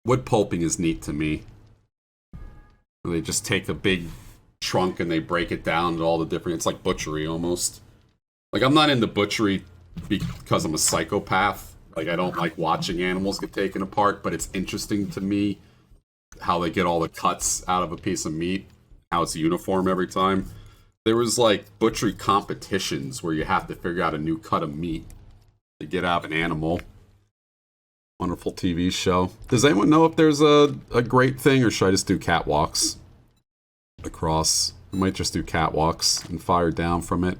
Wood pulping is neat to me. They just take a big trunk and they break it down to all the different... It's like butchery, almost. Like, I'm not into butchery because I'm a psychopath. Like, I don't like watching animals get taken apart, but it's interesting to me how they get all the cuts out of a piece of meat, how it's uniform every time. There was, like, butchery competitions where you have to figure out a new cut of meat to get out of an animal. Wonderful TV show. Does anyone know if there's a great thing, or should I just do catwalks across? I might just do catwalks and fire down from it.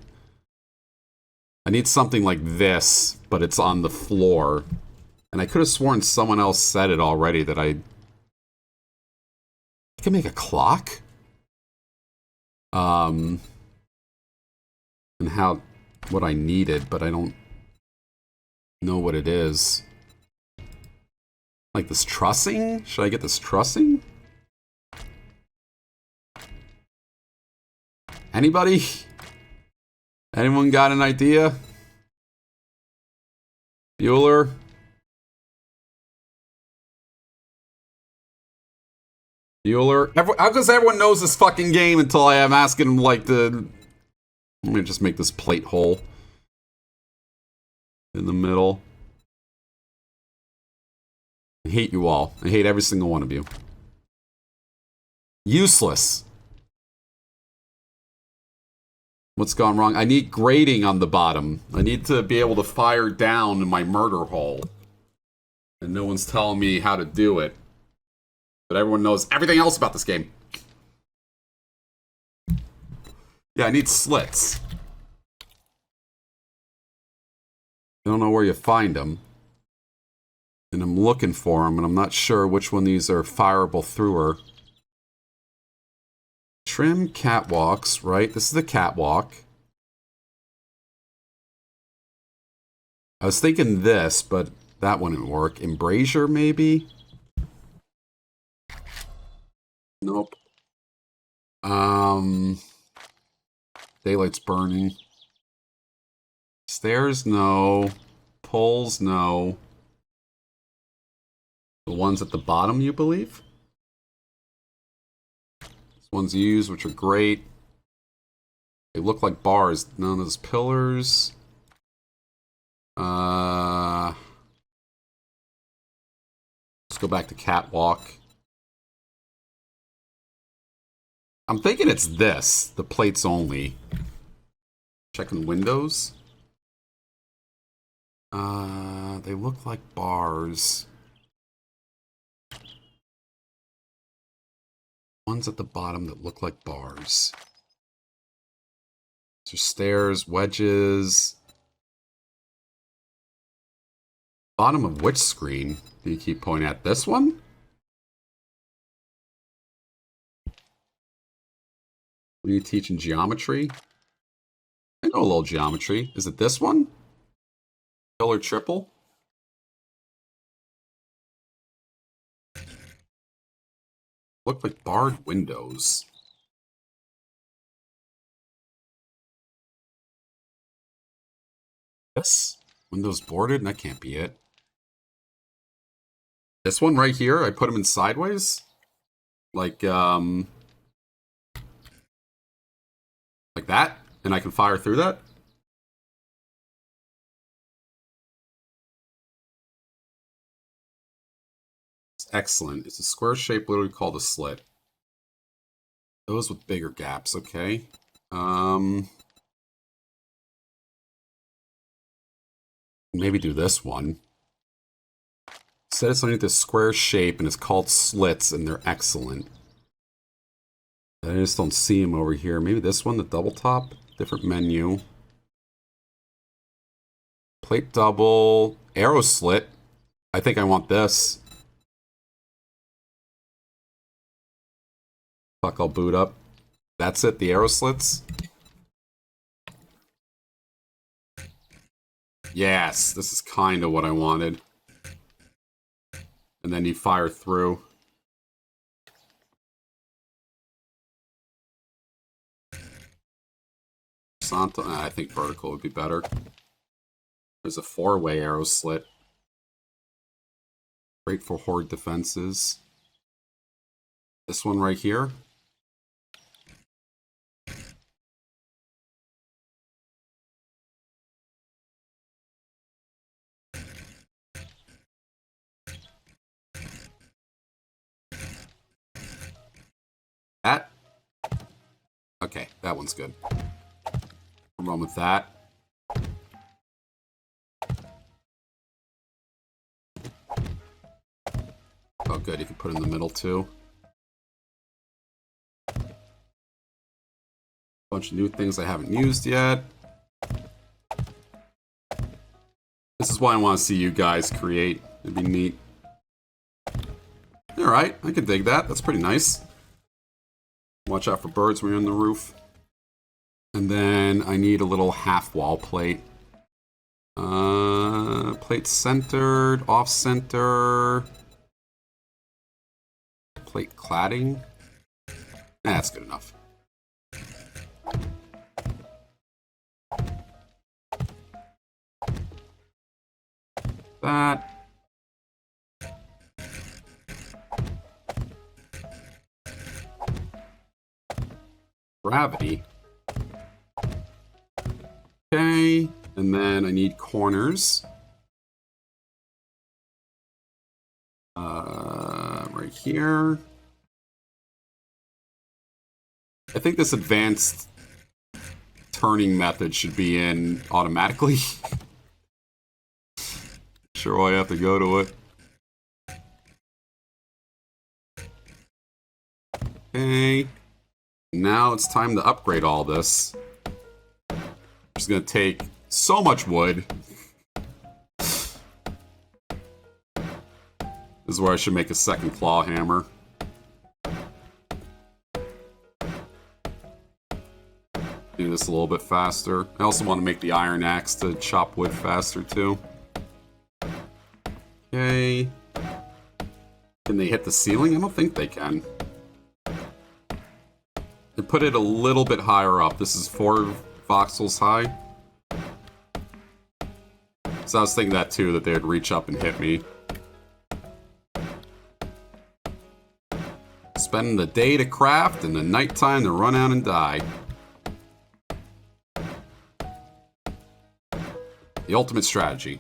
I need something like this, but it's on the floor. And I could have sworn someone else said it already that I can make a clock? And what I needed, but I don't know what it is. Like this trussing? Should I get this trussing? Anybody? Anyone got an idea? Bueller? Bueller? How does everyone knows this fucking game until I am asking them like the... Let me just make this plate hole in the middle. I hate you all. I hate every single one of you. Useless. What's gone wrong? I need grating on the bottom. I need to be able to fire down in my murder hole. And no one's telling me how to do it. But everyone knows everything else about this game. Yeah, I need slits. I don't know where you find them. And I'm looking for them, and I'm not sure which one of these are fireable through her. Trim catwalks, right? This is the catwalk. I was thinking this, but that wouldn't work. Embrasure, maybe? Nope. Daylight's burning. Stairs, no. Poles, no. The ones at the bottom, you believe? These ones used, which are great. They look like bars. None of those pillars. Let's go back to catwalk. I'm thinking it's this. The plates only. Checking windows. They look like bars. Ones at the bottom that look like bars. So stairs, wedges. Bottom of which screen do you keep pointing at? This one? What are you teaching geometry? I know a little geometry. Is it this one? Pillar triple? Look like barred windows. This? Windows boarded? That can't be it. This one right here, I put them in sideways? Like that? And I can fire through that? It's excellent. It's a square shape, literally called a slit. Those with bigger gaps, okay. Maybe do this one. Said it's underneath this square shape, and it's called slits, and they're excellent. I just don't see them over here. Maybe this one, the double top? Different menu. Plate double. Arrow slit. I think I want this. Fuck, I'll boot up. That's it, the arrow slits? Yes, this is kind of what I wanted. And then you fire through. Horizontal? I think vertical would be better. There's a 4-way arrow slit. Great for horde defenses. This one right here. That? Okay, that one's good. I'll run with that. Oh good, you can put it in the middle too. Bunch of new things I haven't used yet. This is why I want to see you guys create. It'd be neat. Alright, I can dig that. That's pretty nice. Watch out for birds when you're on the roof. And then I need a little half wall plate. Plate centered, off center. Plate cladding. That's good enough. That. Gravity. Okay, and then I need corners. Right here. I think this advanced turning method should be in automatically. Sure, I have to go to it. Okay. Now it's time to upgrade all this. It's gonna take so much wood. This is where I should make a second claw hammer. Do this a little bit faster. I also want to make the iron axe to chop wood faster too. Okay. Can they hit the ceiling? I don't think they can. They put it a little bit higher up. This is 4 voxels high. So I was thinking that too, that they'd reach up and hit me. Spend the day to craft and the nighttime to run out and die. The ultimate strategy.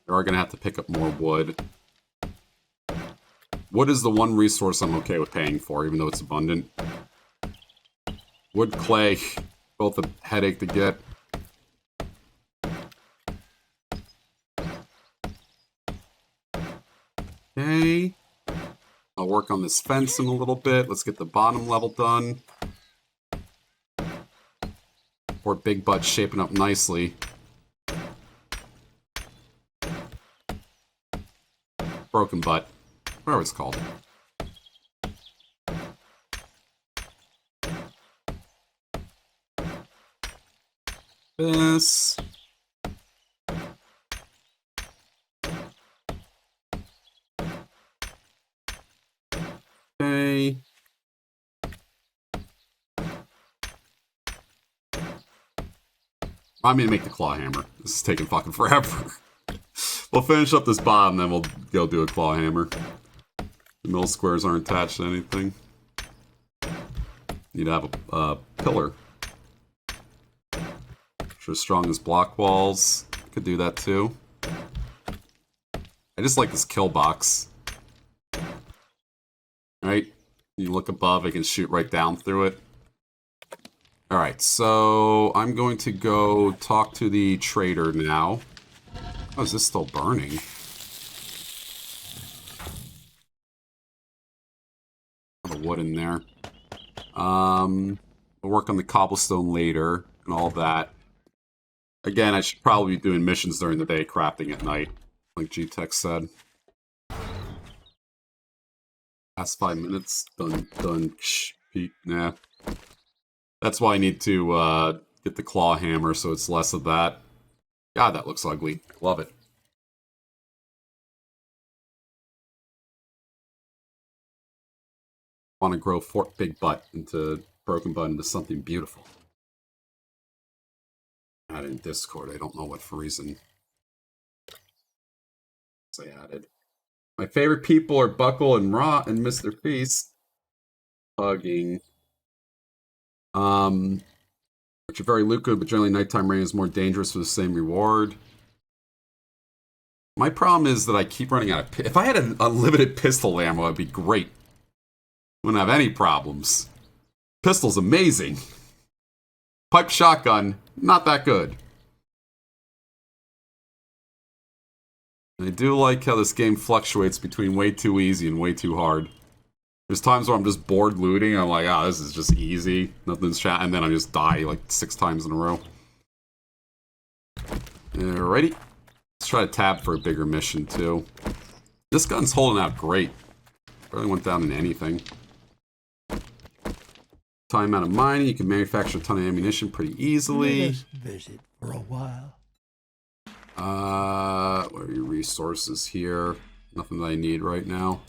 We are going to have to pick up more wood. Wood is the one resource I'm okay with paying for, even though it's abundant. Wood, clay, both a headache to get. Okay. I'll work on this fence in a little bit. Let's get the bottom level done. Poor Big Butt's shaping up nicely. Broken Butt. Whatever it's called. This. Okay. I mean, make the claw hammer. This is taking fucking forever. We'll finish up this bottom, then we'll go do a claw hammer. The middle squares aren't attached to anything. Need to have a pillar. Sure, strong as block walls. Could do that too. I just like this kill box. Right? You look above, I can shoot right down through it. Alright, so I'm going to go talk to the trader now. Oh, is this still burning? The wood in there. We'll work on the cobblestone later and all that. Again, I should probably be doing missions during the day, crafting at night, like G-Tech said. Past 5 minutes. Done. Shh, Pete. Nah. That's why I need to get the claw hammer, so it's less of that. God, that looks ugly. Love it. Want to grow Fort Big Butt into Broken Butt into something beautiful. Add in Discord. I don't know what for reason. So I added. My favorite people are Buckle and Raw and Mr. Feast. Hugging. Which are very lucrative, but generally nighttime rain is more dangerous for the same reward. My problem is that I keep running out of... If I had an unlimited pistol ammo, it'd be great. Wouldn't have any problems. Pistol's amazing. Pipe shotgun, not that good. I do like how this game fluctuates between way too easy and way too hard. There's times where I'm just bored looting, and I'm like, oh, this is just easy. Nothing's chat, and then I just die like 6 times in a row. Alrighty. Let's try to tab for a bigger mission, too. This gun's holding out great. Barely went down in anything. Time out of mining, you can manufacture a ton of ammunition pretty easily. Let us visit for a while. What are your resources here? Nothing that I need right now.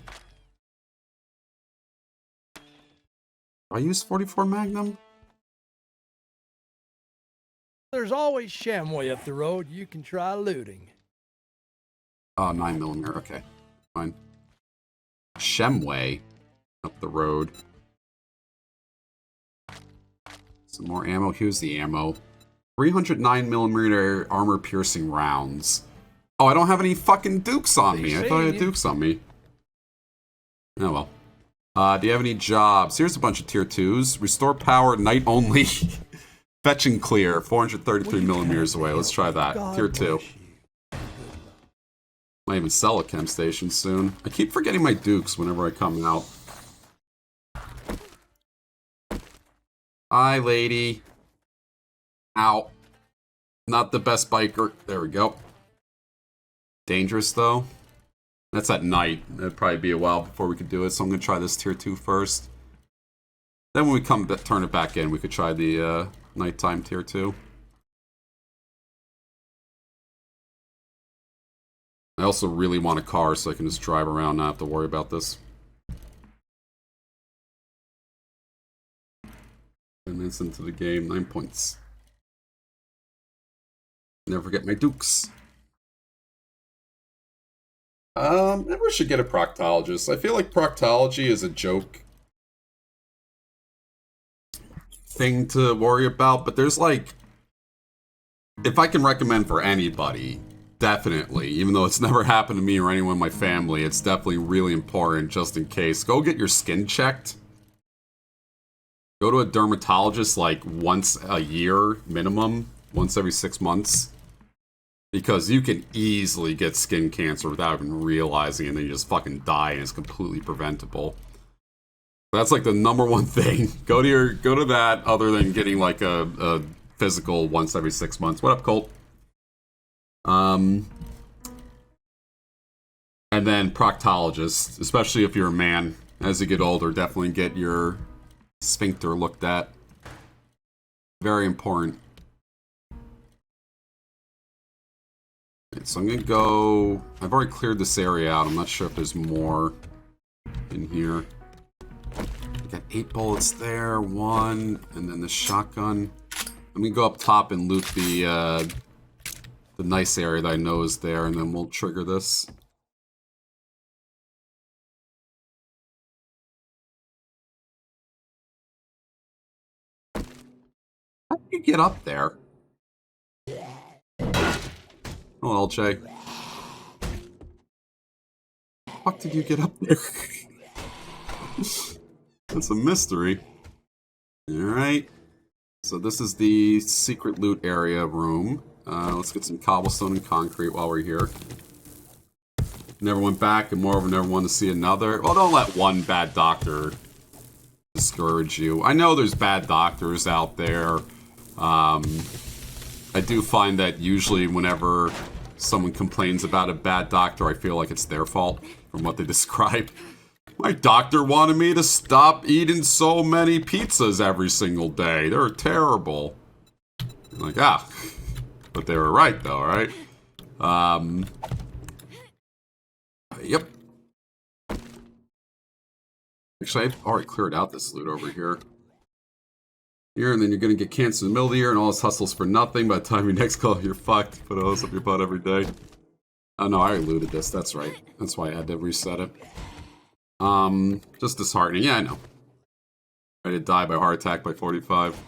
I use 44 Magnum? There's always Shamway up the road. You can try looting. Oh, 9mm. Okay, fine. Shemway up the road. Some more ammo. Here's the ammo. 309mm armor-piercing rounds. Oh, I don't have any fucking dukes on me. I thought I had dukes on me. Oh, well. Do you have any jobs? Here's a bunch of tier 2s. Restore power, night only. Fetch and clear. 433mm away. Let's try that. Tier 2. Might even sell a chem station soon. I keep forgetting my dukes whenever I come out. Hi, lady. Ow. Not the best biker. There we go. Dangerous, though. That's at night. It'd probably be a while before we could do it, so I'm going to try this tier 2 first. Then when we turn it back in, we could try the nighttime tier 2. I also really want a car so I can just drive around and not have to worry about this. 10 minutes into the game, 9 points. Never forget my dukes. Maybe we should get a proctologist. I feel like proctology is a joke thing to worry about, but there's like, if I can recommend for anybody, definitely, even though it's never happened to me or anyone in my family, it's definitely really important just in case. Go get your skin checked. Go to a dermatologist like once a year minimum, once every 6 months. Because you can easily get skin cancer without even realizing it, and then you just fucking die, and it's completely preventable. That's like the number one thing. Go to that, other than getting like a physical once every 6 months. What up, Colt? And then proctologist, especially if you're a man. As you get older, definitely get your sphincter looked at. Very important. Okay, so I'm gonna go... I've already cleared this area out. I'm not sure if there's more in here. I got 8 bullets there, 1, and then the shotgun. I'm gonna go up top and loot the nice area that I know is there, and then we'll trigger this. How did you get up there? Oh, LJ. How the fuck did you get up there? That's a mystery. Alright. So this is the secret loot area room. Let's get some cobblestone and concrete while we're here. Never went back, and moreover, never wanted to see another. Well, don't let one bad doctor discourage you. I know there's bad doctors out there. I do find that usually whenever someone complains about a bad doctor, I feel like it's their fault from what they describe. My doctor wanted me to stop eating so many pizzas every single day. They're terrible. I'm like, but they were right though, right? Yep. Actually, I've already cleared out this loot over here. And then you're gonna get cancer in the middle of the year, and all this hustle's for nothing. By the time your next call, you're fucked. Put a hose up your butt every day. Oh no, I already looted this. That's right. That's why I had to reset it. Just disheartening. Yeah, I know. Ready to die by heart attack by 45.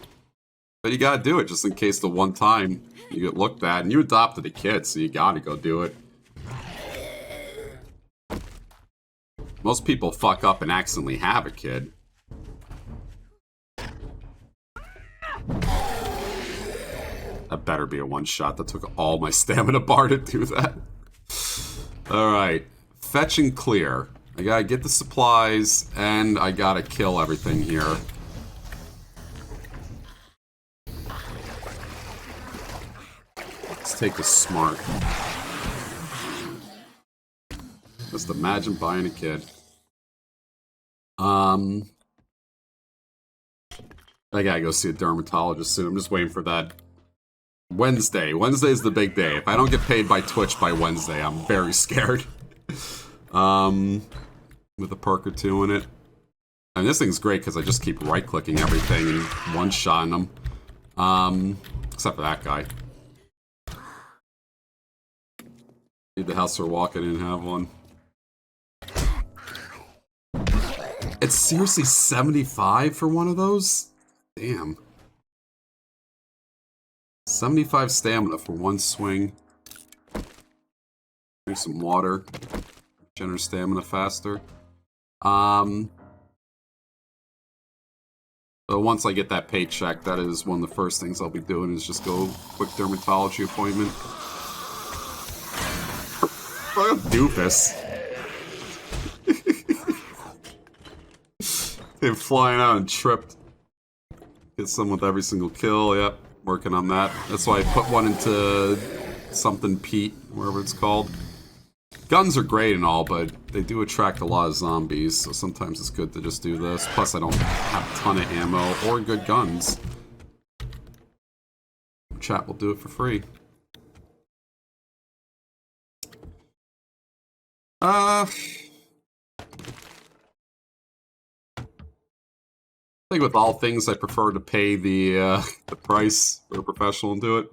But you gotta do it, just in case the one time you get looked at, and you adopted a kid, so you gotta go do it. Most people fuck up and accidentally have a kid. That better be a one-shot. That took all my stamina bar to do that. Alright. Fetch and clear. I gotta get the supplies, and I gotta kill everything here. Let's take this smart. Just imagine buying a kid. I gotta go see a dermatologist soon. I'm just waiting for that Wednesday. Wednesday's the big day. If I don't get paid by Twitch by Wednesday, I'm very scared. With a perk or two in it. I mean, this thing's great because I just keep right-clicking everything and one-shotting them. Except for that guy. Need the house for walk, I didn't have one. It's seriously 75 for one of those? Damn. 75 stamina for one swing. Drink some water. Generate stamina faster. So once I get that paycheck, that is one of the first things I'll be doing is just go quick dermatology appointment. What a doofus. Came flying out and tripped. Get some with every single kill, yep. Working on that. That's why I put one into something Pete, wherever it's called. Guns are great and all, but they do attract a lot of zombies, so sometimes it's good to just do this. Plus, I don't have a ton of ammo or good guns. Chat will do it for free. I think with all things, I prefer to pay the price for a professional and do it.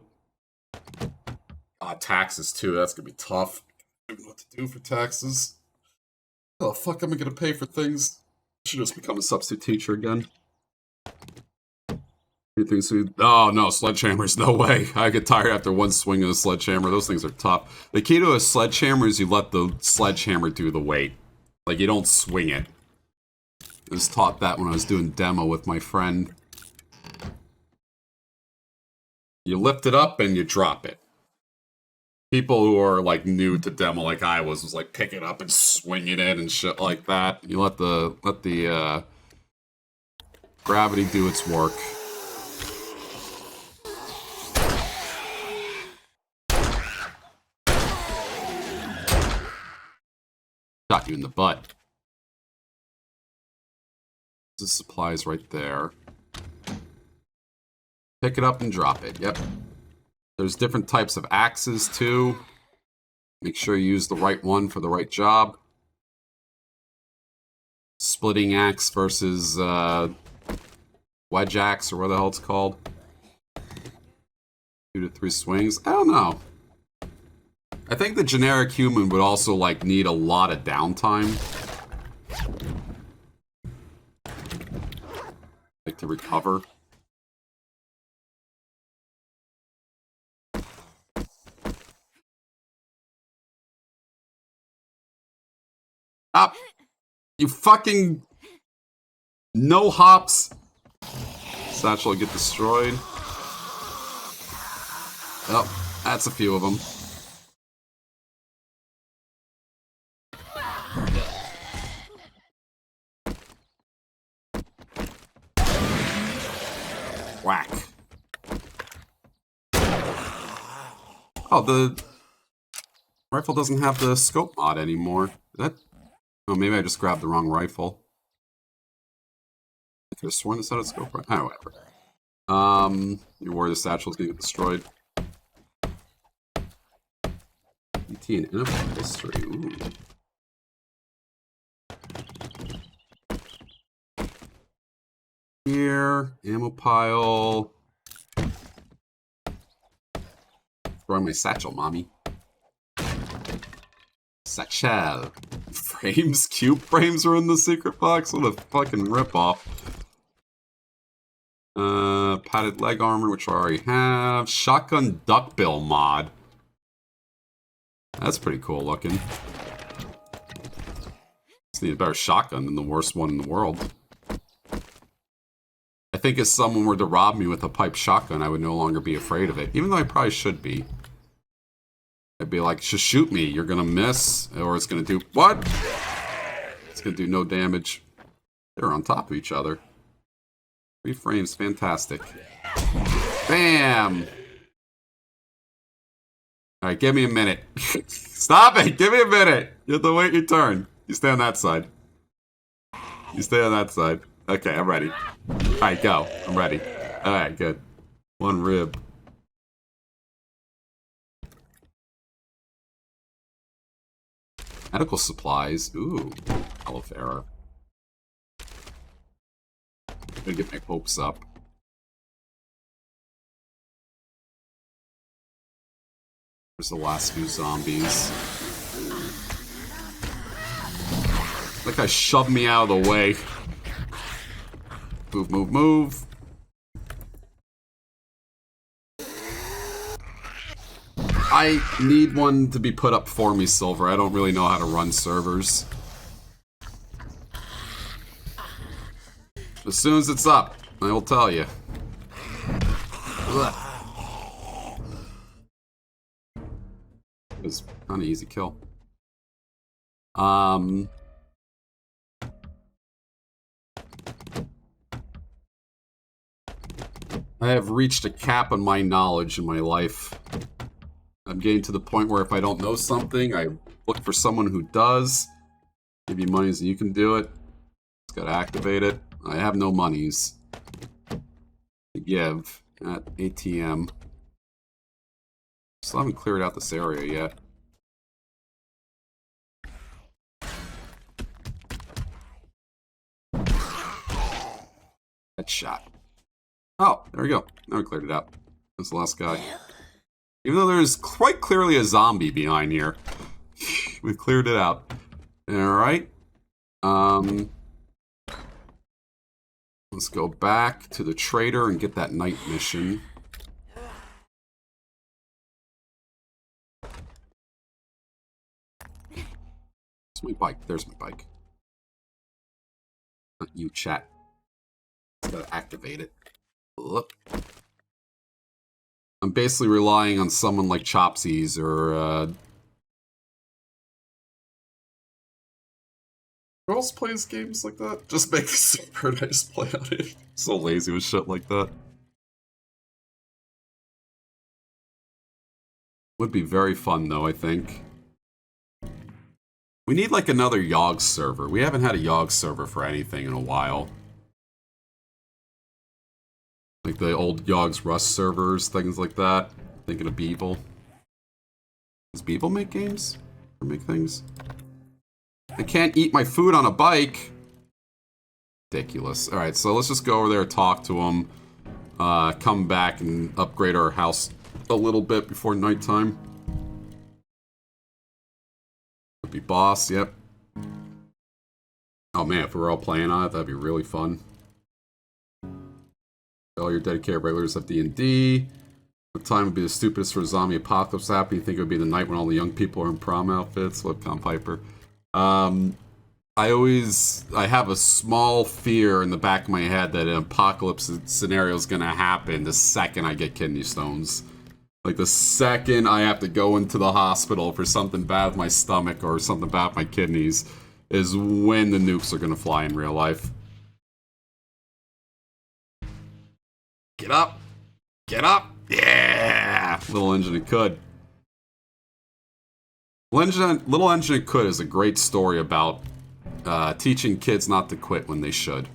Taxes too, that's gonna be tough. I don't know what to do for taxes. How the fuck am I gonna pay for things? I should just become a substitute teacher again. Oh no, sledgehammers, no way. I get tired after one swing of a sledgehammer. Those things are tough. The key to a sledgehammer is you let the sledgehammer do the weight. Like, you don't swing it. I was taught that when I was doing demo with my friend. You lift it up and you drop it. People who are like new to demo, like I was like picking up and swinging it and shit like that. You let the gravity do its work. Shot you in the butt. The supplies right there. Pick it up and drop it. Yep. There's different types of axes too. Make sure you use the right one for the right job. Splitting axe versus wedge axe, or what the hell it's called. 2 to 3 swings. I don't know. I think the generic human would also like need a lot of downtime. Like to recover. Up! You fucking... No hops! Satchel get destroyed. Oh, that's a few of them. Whack. Oh, the rifle doesn't have the scope mod anymore. Is that... Oh, maybe I just grabbed the wrong rifle. I could have sworn this had a scope, right? Oh, whatever. You're worried the satchel's gonna get destroyed. ET and NFL history. Ooh. Here, ammo pile. Throwing my satchel, mommy. Satchel. Frames? Cube frames are in the secret box? What a fucking ripoff. Padded leg armor, which I already have. Shotgun duckbill mod. That's pretty cool looking. Just need a better shotgun than the worst one in the world. I think if someone were to rob me with a pipe shotgun, I would no longer be afraid of it. Even though I probably should be. I'd be like, just shoot me. You're gonna miss. Or it's gonna do... What? It's gonna do no damage. They're on top of each other. 3 frames. Fantastic. Bam! Alright, give me a minute. Stop it! Give me a minute! You have to wait your turn. You stay on that side. You stay on that side. Okay, I'm ready. Alright, go. I'm ready. Alright, good. 1 rib. Medical supplies. Ooh. Aloe vera. I'm gonna get my hopes up. There's the last few zombies. That guy shoved me out of the way. Move, move, move. I need one to be put up for me, Silver. I don't really know how to run servers. As soon as it's up, I will tell you. Ugh. It was kind of easy kill. I have reached a cap on my knowledge in my life. I'm getting to the point where if I don't know something, I look for someone who does. Give you monies and you can do it. Just gotta activate it. I have no monies to give at ATM. Still haven't cleared out this area yet. Headshot. Oh, there we go. Now we cleared it out. That's the last guy. Even though there's quite clearly a zombie behind here. We cleared it out. Alright. Let's go back to the trader and get that night mission. There's my bike. There's my bike. Not you, chat. Just gotta activate it. Look. I'm basically relying on someone like Chopsies or, who else plays games like that? Just make this super and I just play on it. So lazy with shit like that. Would be very fun though, I think. We need like another Yogg server. We haven't had a Yogg server for anything in a while. Like the old Yogg's Rust servers, things like that. Thinking of Beeble. Does Beeble make games? Or make things? I can't eat my food on a bike! Ridiculous. Alright, so let's just go over there, talk to him. Come back and upgrade our house a little bit before nighttime. Would be boss, yep. Oh man, if we were all playing on it, that'd be really fun. All your dedicated regulars of D&D. What time would be the stupidest for a zombie apocalypse happen? You think it would be the night when all the young people are in prom outfits? Webcom Piper. I have a small fear in the back of my head that an apocalypse scenario is going to happen the second I get kidney stones. Like the second I have to go into the hospital for something bad with my stomach or something bad with my kidneys is when the nukes are going to fly in real life. Get up! Get up! Yeah! Little Engine It Could. Little Engine It Could is a great story about teaching kids not to quit when they should.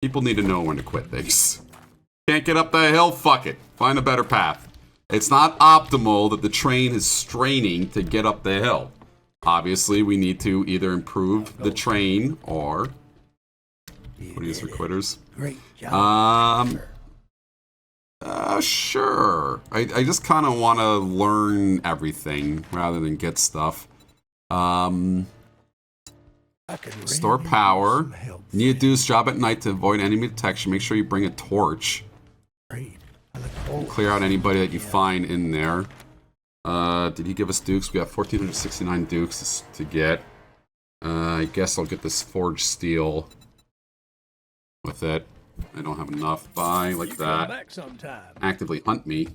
People need to know when to quit things. Can't get up that hill? Fuck it. Find a better path. It's not optimal that the train is straining to get up the hill. Obviously, we need to either improve the train or... What is for quitters? Great job. Sure. I just kind of want to learn everything rather than get stuff. Store power. Need to do this job at night to avoid enemy detection. Make sure you bring a torch. Clear out anybody that you find in there. Did he give us dukes? We got 1,469 dukes to get. I guess I'll get this forged steel with it. I don't have enough. Buy like that. Actively hunt me.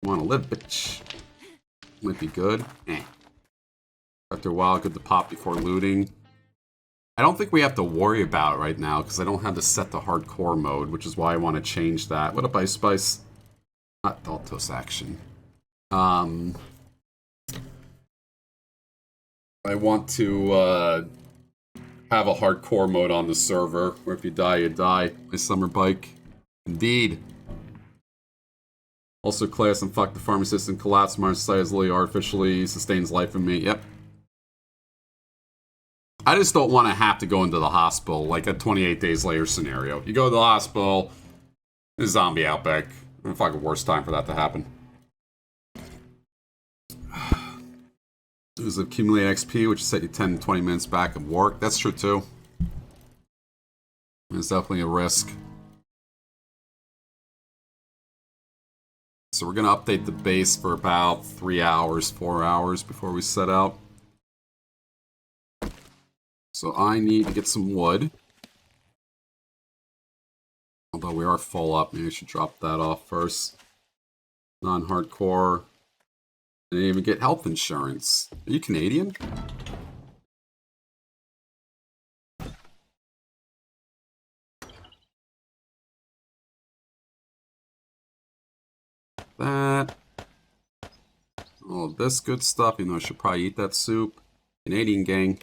Want to live, bitch. Might be good. After a while, good to pop before looting. I don't think we have to worry about it right now because I don't have to set the hardcore mode, which is why I want to change that. What up, Ice Spice? Not Daltos action. I want to have a hardcore mode on the server, where if you die, you die. My summer bike. Indeed. Also, class and fuck the farm assistant collapse. Mars society literally artificially sustains life in me. Yep. I just don't want to have to go into the hospital, like a 28 days later scenario. You go to the hospital, a zombie outbreak. Fucking worst time for that to happen. It was accumulate XP, which set you 10 to 20 minutes back of work. That's true too. It's definitely a risk. So we're gonna update the base for about 3 hours, 4 hours before we set out. So I need to get some wood. Although we are full up, maybe I should drop that off first. Non-hardcore. I didn't even get health insurance. Are you Canadian? That. All this good stuff, even though I should probably eat that soup. Canadian gang.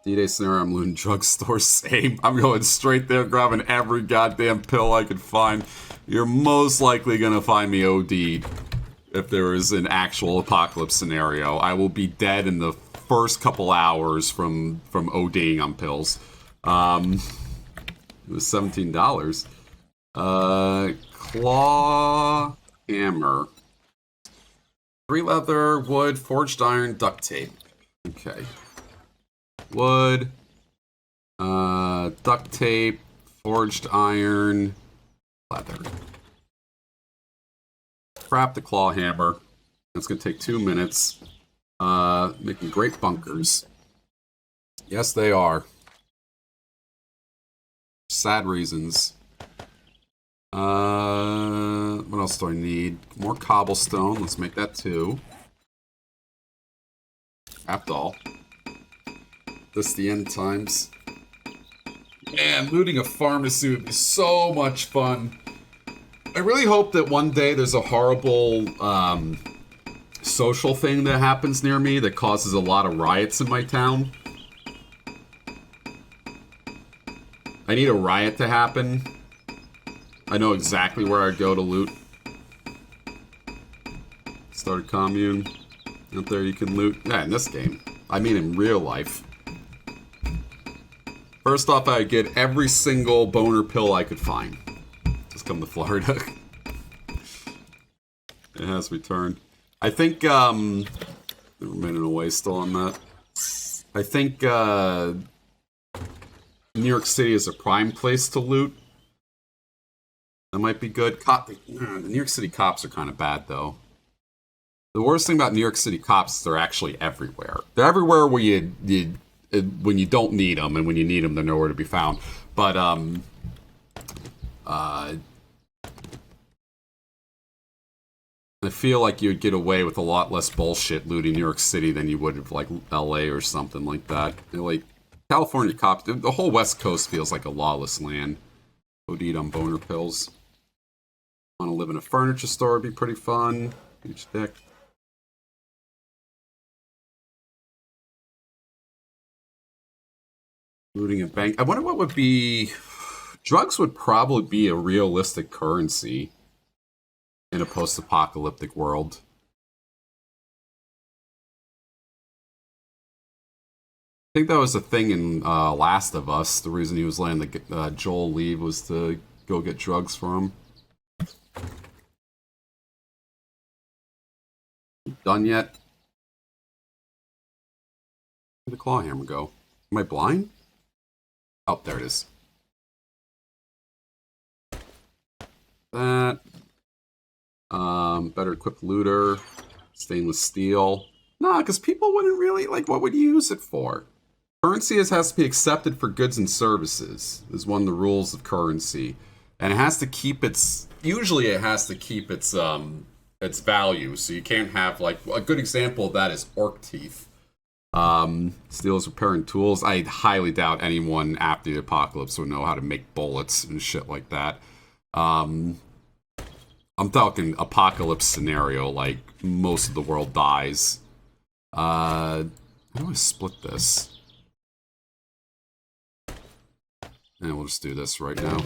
D-Day scenario, I'm looting drugstore, same. I'm going straight there, grabbing every goddamn pill I could find. You're most likely gonna find me OD'd if there is an actual apocalypse scenario. I will be dead in the first couple hours from ODing on pills. It was $17. Claw hammer. 3 leather, wood, forged iron, duct tape. Okay. Wood, duct tape, forged iron, leather. Crap the claw hammer. That's gonna take 2 minutes. Making great bunkers. Yes, they are. Sad reasons. What else do I need? More cobblestone. Let's make that 2. All. This the end times. Man, looting a pharmacy would be so much fun. I really hope that one day there's a horrible social thing that happens near me that causes a lot of riots in my town. I need a riot to happen. I know exactly where I'd go to loot. Start a commune. Out there you can loot. Yeah, in this game. I mean in real life. First off, I'd get every single boner pill I could find. Just come to Florida. It has returned. I think, they're a minute away still on that. I think, New York City is a prime place to loot. That might be good. The New York City cops are kind of bad, though. The worst thing about New York City cops is they're actually everywhere. They're everywhere where when you don't need them, and when you need them, they're nowhere to be found. But, I feel like you'd get away with a lot less bullshit looting New York City than you would have, like, LA or something like that. Like, California cops, the whole West Coast feels like a lawless land. OD'd on boner pills. Want to live in a furniture store, would be pretty fun. Huge dick. Looting a bank. I wonder what would be... Drugs would probably be a realistic currency in a post-apocalyptic world. I think that was the thing in Last of Us. The reason he was letting Joel leave was to go get drugs for him. Done yet? Where'd the claw hammer go? Am I blind? Oh, there it is. That. Better equipped looter. Stainless steel. Nah, because people wouldn't really, like, what would you use it for? Currency has to be accepted for goods and services, is one of the rules of currency. And it has to keep usually it has to keep its value, so you can't have, like, a good example of that is orc teeth. Steel is repairing tools. I highly doubt anyone after the apocalypse would know how to make bullets and shit like that. I'm talking apocalypse scenario, like, most of the world dies. How do I split this? And we'll just do this right now.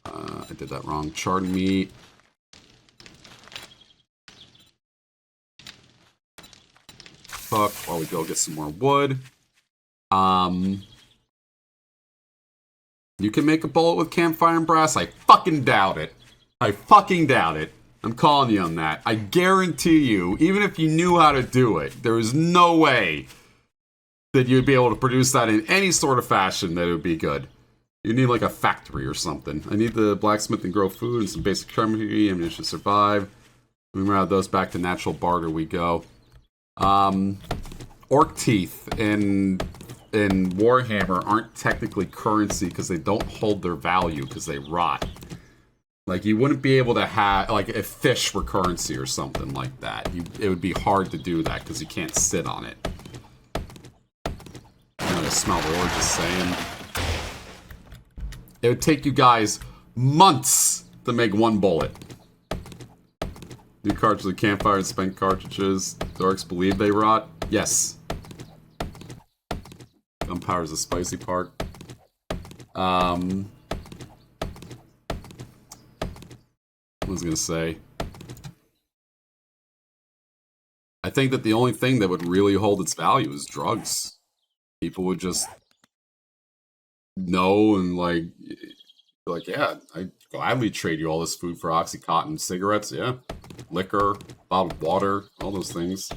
I did that wrong. Charred meat. Fuck, while we go get some more wood. You can make a bullet with campfire and brass? I fucking doubt it. I fucking doubt it. I'm calling you on that. I guarantee you, even if you knew how to do it, there is no way that you'd be able to produce that in any sort of fashion that it would be good. You need like a factory or something. I need the blacksmith and grow food and some basic chemistry, ammunition to survive. We route those back to natural barter we go. Orc teeth and Warhammer aren't technically currency because they don't hold their value because they rot. Like, you wouldn't be able to have, like, if fish were currency or something like that. It would be hard to do that because you can't sit on it. I smell the ore, just saying. It would take you guys months to make one bullet. New cartridges of campfire and spent cartridges. Dorks believe they rot? Yes. Gunpowder is the spicy part. What was I gonna say? I think that the only thing that would really hold its value is drugs. People would just know and like, yeah, I'd gladly trade you all this food for Oxycontin, cigarettes, yeah, liquor, bottled water, all those things.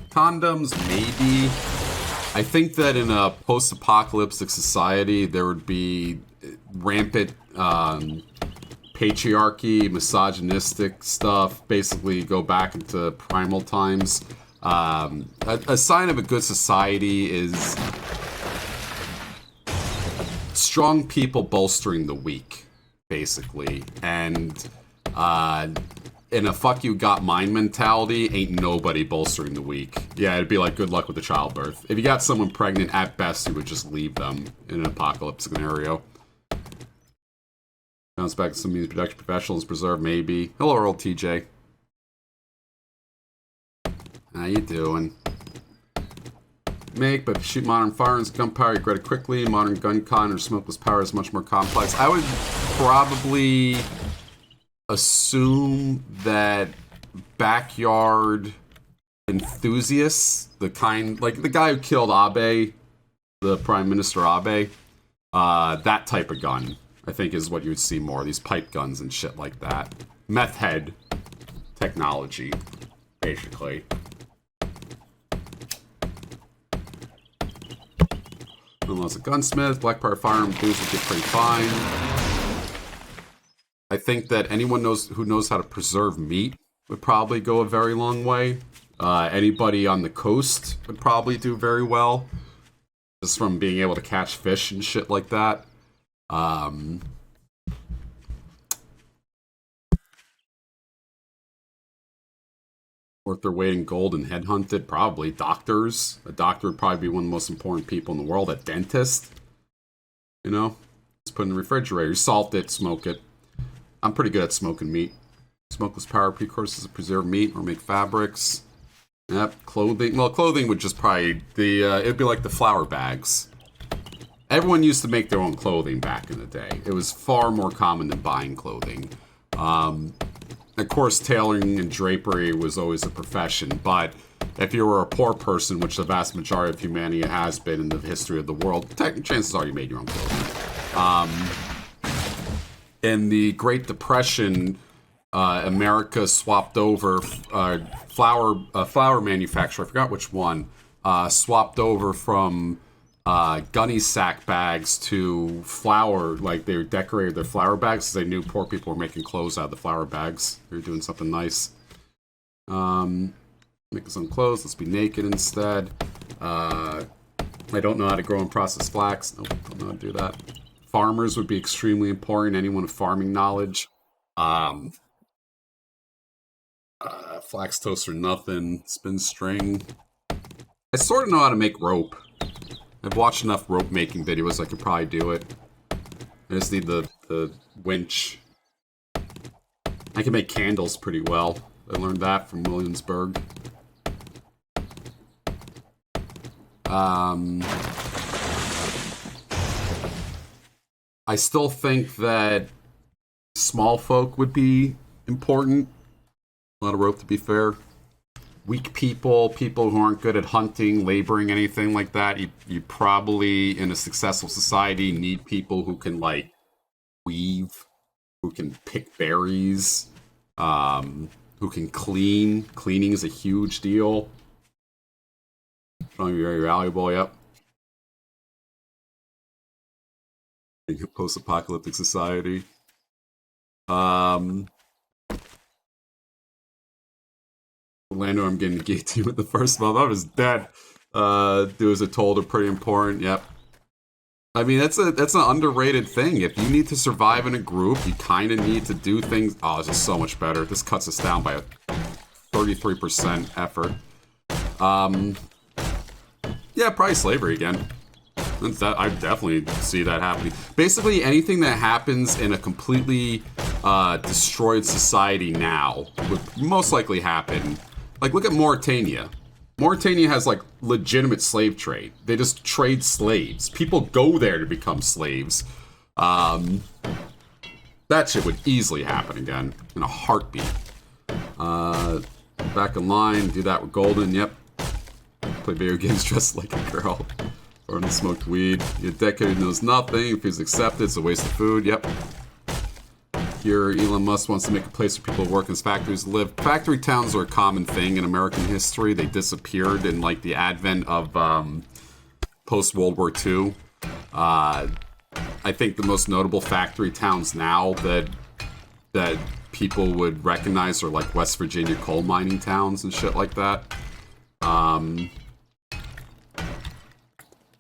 Condoms, maybe. I think that in a post-apocalyptic society, there would be rampant patriarchy, misogynistic stuff, basically go back into primal times. A sign of a good society is strong people bolstering the weak, basically. And in a fuck you got mine mentality, ain't nobody bolstering the weak. Yeah, it'd be like good luck with the childbirth. If you got someone pregnant, at best you would just leave them in an apocalypse scenario. Bounce back to some music production professionals, preserve maybe. Hello, Earl TJ. How you doing? Make, but shoot modern firearms, gunpowder, you regret it quickly. Modern gun con or smokeless power is much more complex. I would probably assume that backyard enthusiasts, the kind, like the guy who killed Abe, the Prime Minister Abe, that type of gun, I think is what you would see more. These pipe guns and shit like that. Meth head technology, basically. Unless a gunsmith, black powder firearm boots would get pretty fine. I think that anyone who knows how to preserve meat would probably go a very long way. Anybody on the coast would probably do very well, just from being able to catch fish and shit like that. Worth their weight in gold and headhunted, probably. Doctors. A doctor would probably be one of the most important people in the world. A dentist. You know? Just put in the refrigerator. Salt it, smoke it. I'm pretty good at smoking meat. Smokeless power precursors to preserve meat or make fabrics. Yep, clothing. Well, clothing would just probably... it'd be like the flour bags. Everyone used to make their own clothing back in the day. It was far more common than buying clothing. Of course, tailoring and drapery was always a profession, but if you were a poor person, which the vast majority of humanity has been in the history of the world, chances are you made your own clothing. In the Great Depression, America swapped over flour manufacturer, I forgot which one, swapped over from gunny sack bags to flour, like they decorated their flour bags because they knew poor people were making clothes out of the flour bags. They were doing something nice. Make us some clothes. Let's be naked instead. I don't know how to grow and process flax. Nope, don't know how to do that. Farmers would be extremely important. Anyone with farming knowledge. Flax toast or nothing. Spin string. I sort of know how to make rope. I've watched enough rope making videos, I could probably do it. I just need the winch. I can make candles pretty well. I learned that from Williamsburg. I still think that small folk would be important. A lot of rope, to be fair. Weak people, people who aren't good at hunting, laboring, anything like that. You probably, in a successful society, need people who can, like, weave, who can pick berries, who can clean. Cleaning is a huge deal. Probably very valuable, yep. Post-apocalyptic society. Orlando, I'm getting guillotined with the first month. I was dead. Dudes are told are pretty important. Yep. I mean, that's an underrated thing. If you need to survive in a group, you kind of need to do things. Oh, this is so much better. This cuts us down by a 33% effort. Yeah, probably slavery again. I definitely see that happening. Basically, anything that happens in a completely destroyed society now would most likely happen. Like, look at Mauritania. Mauritania has, like, legitimate slave trade. They just trade slaves. People go there to become slaves. That shit would easily happen again in a heartbeat. Back in line, do that with Golden, yep. Play video games dressed like a girl. Or smoked weed. Your decade knows nothing. If he's accepted, it's a waste of food, yep. Here, Elon Musk wants to make a place where people work in factories live. Factory towns are a common thing in American history. They disappeared in, like, the advent of post-World War II. I think the most notable factory towns now that people would recognize are, like, West Virginia coal mining towns and shit like that.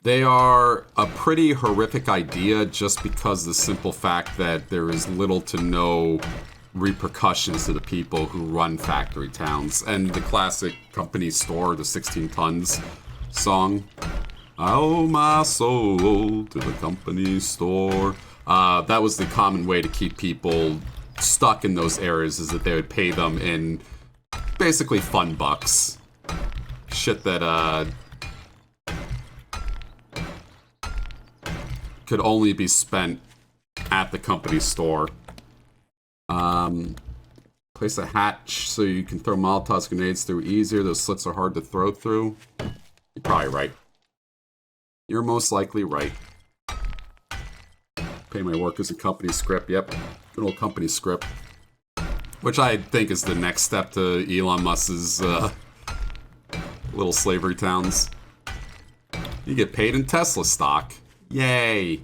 They are a pretty horrific idea just because of the simple fact that there is little to no repercussions to the people who run factory towns. And the classic company store, the 16 tons song, I owe my soul to the company store. That was the common way to keep people stuck in those areas, is that they would pay them in basically fun bucks. Shit that could only be spent at the company store. Place a hatch so you can throw Molotov grenades through easier. Those slits are hard to throw through. You're probably right. You're most likely right. Pay my workers a company script. Yep. Good old company script. Which I think is the next step to Elon Musk's little slavery towns. You get paid in Tesla stock. Yay.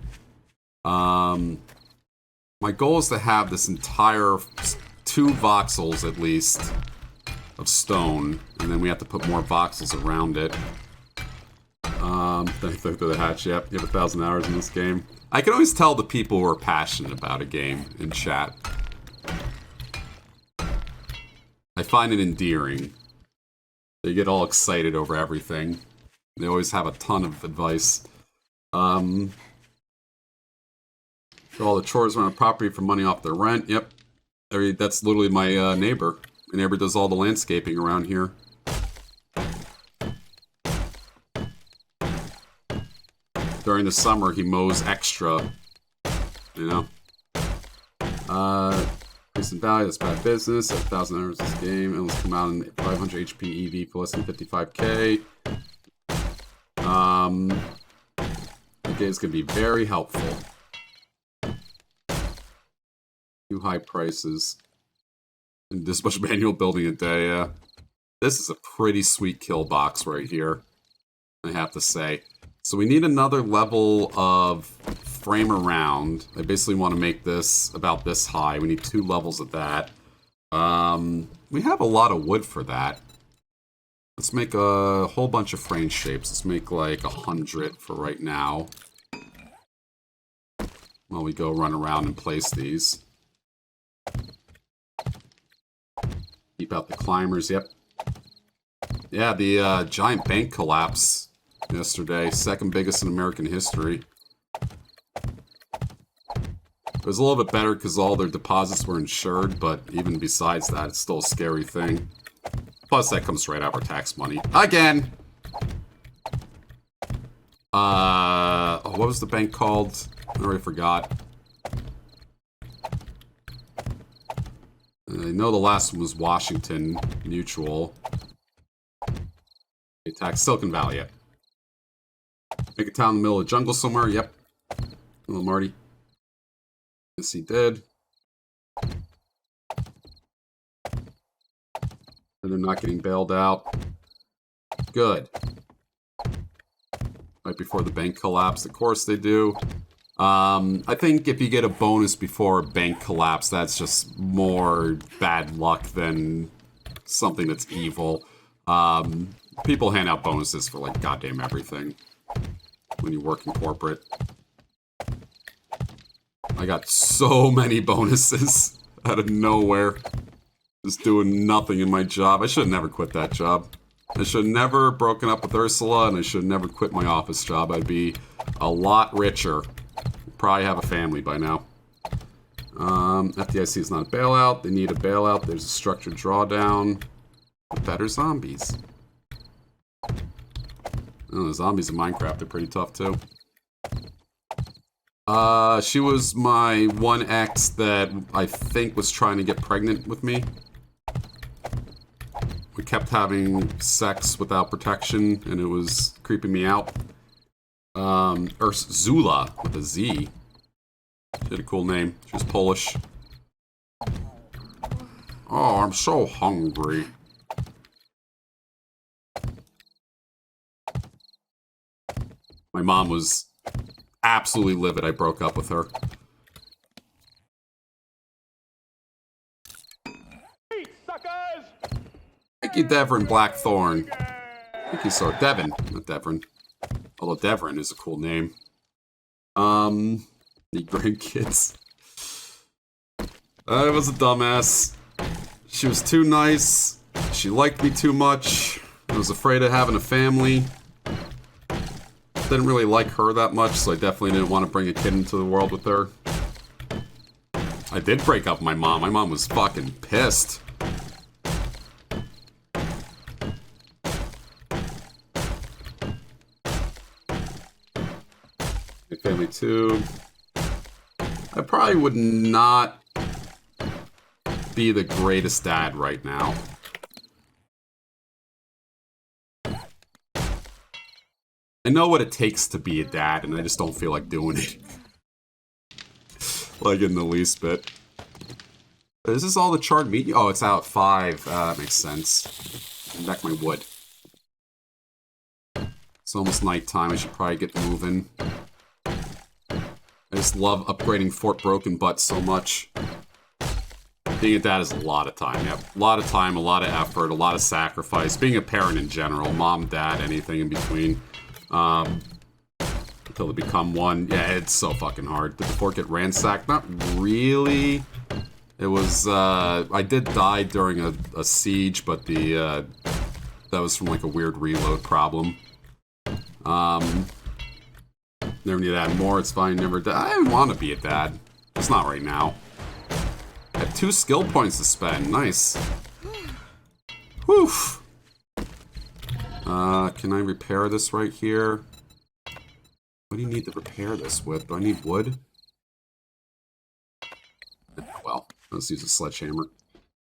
My goal is to have this entire 2 voxels at least of stone, and then we have to put more voxels around it. Through the hatch. Yep, you have 1,000 hours in this game. I can always tell the people who are passionate about a game in chat. I find it endearing. They get all excited over everything. They always have a ton of advice. Do all the chores around the property for money off their rent. Yep. That's literally my neighbor. My neighbor does all the landscaping around here. During the summer, he mows extra. You know? Increase in value, that's bad business. 1,000 hours this game. And let's come out in 500 HP EV for less than 55k. The game's gonna be very helpful. Too high prices. And this much manual building a day, yeah. This is a pretty sweet kill box right here, I have to say. So we need another level of frame around. I basically want to make this about this high. We need 2 levels of that. We have a lot of wood for that. Let's make a whole bunch of frame shapes. Let's make like 100 for right now. While we go run around and place these. Keep out the climbers, yep. Yeah, the giant bank collapse yesterday. 2nd biggest in American history. It was a little bit better because all their deposits were insured, but even besides that, it's still a scary thing. Plus, that comes straight out of our tax money. Again! What was the bank called? I already forgot. I know the last one was Washington Mutual. They tax Silicon Valley, yep. Make a town in the middle of the jungle somewhere, yep. Hello, Marty. Yes, he did. And they're not getting bailed out. Good. Right before the bank collapse, of course they do. I think if you get a bonus before a bank collapse, that's just more bad luck than something that's evil. People hand out bonuses for, like, goddamn everything when you work in corporate. I got so many bonuses out of nowhere. Just doing nothing in my job. I should have never quit that job. I should have never broken up with Ursula, and I should have never quit my office job. I'd be a lot richer. Probably have a family by now. FDIC is not a bailout. They need a bailout. There's a structured drawdown. Better zombies. Oh, the zombies in Minecraft are pretty tough too. She was my one ex that I think was trying to get pregnant with me. We kept having sex without protection, and it was creeping me out. Zula with a Z. She had a cool name. She was Polish. Oh, I'm so hungry. My mom was absolutely livid I broke up with her. Thank you, Devon Blackthorn. Thank you, sir. Devon, not Devon. Although Devrin is a cool name. The grandkids. I was a dumbass. She was too nice. She liked me too much. I was afraid of having a family. Didn't really like her that much, so I definitely didn't want to bring a kid into the world with her. I did break up with my mom. My mom was fucking pissed. My family too. I probably would not be the greatest dad right now. I know what it takes to be a dad, and I just don't feel like doing it. Like in the least bit. Is this all the charred meat? Oh, it's out at 5. That makes sense. Bring back my wood. It's almost nighttime. I should probably get moving. I just love upgrading Fort Broken Butt so much. Being a dad is a lot of time. Yep. A lot of time, a lot of effort, a lot of sacrifice. Being a parent in general. Mom, dad, anything in between. Until they become one. Yeah, it's so fucking hard. Did the fort get ransacked? Not really. It was, I did die during a siege, but that was from like a weird reload problem. Never need to add more, it's fine, never I didn't want to be a dad. It's not right now. I have 2 skill points to spend, nice. Whew. Can I repair this right here? What do you need to repair this with? Do I need wood? Well, let's use a sledgehammer.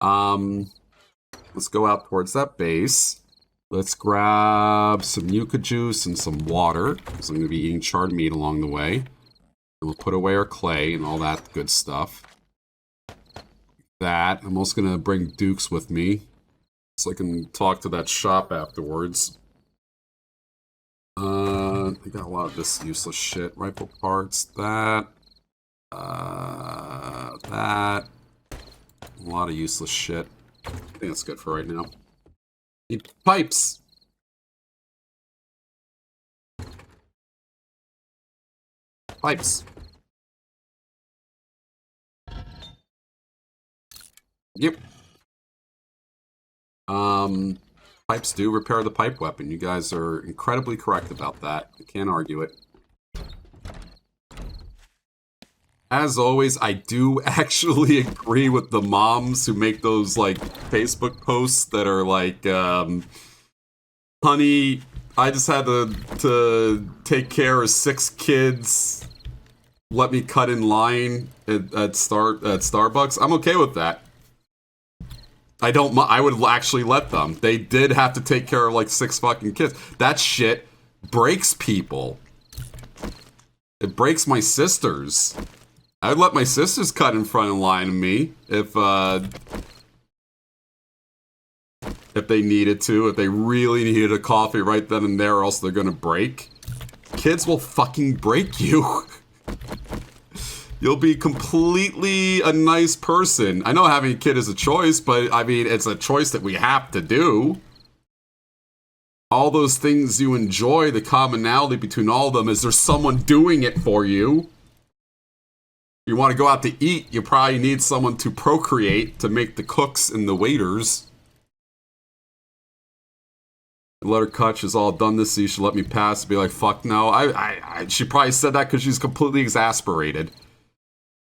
Let's go out towards that base. Let's grab some yucca juice and some water, because I'm going to be eating charred meat along the way. And we'll put away our clay and all that good stuff. That. I'm also going to bring Dukes with me, so I can talk to that shop afterwards. I got a lot of this useless shit. Rifle parts, that. That. A lot of useless shit. I think that's good for right now. Need pipes! Pipes. Yep. Pipes do repair the pipe weapon. You guys are incredibly correct about that. I can't argue it. As always, I do actually agree with the moms who make those, like, Facebook posts that are like, honey, I just had to take care of 6 kids. Let me cut in line at Starbucks. I'm okay with that. I would actually let them. They did have to take care of, like, 6 fucking kids. That shit breaks people. It breaks my sisters. I'd let my sisters cut in front of line of me if they needed to, if they really needed a coffee right then and there, or else they're gonna break. Kids will fucking break you. You'll be completely a nice person. I know having a kid is a choice, but I mean, it's a choice that we have to do. All those things you enjoy, the commonality between all of them is there's someone doing it for you. You want to go out to eat, you probably need someone to procreate, to make the cooks and the waiters. Let her cut, she's all done this, so you should let me pass. Be like, fuck no. She probably said that because she's completely exasperated.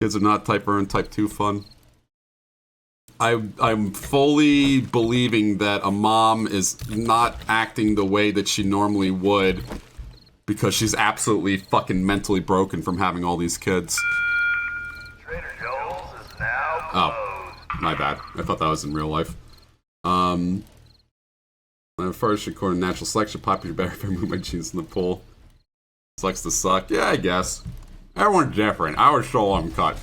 Kids are not type R and type 2 fun. I'm fully believing that a mom is not acting the way that she normally would because she's absolutely fucking mentally broken from having all these kids. Trader Joel's is now Oh, closed. my bad. I thought that was in real life. First, according to natural selection, popular better if I move my jeans in the pool. Sucks to suck. Yeah, I guess. Everyone's different. I was so uncut.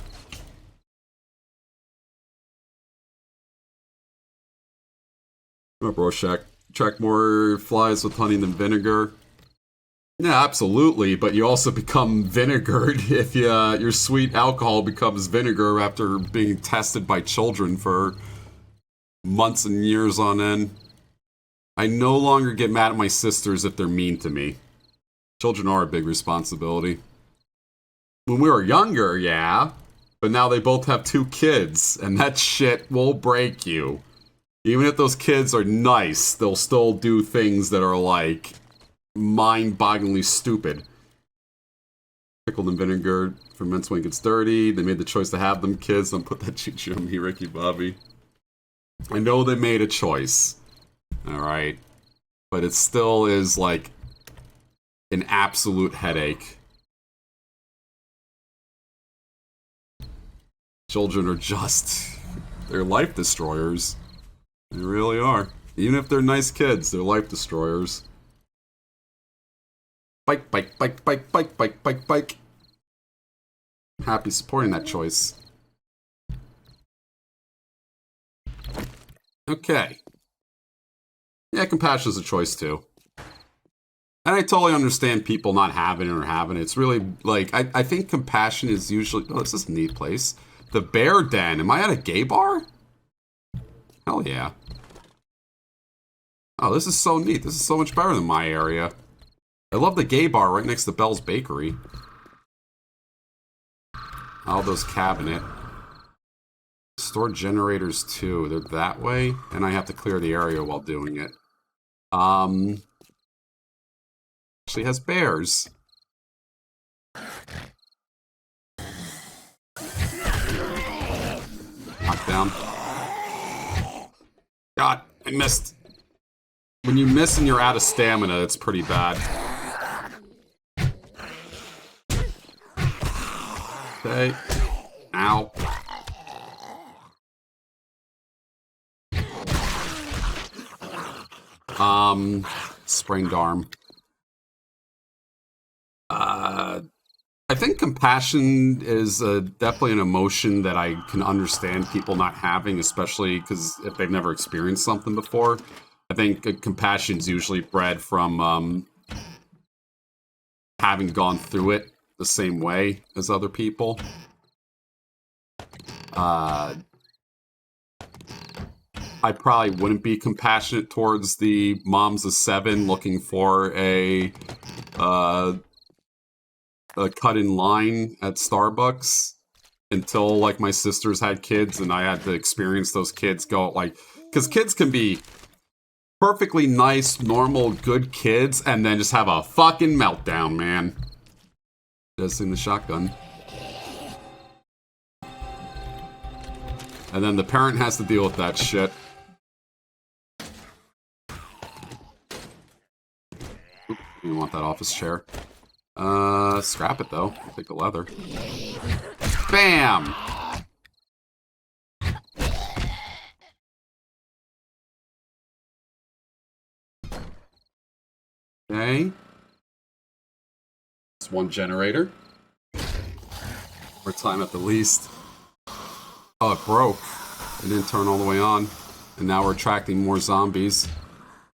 Oh, bro, check more flies with honey than vinegar. Yeah, absolutely, but you also become vinegared if your sweet alcohol becomes vinegar after being tested by children for months and years on end. I no longer get mad at my sisters if they're mean to me. Children are a big responsibility. When we were younger, yeah. But now they both have 2 kids, and that shit will break you. Even if those kids are nice, they'll still do things that are, like, mind-bogglingly stupid. Pickled in vinegar ferments when it gets dirty. They made the choice to have them kids. Don't put that choo-choo on me, Ricky Bobby. I know they made a choice. Alright. But it still is, like, an absolute headache. Children are just... they're life destroyers. They really are. Even if they're nice kids, they're life destroyers. Bike, bike, bike, bike, bike, bike, bike, bike. I'm happy supporting that choice. Okay. Yeah, compassion is a choice too. And I totally understand people not having it or having it. It's really, like, I think compassion is usually... oh, this is a neat place. The Bear Den. Am I at a gay bar? Hell yeah. Oh, this is so neat. This is so much better than my area. I love the gay bar right next to Bell's Bakery. Aldo's Cabinet. Store generators too. They're that way. And I have to clear the area while doing it. Actually has bears. Knockdown. God, I missed. When you miss and you're out of stamina, it's pretty bad. Okay. Ow. Sprained arm. I think compassion is definitely an emotion that I can understand people not having, especially because if they've never experienced something before. I think compassion is usually bred from having gone through it the same way as other people. I probably wouldn't be compassionate towards the moms of 7 looking for a cut in line at Starbucks until, like, my sisters had kids and I had to experience those kids go, like, because kids can be perfectly nice, normal, good kids and then just have a fucking meltdown, man. Just in the shotgun. And then the parent has to deal with that shit. Oop, you want that office chair. Scrap it though. Take the leather. Bam! Okay. It's one generator. More time at the least. Oh, it broke. It didn't turn all the way on. And now we're attracting more zombies.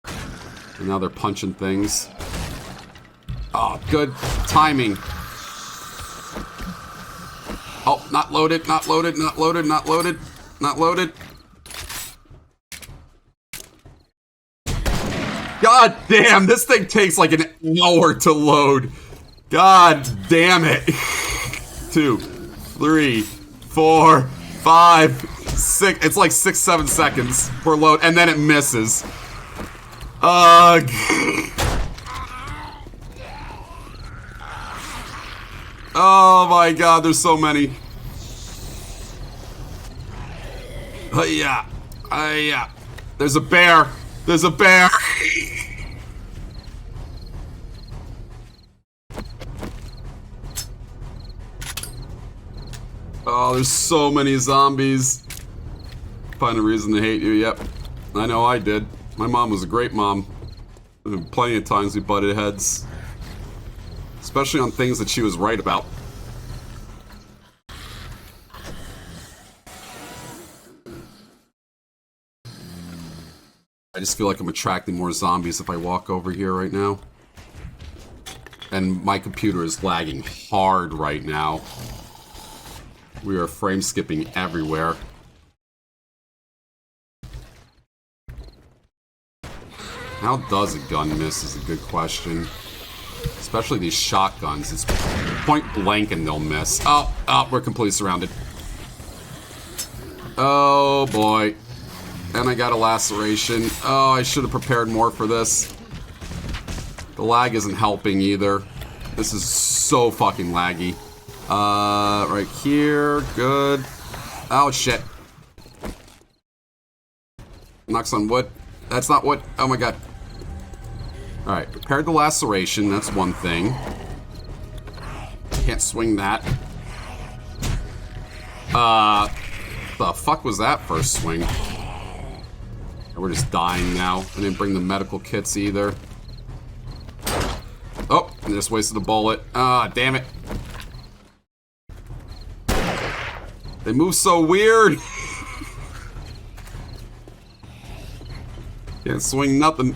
And now they're punching things. Oh, good timing. Oh, not loaded, not loaded, not loaded, not loaded, not loaded. God damn, this thing takes like an hour to load. God damn it. 2, 3, 4, 5, 6. It's like 6, 7 seconds per load, and then it misses. Ugh. Oh my god, there's so many. Yeah. Yeah. There's a bear. There's a bear. Oh, there's so many zombies. Find a reason to hate you, yep. I know I did. My mom was a great mom. Plenty of times we butted heads. Especially on things that she was right about. I just feel like I'm attracting more zombies if I walk over here right now. And my computer is lagging hard right now. We are frame skipping everywhere. How does a gun miss is a good question. Especially these shotguns. It's point blank and they'll miss. Oh, we're completely surrounded. Oh, boy. And I got a laceration. Oh, I should have prepared more for this. The lag isn't helping either. This is so fucking laggy. Right here. Good. Oh, shit. Knocks on wood. That's not wood. Oh, my God. Alright, repaired the laceration. That's one thing. Can't swing that. The fuck was that first swing? We're just dying now. I didn't bring the medical kits either. Oh, I just wasted a bullet. Ah, damn it. They move so weird. Can't swing nothing.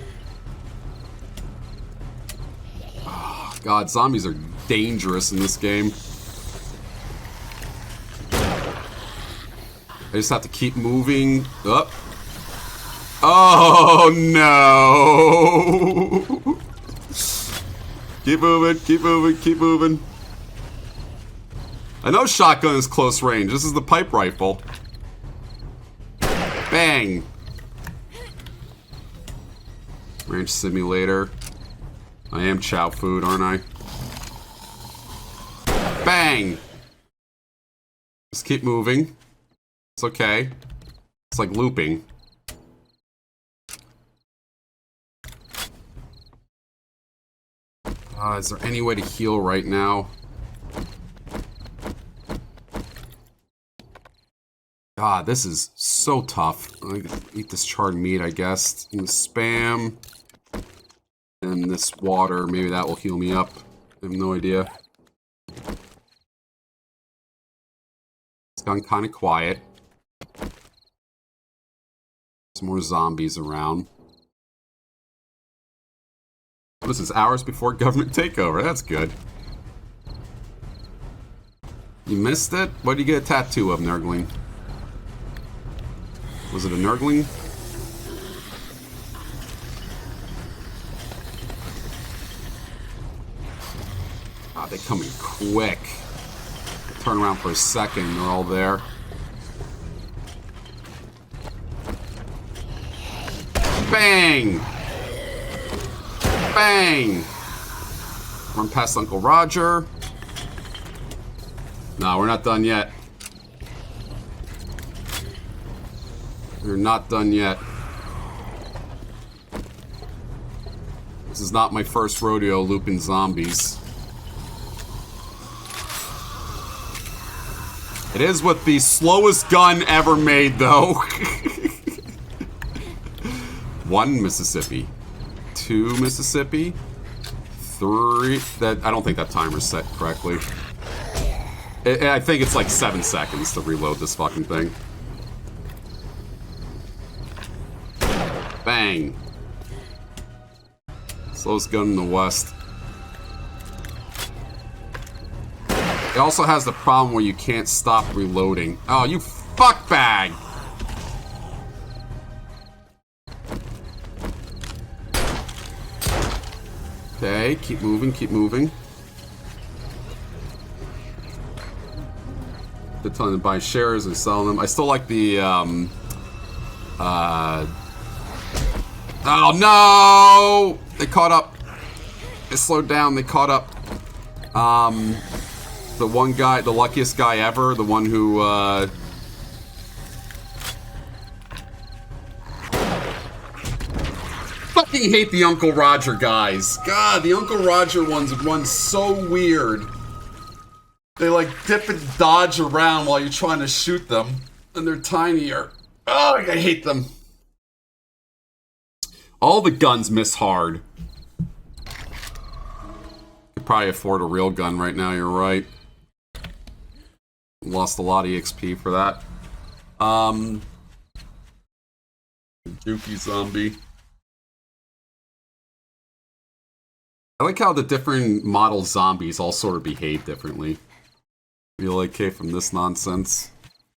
Oh, God, zombies are dangerous in this game. I just have to keep moving up. Oh, no. Keep moving, keep moving, keep moving. I know shotgun is close range. This is the pipe rifle. Bang. Range simulator. I am chow food, aren't I? Bang. Just keep moving. It's okay. It's like looping. Is there any way to heal right now? God, this is so tough. I can eat this charred meat, I guess. And spam. And this water, maybe that will heal me up. I have no idea. It's gone kind of quiet. Some more zombies around. This is hours before government takeover. That's good. You missed it? What did you get a tattoo of, Nurgling? Was it a Nurgling? Ah, they come in quick. Turn around for a second, they're all there. Bang! Bang! Run past Uncle Roger. No, we're not done yet. We're not done yet. This is not my first rodeo looping zombies. It is with the slowest gun ever made, though. 1 Mississippi. 2 Mississippi. 3. That I don't think that timer's set correctly. I think it's like 7 seconds to reload this fucking thing. Bang. Slowest gun in the West. It also has the problem where you can't stop reloading. Oh, you fuckbag! Okay, keep moving, keep moving. They're telling them to buy shares and sell them. I still like the, oh no! They caught up. They slowed down, they caught up. The one guy, the luckiest guy ever, the one who, fucking hate the Uncle Roger guys. God, the Uncle Roger ones run so weird. They like dip and dodge around while you're trying to shoot them. And they're tinier. Oh, I hate them. All the guns miss hard. Could probably afford a real gun right now, you're right. Lost a lot of EXP for that. Dookie zombie. I like how the different model zombies all sort of behave differently. Feel like from this nonsense.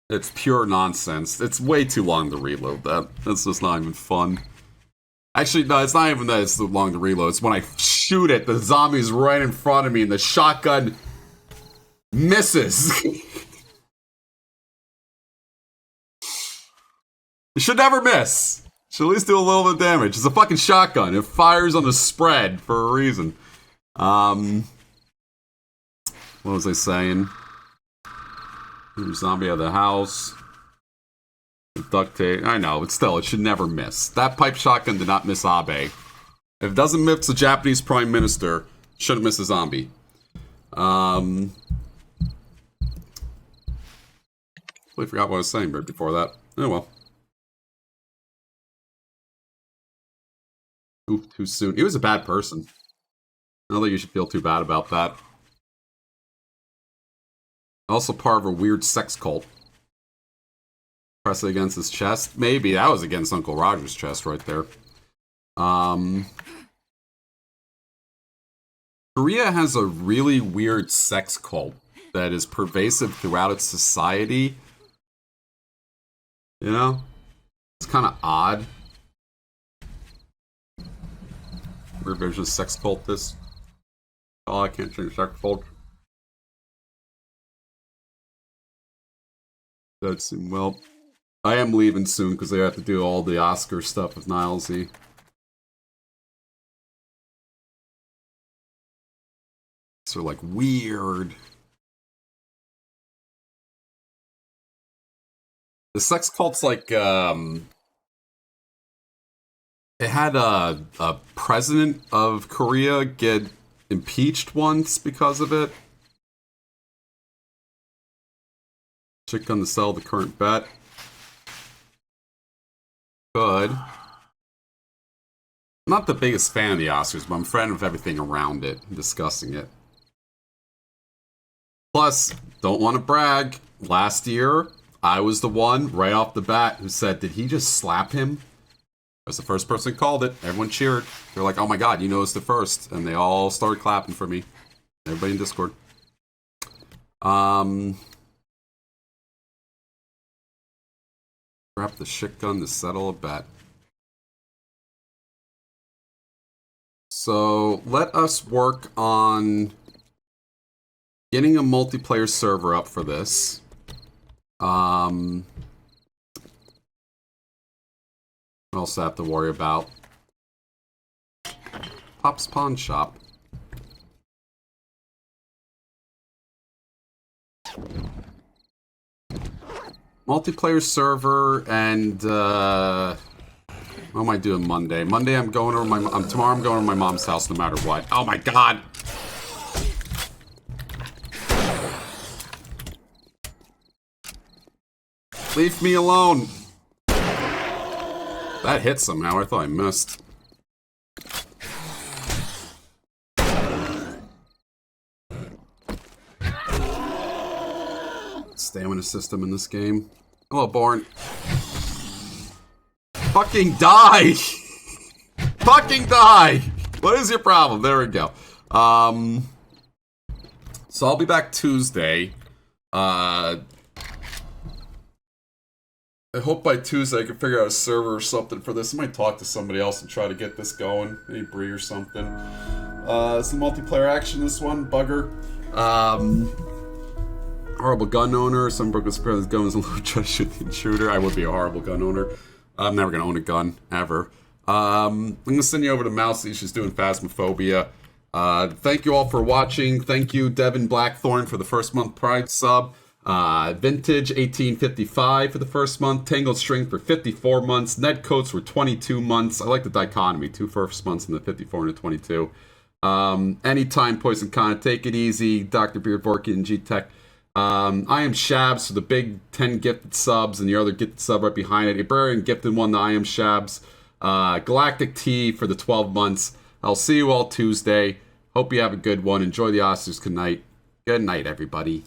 It's pure nonsense. It's way too long to reload that. That's just not even fun. Actually, no, it's not even that it's too long to reload. It's when I shoot it. The zombie's right in front of me, and the shotgun misses. You should never miss. Should at least do a little bit of damage. It's a fucking shotgun. It fires on the spread for a reason. What was I saying? Zombie out of the house. Duct tape. I know, but still, it should never miss. That pipe shotgun did not miss Abe. If it doesn't miss the Japanese Prime Minister, shouldn't miss a zombie. I forgot what I was saying right before that. Oh well. Ooh, too soon. He was a bad person. I don't think you should feel too bad about that. Also part of a weird sex cult. Press it against his chest. Maybe that was against Uncle Roger's chest right there. Korea has a really weird sex cult that is pervasive throughout its society. You know? It's kind of odd. Weird version of sex cult this. Oh, I can't change sex cult. That's well. I am leaving soon because I have to do all the Oscar stuff with Nilesy. So like weird. The sex cult's like it had a president of Korea get impeached once because of it. Chick on the sell the current bet. Good. I'm not the biggest fan of the Oscars, but I'm a fan of everything around it, discussing it. Plus, don't want to brag, last year, I was the one, right off the bat, who said, did he just slap him? I was the first person who called it. Everyone cheered. They're like, oh my god, you noticed it first. And they all started clapping for me. Everybody in Discord. Grab the shit gun to settle a bet. So, let us work on getting a multiplayer server up for this. What else do I have to worry about? Pop's Pawn Shop. Multiplayer server and what am I doing Monday? Monday I'm going over tomorrow I'm going to my mom's house no matter what. Oh my god! Leave me alone! That hit somehow, I thought I missed. Stamina system in this game. Hello, Born. Fucking die! Fucking die! What is your problem? There we go. So I'll be back Tuesday. I hope by Tuesday I can figure out a server or something for this. I might talk to somebody else and try to get this going. Maybe Bree or something. It's a multiplayer action, this one. Bugger. Horrible gun owner. Some broke his gun was a little try to shoot the intruder. I would be a horrible gun owner. I'm never going to own a gun, ever. I'm going to send you over to Mousy. She's doing Phasmophobia. Thank you all for watching. Thank you, Devin Blackthorn, for the first month Pride sub. Vintage 1855 for the first month. Tangled String for 54 months. Ned Coates were 22 months. I like the dichotomy. 2 first months in the 54 and the 22. Anytime Poison Con. Take it easy. Dr. Beard Vorkin and G-Tech. I am Shabs for the big 10 gifted subs and your other gifted sub right behind it. Ibrarian gifted one, the I am Shabs. Galactic T for the 12 months. I'll see you all Tuesday. Hope you have a good one. Enjoy the Oscars tonight. Good night, everybody.